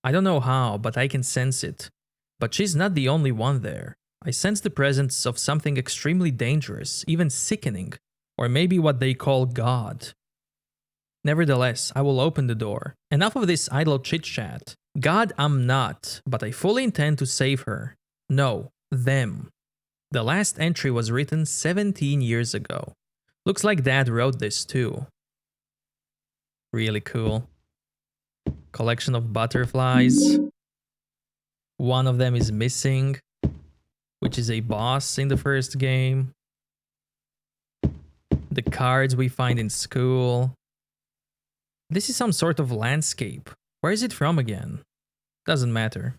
I don't know how, but I can sense it. But she's not the only one there. I sense the presence of something extremely dangerous, even sickening, or maybe what they call God. Nevertheless, I will open the door. Enough of this idle chit-chat. God, I'm not, but I fully intend to save her. No, them. The last entry was written 17 years ago. Looks like Dad wrote this too. Really cool. Collection of butterflies. One of them is missing, which is a boss in the first game. The cards we find in school. This is some sort of landscape. Where is it from again? Doesn't matter.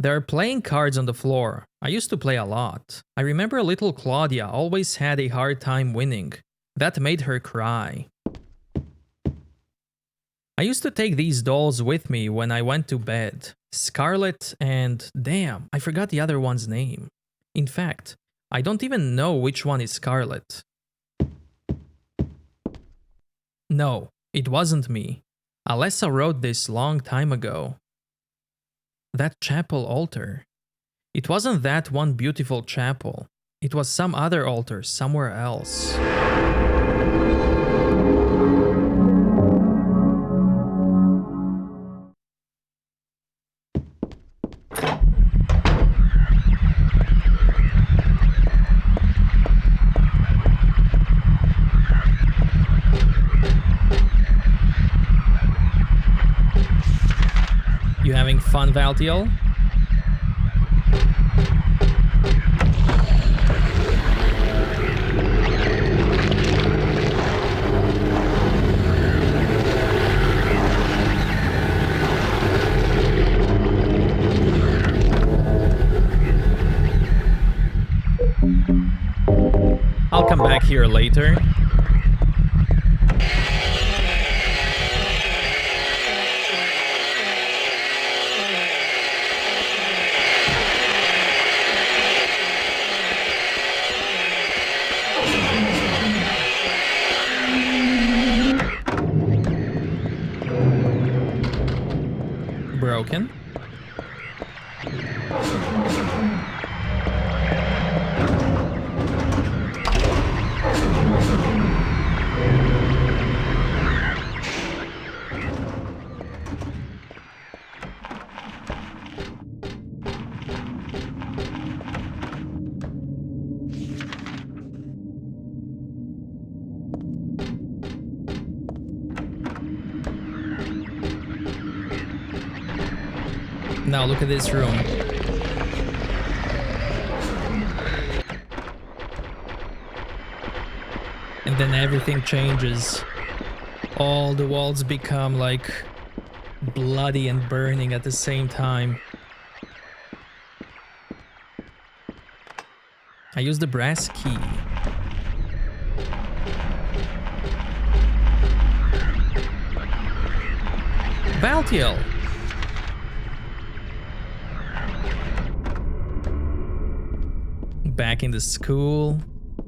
There are playing cards on the floor. I used to play a lot. I remember little Claudia always had a hard time winning. That made her cry. I used to take these dolls with me when I went to bed. Scarlet and... damn, I forgot the other one's name. In fact, I don't even know which one is Scarlet. No, it wasn't me. Alessa wrote this long time ago. That chapel altar. It wasn't that one beautiful chapel. It was some other altar somewhere else. You having fun, Valtiel? I'll come back here later. Broken. Now look at this room. And then everything changes. All the walls become like bloody and burning at the same time. I use the brass key. Valtiel! Back in the school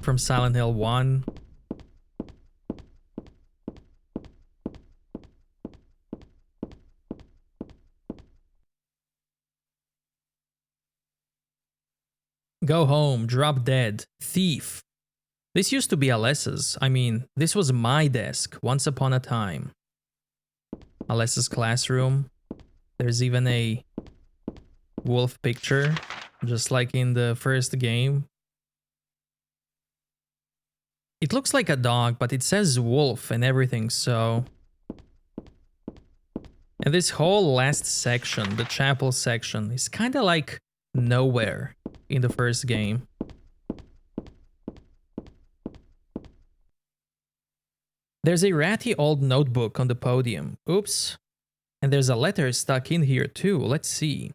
from Silent Hill 1. Go home, drop dead, thief. This used to be Alessa's. I mean, this was my desk once upon a time. Alessa's classroom. There's even a wolf picture, just like in the first game. It looks like a dog, but it says wolf and everything, so... And this whole last section, the chapel section, is kind of like nowhere in the first game. There's a ratty old notebook on the podium. Oops. And there's a letter stuck in here too. Let's see.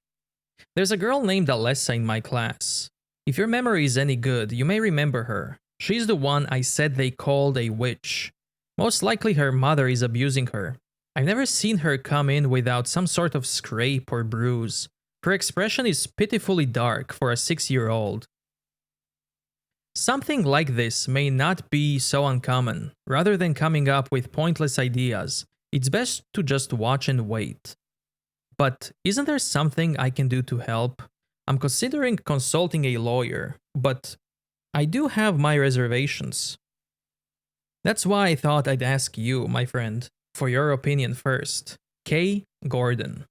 There's a girl named Alessa in my class. If your memory is any good, you may remember her. She's the one I said they called a witch. Most likely her mother is abusing her. I've never seen her come in without some sort of scrape or bruise. Her expression is pitifully dark for a 6-year-old. Something like this may not be so uncommon. Rather than coming up with pointless ideas, it's best to just watch and wait. But isn't there something I can do to help? I'm considering consulting a lawyer, but I do have my reservations. That's why I thought I'd ask you, my friend, for your opinion first. K. Gordon.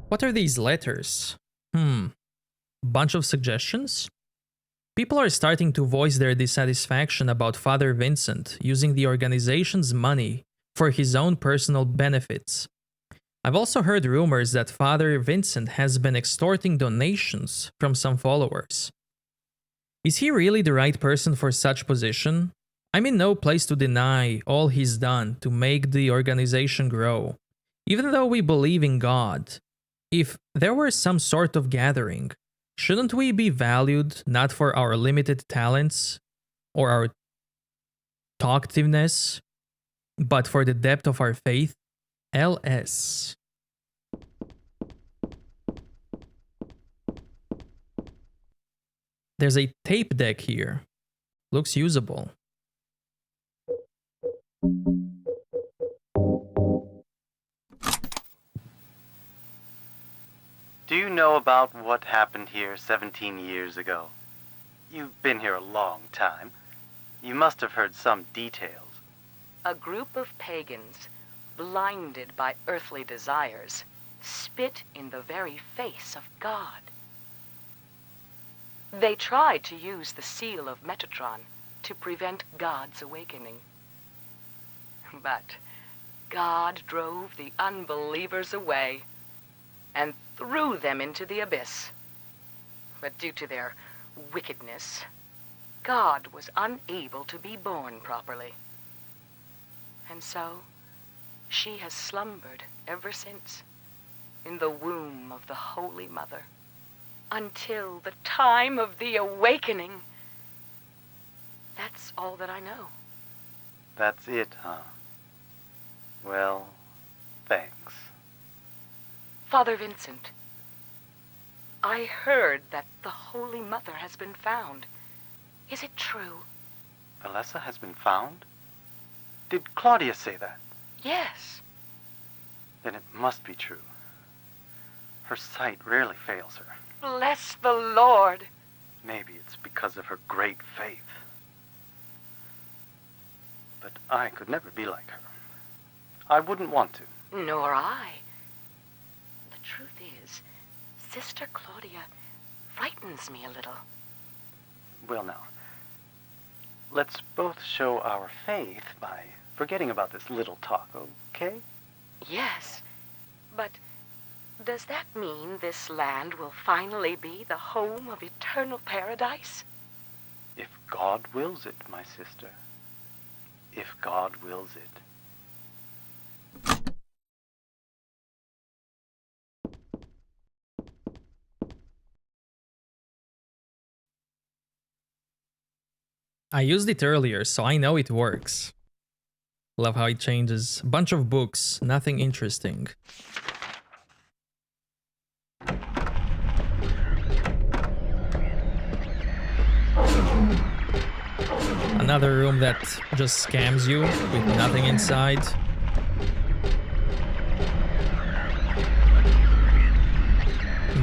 What are these letters? Bunch of suggestions? People are starting to voice their dissatisfaction about Father Vincent using the organization's money for his own personal benefits. I've also heard rumors that Father Vincent has been extorting donations from some followers. Is he really the right person for such position? I'm in no place to deny all he's done to make the organization grow. Even though we believe in God, if there were some sort of gathering, shouldn't we be valued not for our limited talents or our talkativeness, but for the depth of our faith? LS. There's a tape deck here. Looks usable. Do you know about what happened here 17 years ago? You've been here a long time. You must have heard some details. A group of pagans, blinded by earthly desires, spit in the very face of God. They tried to use the seal of Metatron to prevent God's awakening. But God drove the unbelievers away and threw them into the abyss. But due to their wickedness, God was unable to be born properly. And so, she has slumbered ever since, in the womb of the Holy Mother, until the time of the awakening. That's all that I know. That's it, huh? Well, thanks. Father Vincent, I heard that the Holy Mother has been found. Is it true? Alessa has been found? Did Claudia say that? Yes. Then it must be true. Her sight rarely fails her. Bless the Lord. Maybe it's because of her great faith. But I could never be like her. I wouldn't want to. Nor I. The truth is, Sister Claudia, right frightens me a little. Well, now, let's both show our faith by forgetting about this little talk, okay? Yes, but does that mean this land will finally be the home of eternal paradise? If God wills it, my sister. If God wills it. I used it earlier, so I know it works. Love how it changes. Bunch of books, nothing interesting. Another room that just scams you with nothing inside.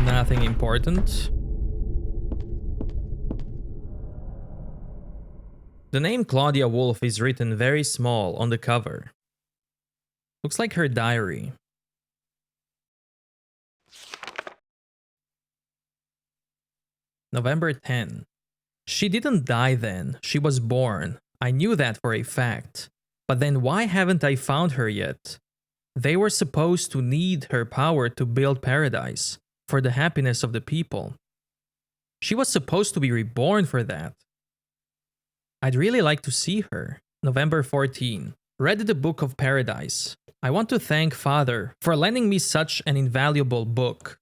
Nothing important. The name Claudia Wolf is written very small on the cover. Looks like her diary. November 10. She didn't die then, she was born. I knew that for a fact. But then why haven't I found her yet? They were supposed to need her power to build paradise, for the happiness of the people. She was supposed to be reborn for that. I'd really like to see her. November 14. Read the Book of Paradise. I want to thank Father for lending me such an invaluable book.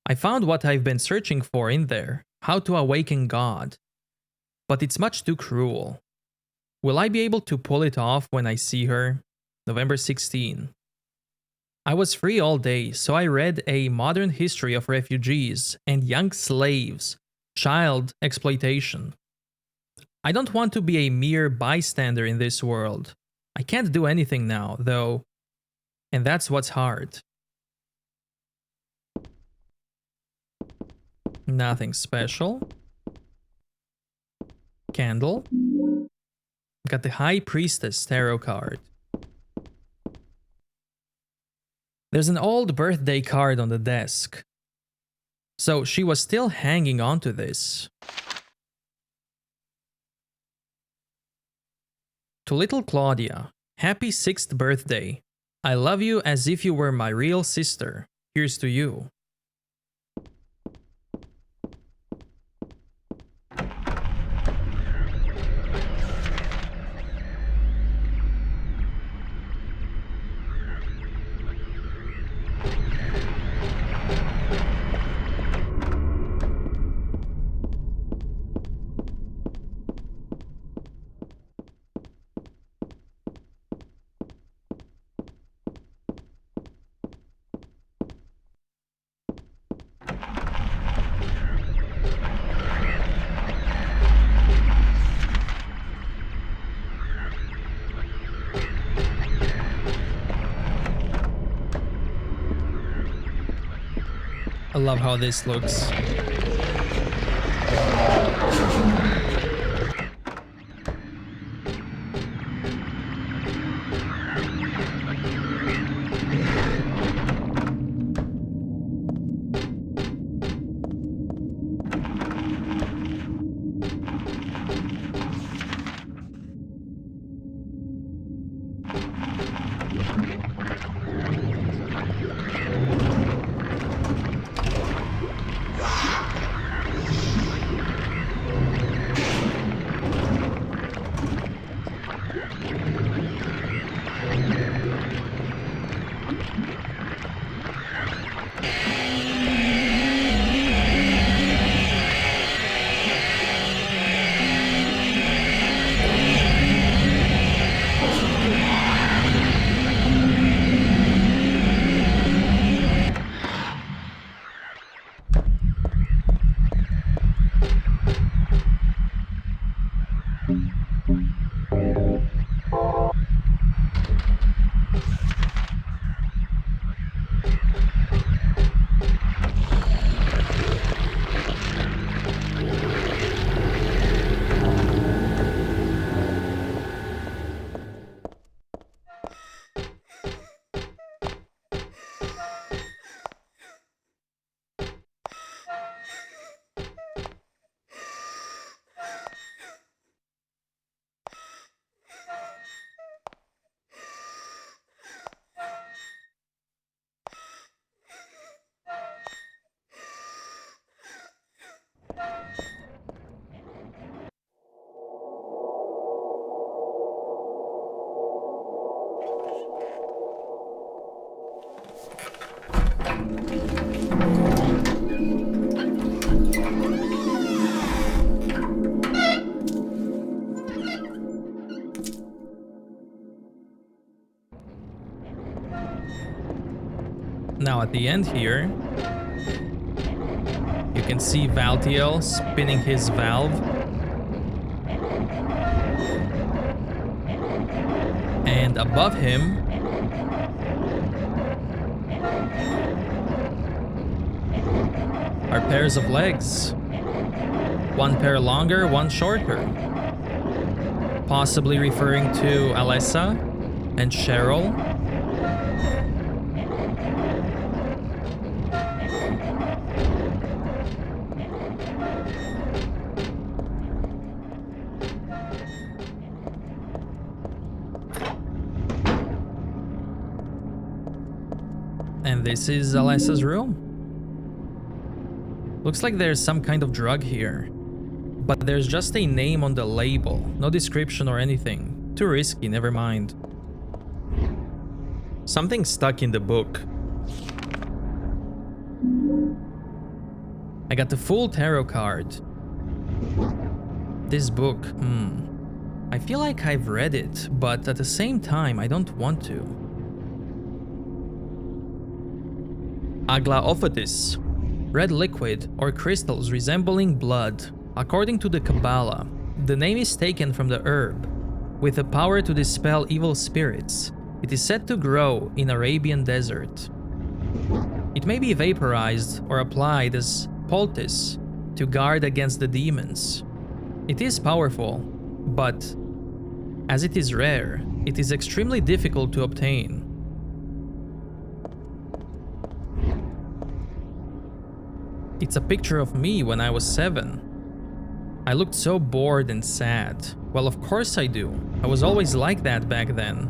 I found what I've been searching for in there, how to awaken God. But it's much too cruel. Will I be able to pull it off when I see her? November 16. I was free all day, so I read A Modern History of Refugees and Young Slaves, Child Exploitation. I don't want to be a mere bystander in this world. I can't do anything now, though, and that's what's hard. Nothing special. Candle. Got the High Priestess tarot card. There's an old birthday card on the desk. So she was still hanging on to this. To little Claudia, happy 6th birthday. I love you as if you were my real sister. Here's to you. I love how this looks. Now at the end here, you can see Valtiel spinning his valve. And above him are pairs of legs. One pair longer, one shorter. Possibly referring to Alessa and Cheryl. And this is Alessa's room. Looks like there's some kind of drug here. But there's just a name on the label, no description or anything. Too risky, never mind. Something stuck in the book. I got the full tarot card. This book, I feel like I've read it, but at the same time, I don't want to. Aglaophatis. Red liquid or crystals resembling blood. According to the Kabbalah, the name is taken from the herb, with the power to dispel evil spirits. It is said to grow in Arabian desert. It may be vaporized or applied as poultice to guard against the demons. It is powerful, but as it is rare, it is extremely difficult to obtain. It's a picture of me when I was 7. I looked so bored and sad. Well, of course I do. I was always like that back then.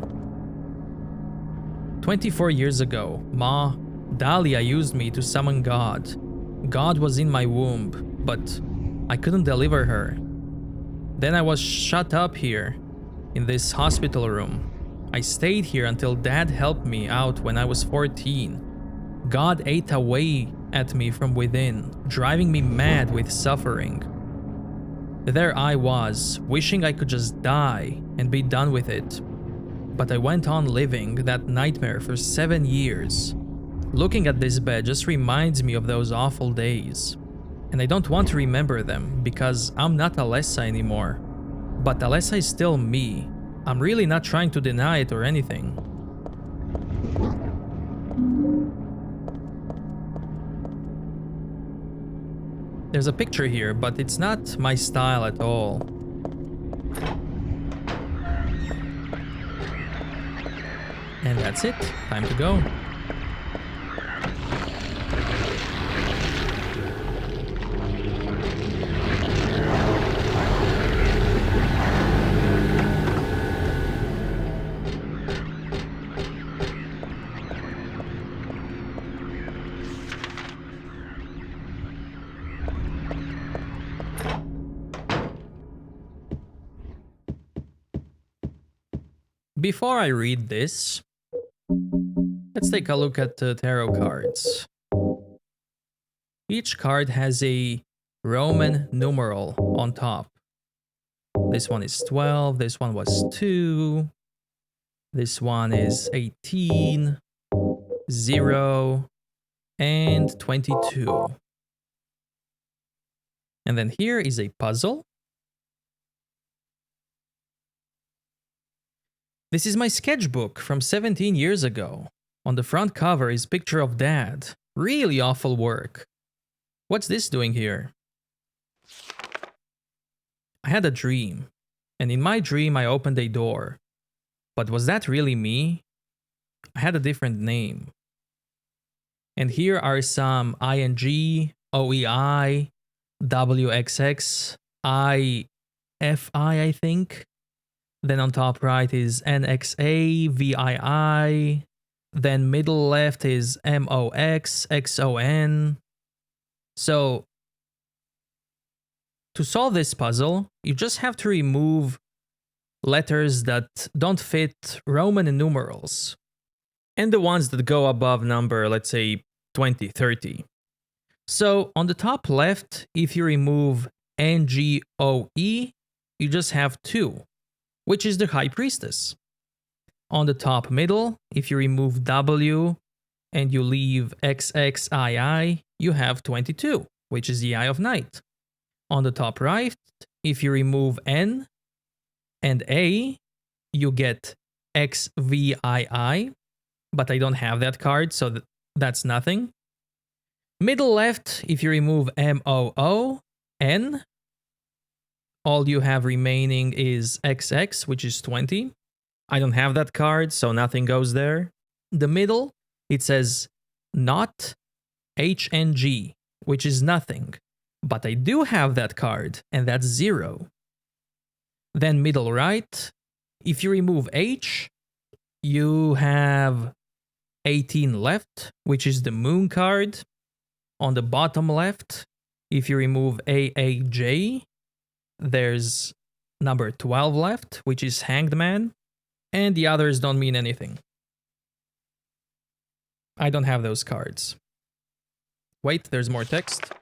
24 years ago, Ma, Dahlia used me to summon God. God was in my womb, but I couldn't deliver her. Then I was shut up here, in this hospital room. I stayed here until Dad helped me out when I was 14. God ate away at me from within, driving me mad with suffering. There I was, wishing I could just die and be done with it. But I went on living that nightmare for 7 years. Looking at this bed just reminds me of those awful days. And I don't want to remember them because I'm not Alessa anymore. But Alessa is still me. I'm really not trying to deny it or anything. There's a picture here, but it's not my style at all. And that's it. Time to go. Before I read this, let's take a look at the tarot cards. Each card has a Roman numeral on top. This one is 12, this one was 2, this one is 18, 0, and 22. And then here is a puzzle. This is my sketchbook from 17 years ago. On the front cover is picture of Dad. Really awful work. What's this doing here? I had a dream, and in my dream I opened a door. But was that really me? I had a different name. And here are some ING, OEI, WXX, IFI, I think. Then on top right is NXA, VII. Then middle left is MOX, XON. So To solve this puzzle, you just have to remove letters that don't fit Roman numerals and the ones that go above number, let's say 20, 30. So on the top left, if you remove NGOE, you just have 2, which is the High Priestess. On the top middle, if you remove W and you leave XXII, you have 22, which is the Eye of Night. On the top right, if you remove N and A, you get XVII, but I don't have that card, so that's nothing. Middle left, if you remove MOON, all you have remaining is XX, which is 20. I don't have that card, so nothing goes there. The middle, it says not HNG, which is nothing. But I do have that card, and that's 0. Then middle right, if you remove H, you have 18 left, which is the Moon card. On the bottom left, if you remove AAJ, there's number 12 left, which is Hanged Man, and the others don't mean anything. I don't have those cards. Wait, there's more text.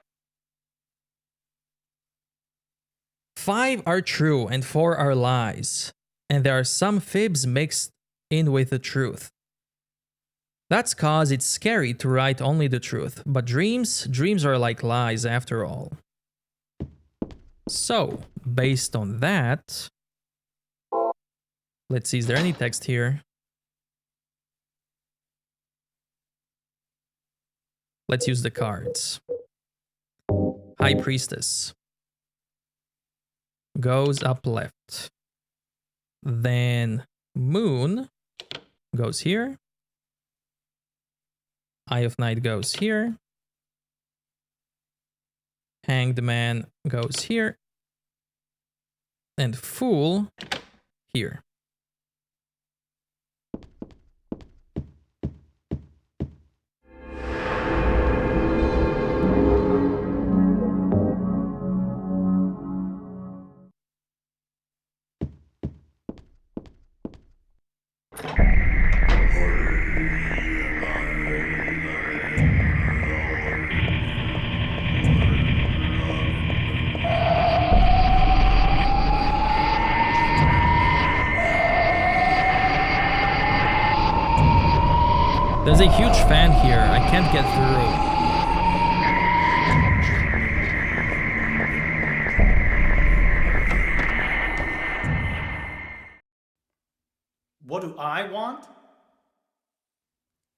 5 are true and 4 are lies, and there are some fibs mixed in with the truth. That's cause it's scary to write only the truth, but dreams are like lies after all. So, based on that, let's see, is there any text here? Let's use the cards. High Priestess goes up left. Then Moon goes here. Eye of Night goes here. Hanged Man goes here. And Fool here. There's a huge fan here. I can't get through. What do I want?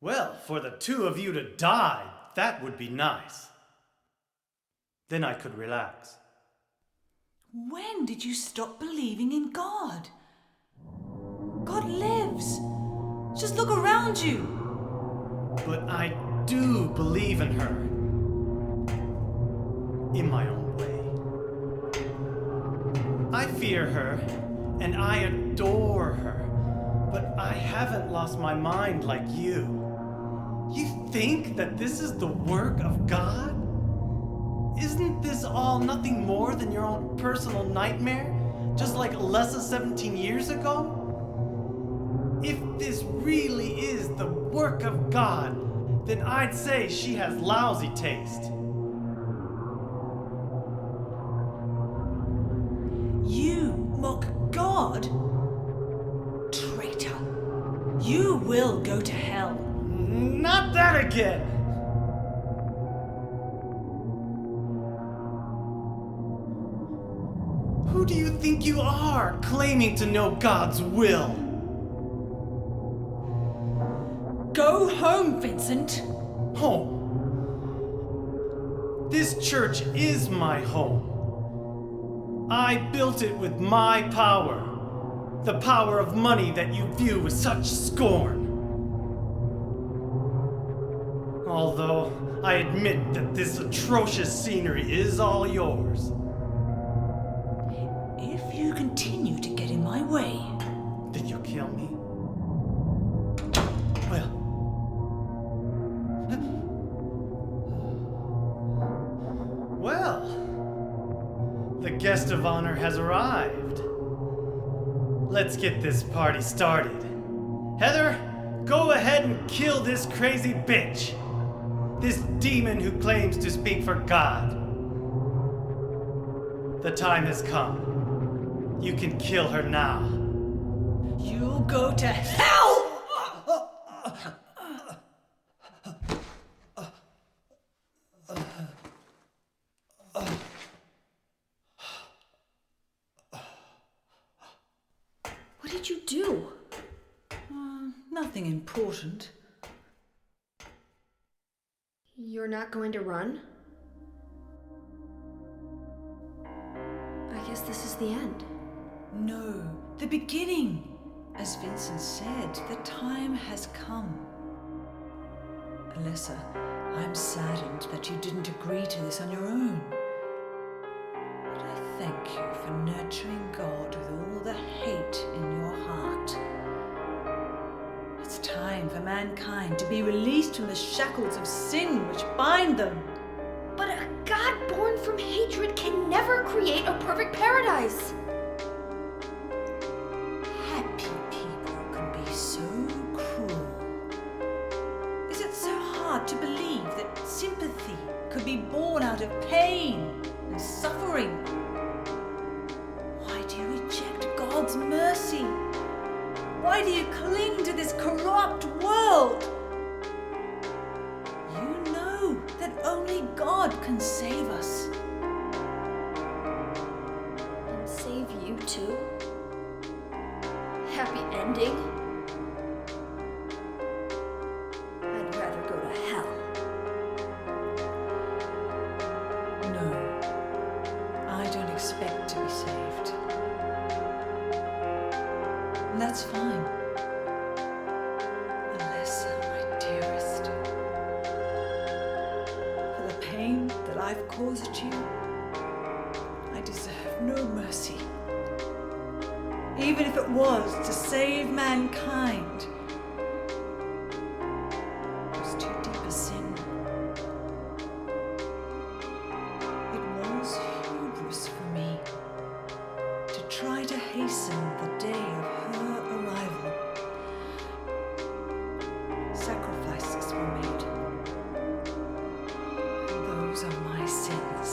Well, for the two of you to die, that would be nice. Then I could relax. When did you stop believing in God? God lives. Just look around you. But I do believe in her. In my own way. I fear her, and I adore her. But I haven't lost my mind like you. You think that this is the work of God? Isn't this all nothing more than your own personal nightmare? Just like Alessa 17 years ago? If this really is the work of God, then I'd say she has lousy taste. You mock God? Traitor. You will go to hell. Not that again! Who do you think you are, claiming to know God's will? Go home, Vincent. Home. This church is my home. I built it with my power. The power of money that you view with such scorn. Although I admit that this atrocious scenery is all yours. If you continue to get in my way, Did you kill me? Well. Well. The guest of honor has arrived. Let's get this party started. Heather, go ahead and kill this crazy bitch. This demon who claims to speak for God. The time has come. You can kill her now. You'll go to hell! What did you do? Nothing important. You're not going to run? I guess this is the end. No, the beginning. As Vincent said, the time has come. Alessa, I'm saddened that you didn't agree to this on your own. But I thank you for nurturing God with all the hate in your heart. It's time for mankind to be released from the shackles of sin which bind them. But a God born from hatred can never create a perfect paradise. Happy people can be so cruel. Is it so hard to believe that sympathy could be born out of pain and suffering? Why do you reject God's mercy? Why do you cling to this corrupt world? You know that only God can save us. And save you too? Happy ending? I'd rather go to hell. No, I don't expect to be saved. And that's fine. Alessa, my dearest. For the pain that I've caused you, I deserve no mercy. Even if it was to save mankind. It was too deep a sin. It was hubris for me to try to hasten the day of her arrival. Sacrifices were made. And those are my sins.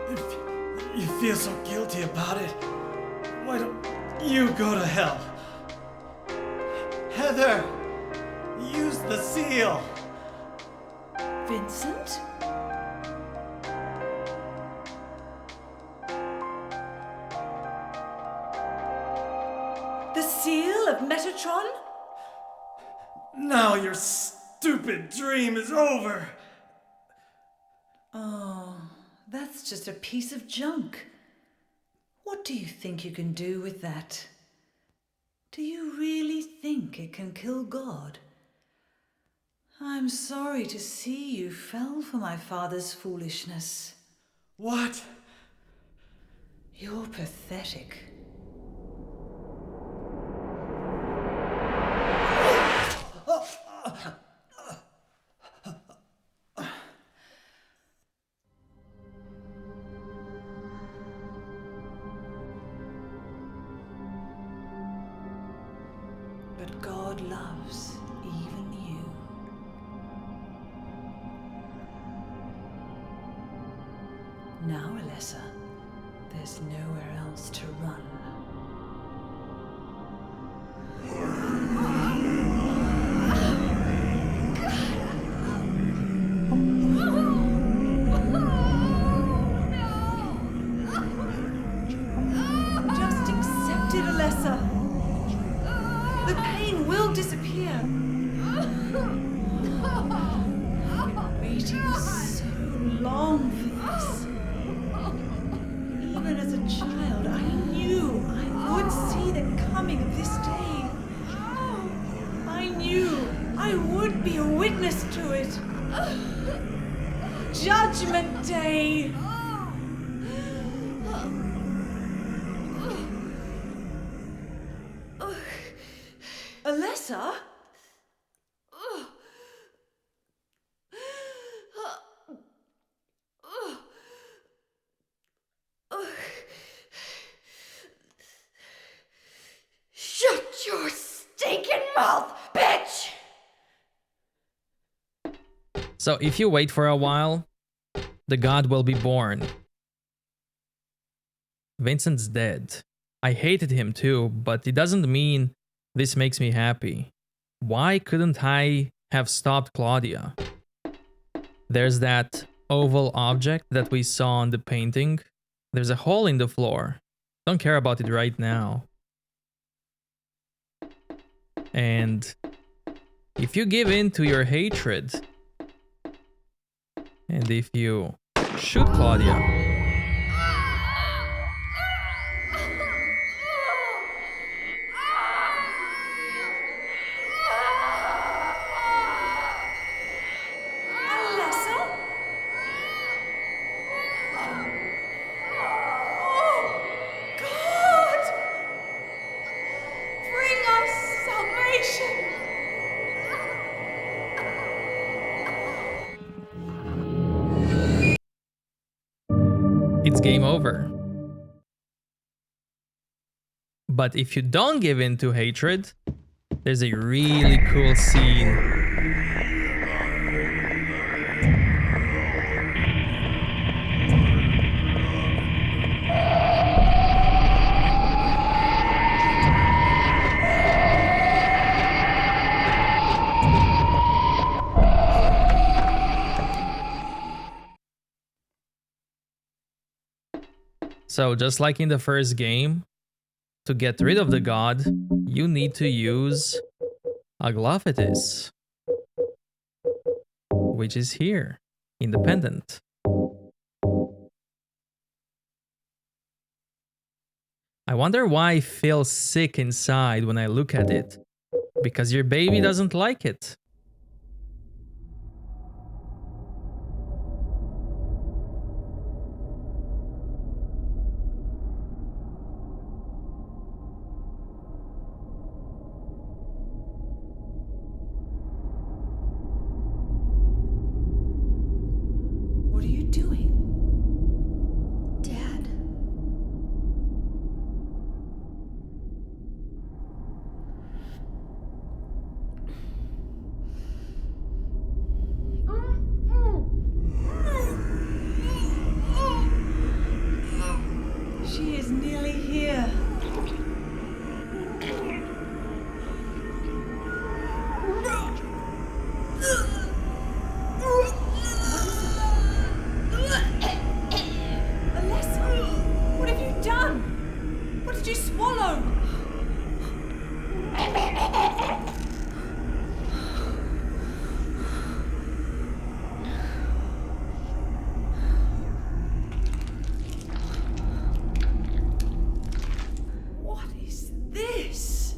If you feel so guilty about it, why don't you go to hell? Heather, use the seal. Vincent? The seal of Metatron? Now your stupid dream is over. Oh, that's just a piece of junk. What do you think you can do with that? Do you really think it can kill God? I'm sorry to see you fell for my father's foolishness. What? You're pathetic. But God loves even you. Now, Alessa, there's nowhere else to run. Just accept it, Alessa. The pain will disappear. I've been waiting so long for this. Even as a child, I knew I would see the coming of this day. I knew I would be a witness to it. Judgment Day. Alessa? So if you wait for a while, the god will be born. Vincent's dead. I hated him too, but it doesn't mean this makes me happy. Why couldn't I have stopped Claudia? There's that oval object that we saw on the painting. There's a hole in the floor. Don't care about it right now. And if you give in to your hatred, and if you shoot Claudia, it's game over. But if you don't give in to hatred, there's a really cool scene. So just like in the first game, to get rid of the god, you need to use Aglaophatis, which is here, independent. I wonder why I feel sick inside when I look at it. Because your baby doesn't like it. What are you doing? Dad. She is nearly here. Alessa, what have you done? What did you swallow? What is this?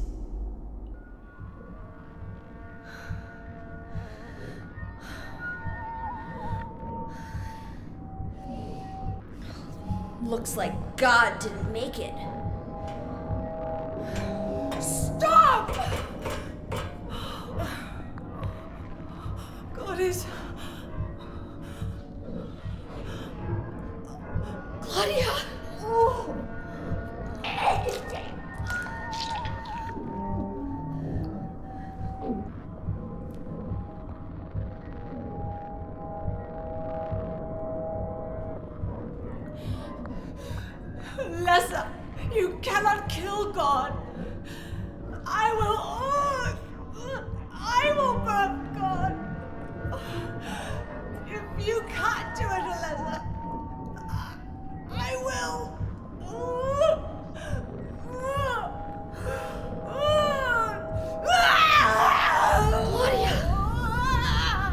Looks like God didn't make it. Stop! God is... Claudia! Alessa, you cannot kill God. I will birth God. If you can't do it, Alessa, I will.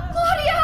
Claudia!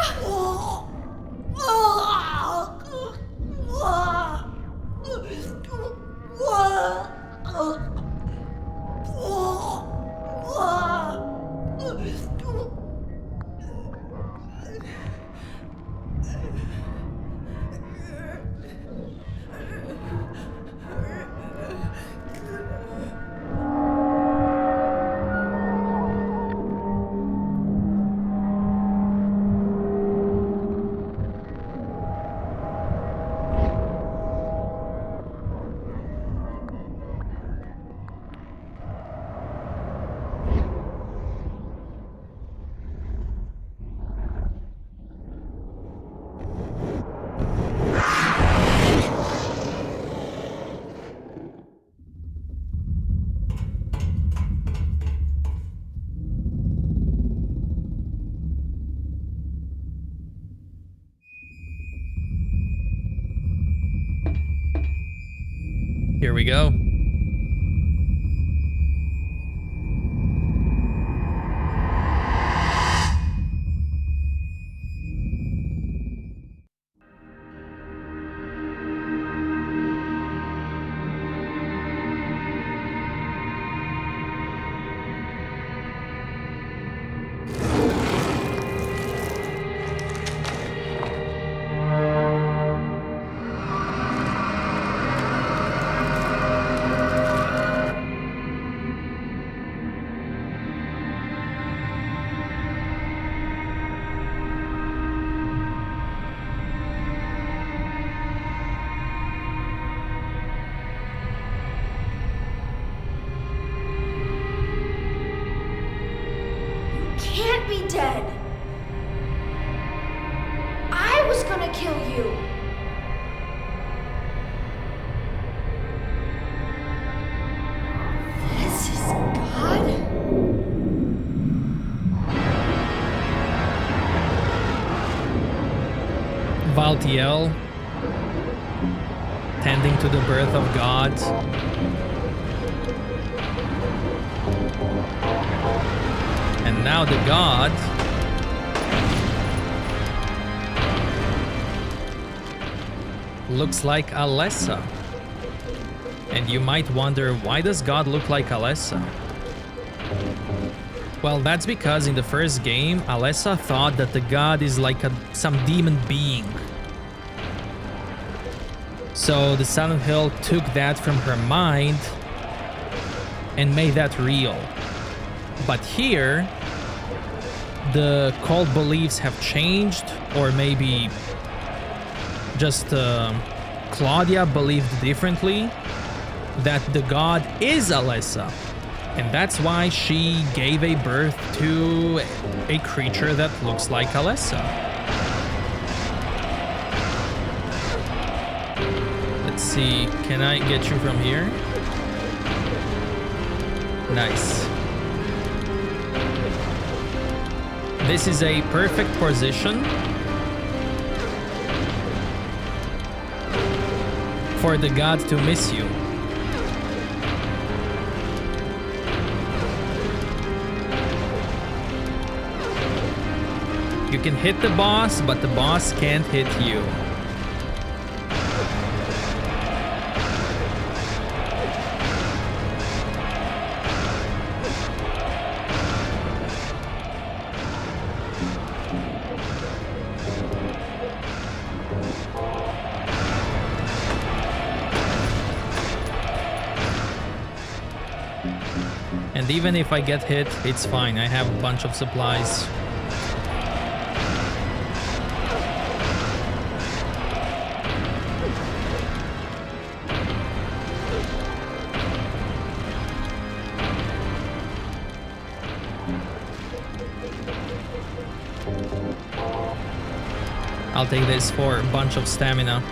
Here we go. Can't be dead. I was gonna kill you. This is God? Valtiel, tending to the birth of God. And now the god looks like Alessa. And you might wonder, why does God look like Alessa? Well, that's because in the first game, Alessa thought that the god is like some demon being. So the Silent Hill took that from her mind and made that real. But here, the cult beliefs have changed, or maybe just Claudia believed differently, that the god is Alessa. And that's why she gave a birth to a creature that looks like Alessa. Let's see, can I get you from here? Nice. This is a perfect position for the god to miss you. You can hit the boss, but the boss can't hit you. And even if I get hit, it's fine. I have a bunch of supplies. I'll take this for a bunch of stamina.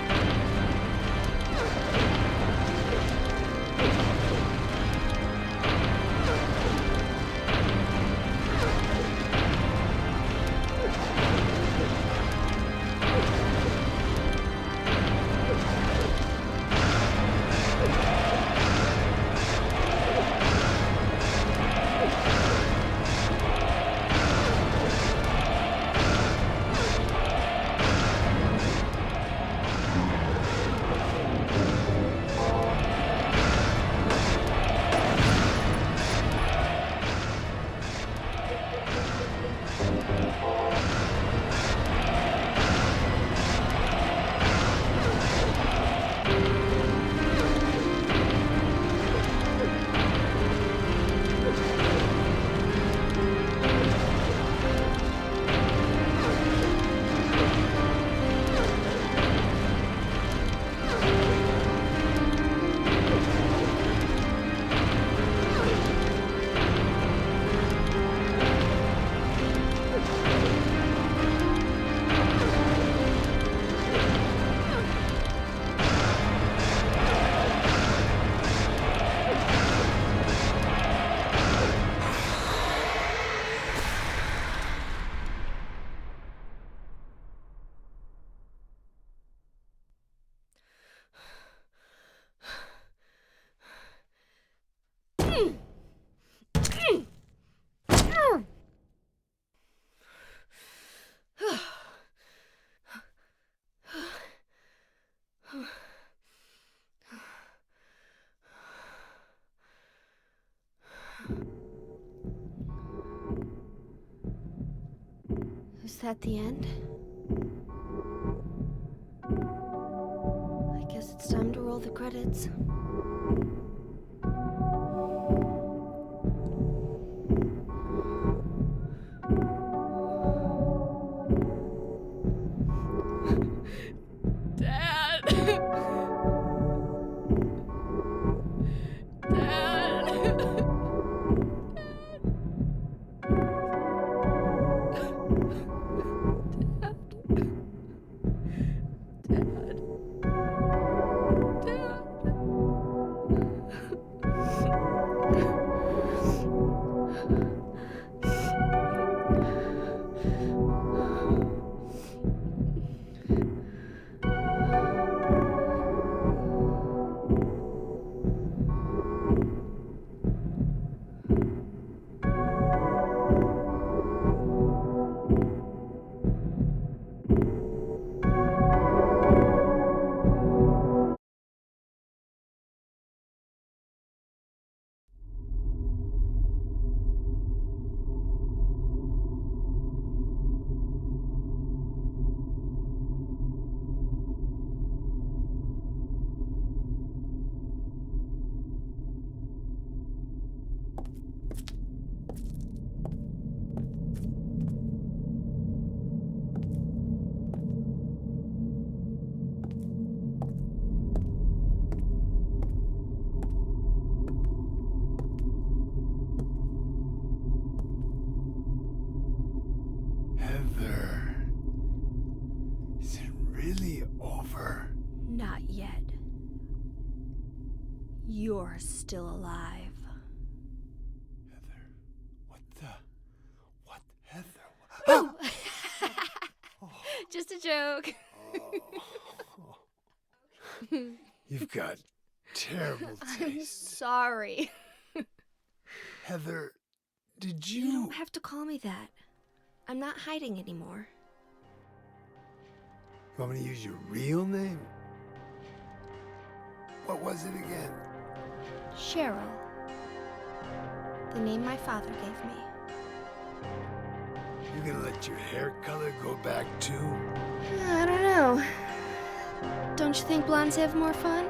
Was that the end? I guess it's time to roll the credits. Dad! Dad! Heather, is it really over? Not yet. You're still alive. Heather, what, Heather? Oh! Just a joke. You've got terrible I'm taste. sorry. Heather, did You don't have to call me that. I'm not hiding anymore. You want me to use your real name? What was it again? Cheryl. The name my father gave me. You gonna let your hair color go back too? I don't know. Don't you think blondes have more fun?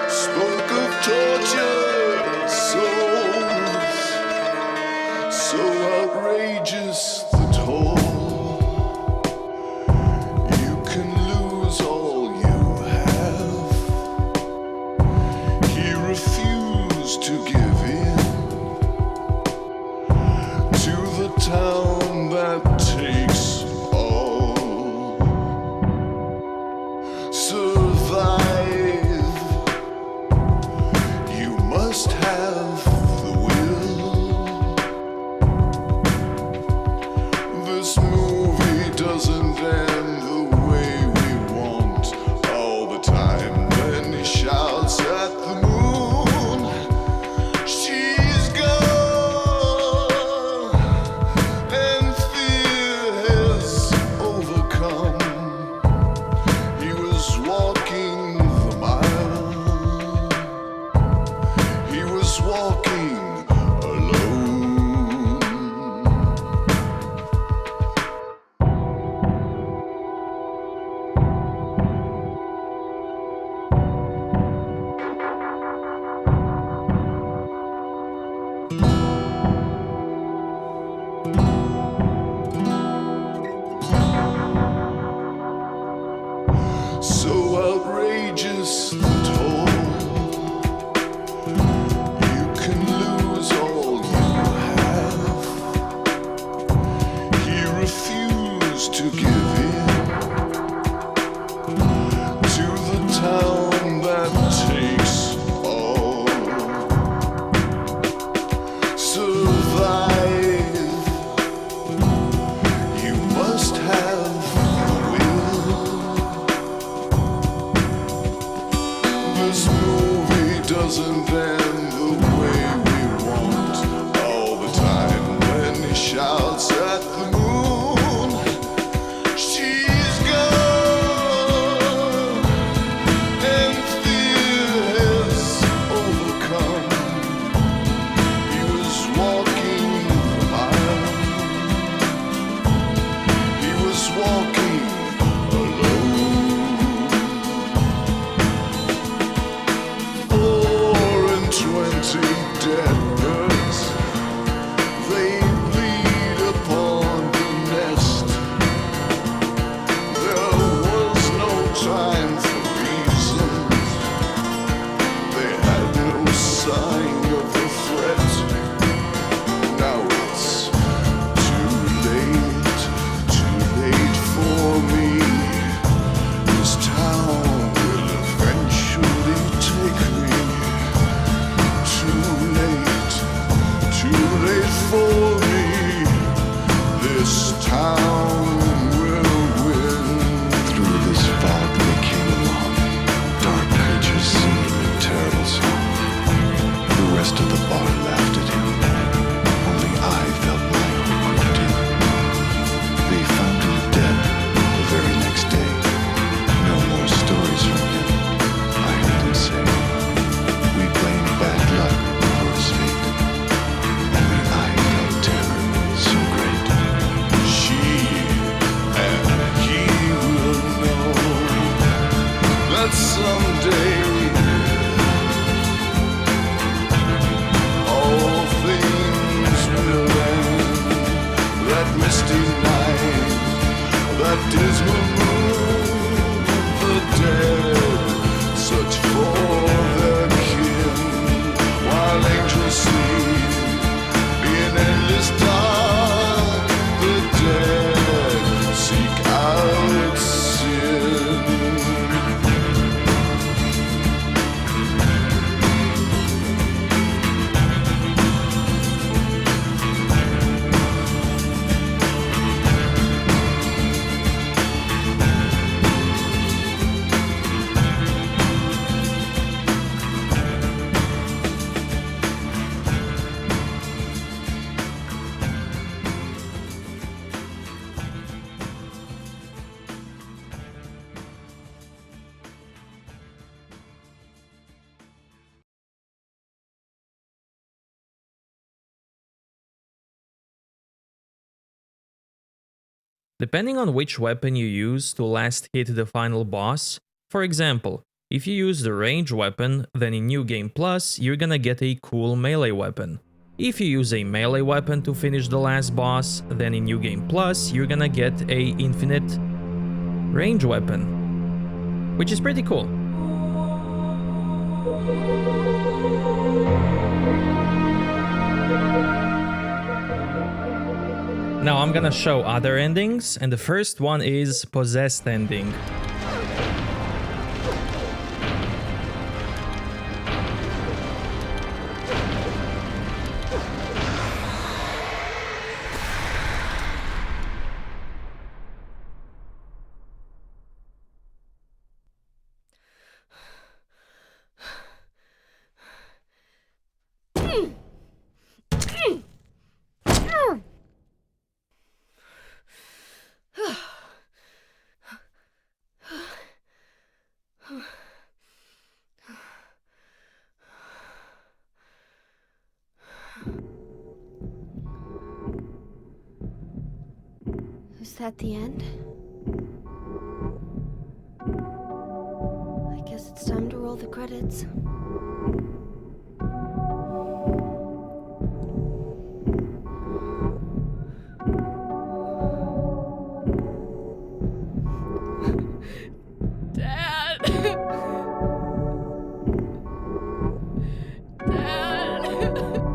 Spoke of torture, souls, so outrageous the toll. You can lose all you have. He refused to give in to the town that takes all. Survive. You must have the will. This movie doesn't end the way we want all the time. Then he shouts at the moon, she's gone, and fear has overcome. He was walking This movie doesn't end the way we want. All the time when he shouts at the moon, she's gone, and fear has overcome. He was walking the mile. He was walking alone. 420 dead birds, they bleed upon the nest. There was no time for reasons. They had no sign of the threat. Now it's too late for me. This town will eventually take me. Too late for me. This town will win. Through this fog they came along, dark creatures singing a terrible song. The rest of the bar laughed at him. Only I felt my own creep in. They found him dead the very next day. No more stories from him, I heard him say. We blame bad luck for his fate. Only I felt terror so great. She and he will know that someday all things will end. That misty night, that dismal moon, the dead search for their kin, while angels sleep in endless dark. The dead seek out sin. Depending on which weapon you use to last hit the final boss, for example, if you use the range weapon, then in New Game Plus you're gonna get a cool melee weapon. If you use a melee weapon to finish the last boss, then in New Game Plus you're gonna get a infinite range weapon, which is pretty cool. Now I'm gonna show other endings, and the first one is Possessed ending. Is that the end? I guess it's time to roll the credits. Dad! Dad! Dad.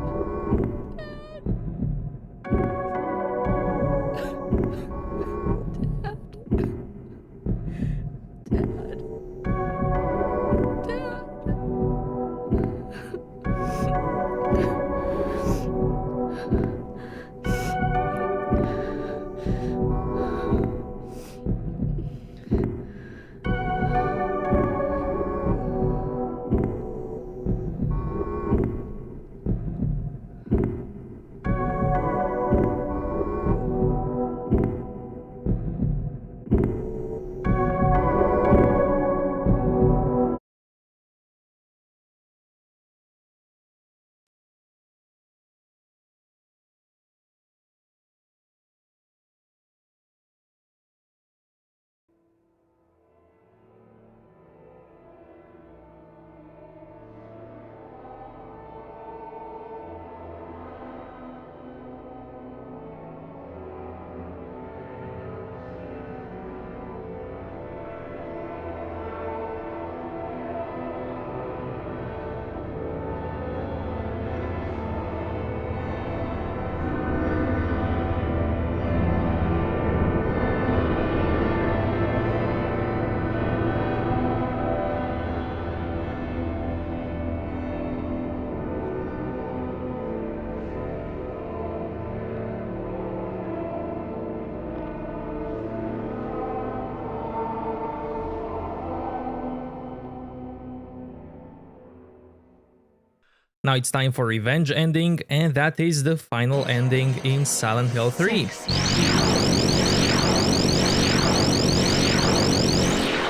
Now it's time for revenge ending, and that is the final ending in Silent Hill 3.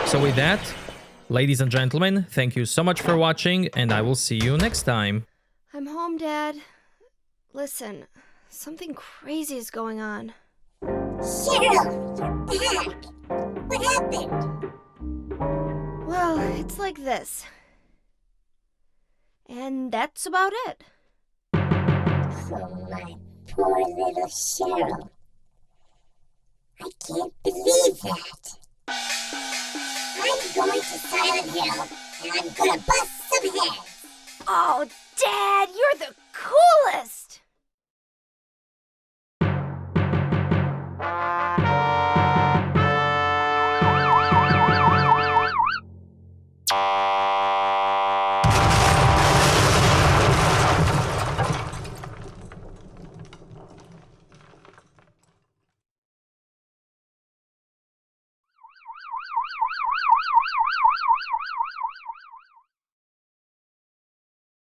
So with that, ladies and gentlemen, thank you so much for watching, and I will see you next time. I'm home, Dad. Listen, something crazy is going on. Cheryl, you're back. What happened? Well, it's like this. And that's about it. Oh, my poor little Cheryl. I can't believe that. I'm going to Silent Hill, and I'm gonna bust some heads. Oh, Dad, you're the coolest!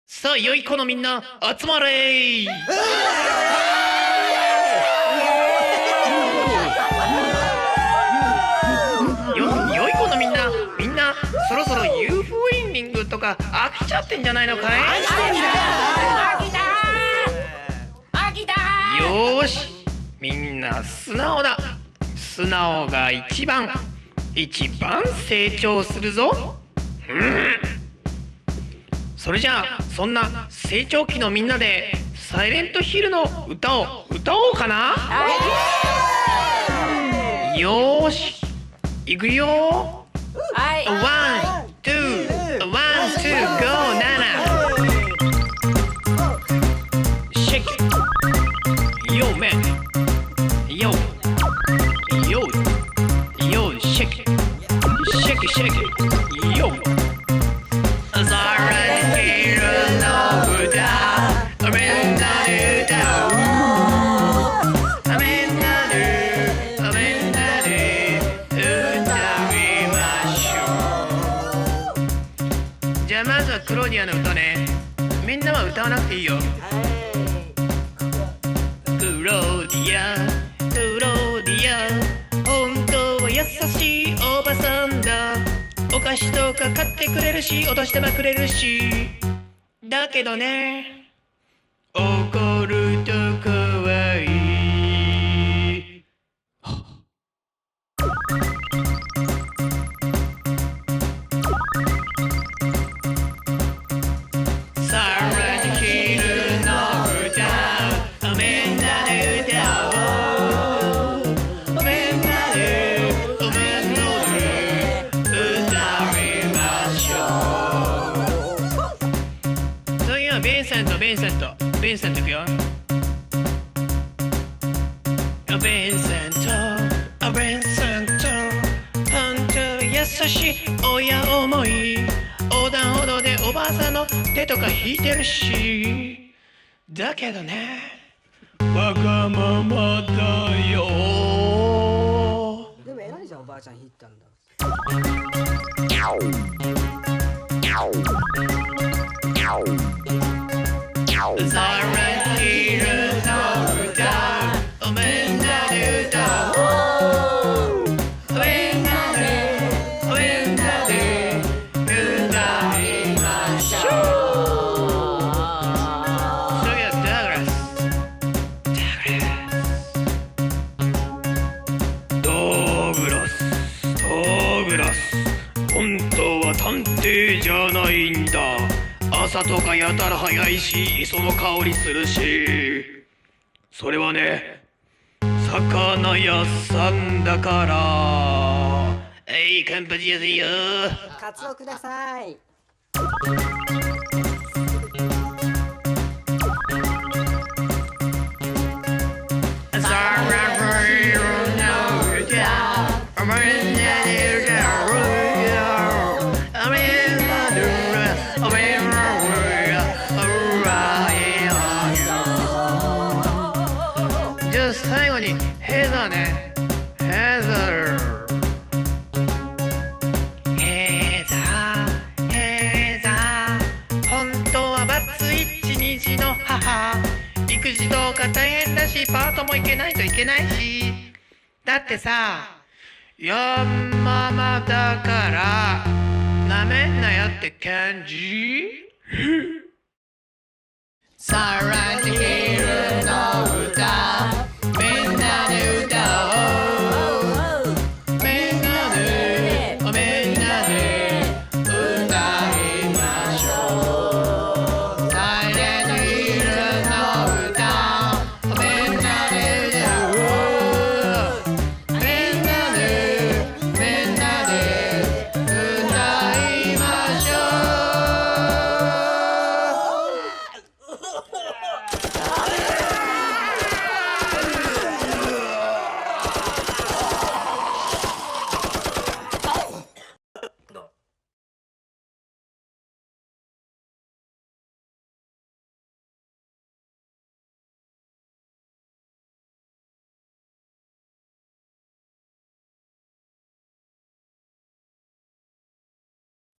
さあ良い子のみんな集まれ良い子のみんなそろそろ UFO エンディングとか飽きちゃってんじゃないのかい？飽きたよーし、みんな素直だ。素直が一番成長するぞ。それじゃあそんな成長期のみんなでサイレントヒルの歌を歌おうかな。よーし、いくよ。ワン、ツー、ワン、ツー、ゴー、ナナ。シェイク、ヨーメン、ヨー、ヨー、ヨー、シェイク、シェイク、シェイク、ヨー。じゃあまずはクローディアの歌ね。みんなは歌わなくていいよ。クローディア、クローディア、本当は優しいおばさんだ。お菓子とか買ってくれるし、お年玉くれるし。だけどね、怒ると怖い。ヴィンセントいくよ。ヴィンセント、本当優しい親思い。横断歩道でおばあさんの手とか引いてるし。だけどね、わがままだよ。でも偉いじゃん、おばあちゃん引いたんだ。サイレントヒルの歌、みんなで歌おう。みんなで歌いましょう。それはダグラス。本当は探偵じゃないんだ。朝とかやたら早いし、磯の香りするし。それはね、魚屋さんだから。カンパチやすいよ。カツオください。最後にヘザーね。ヘザー、指導が大変だし、パートも行けないといけないし。だってさ、ヤンママだからなめんなよって感じ。サランティヒルの歌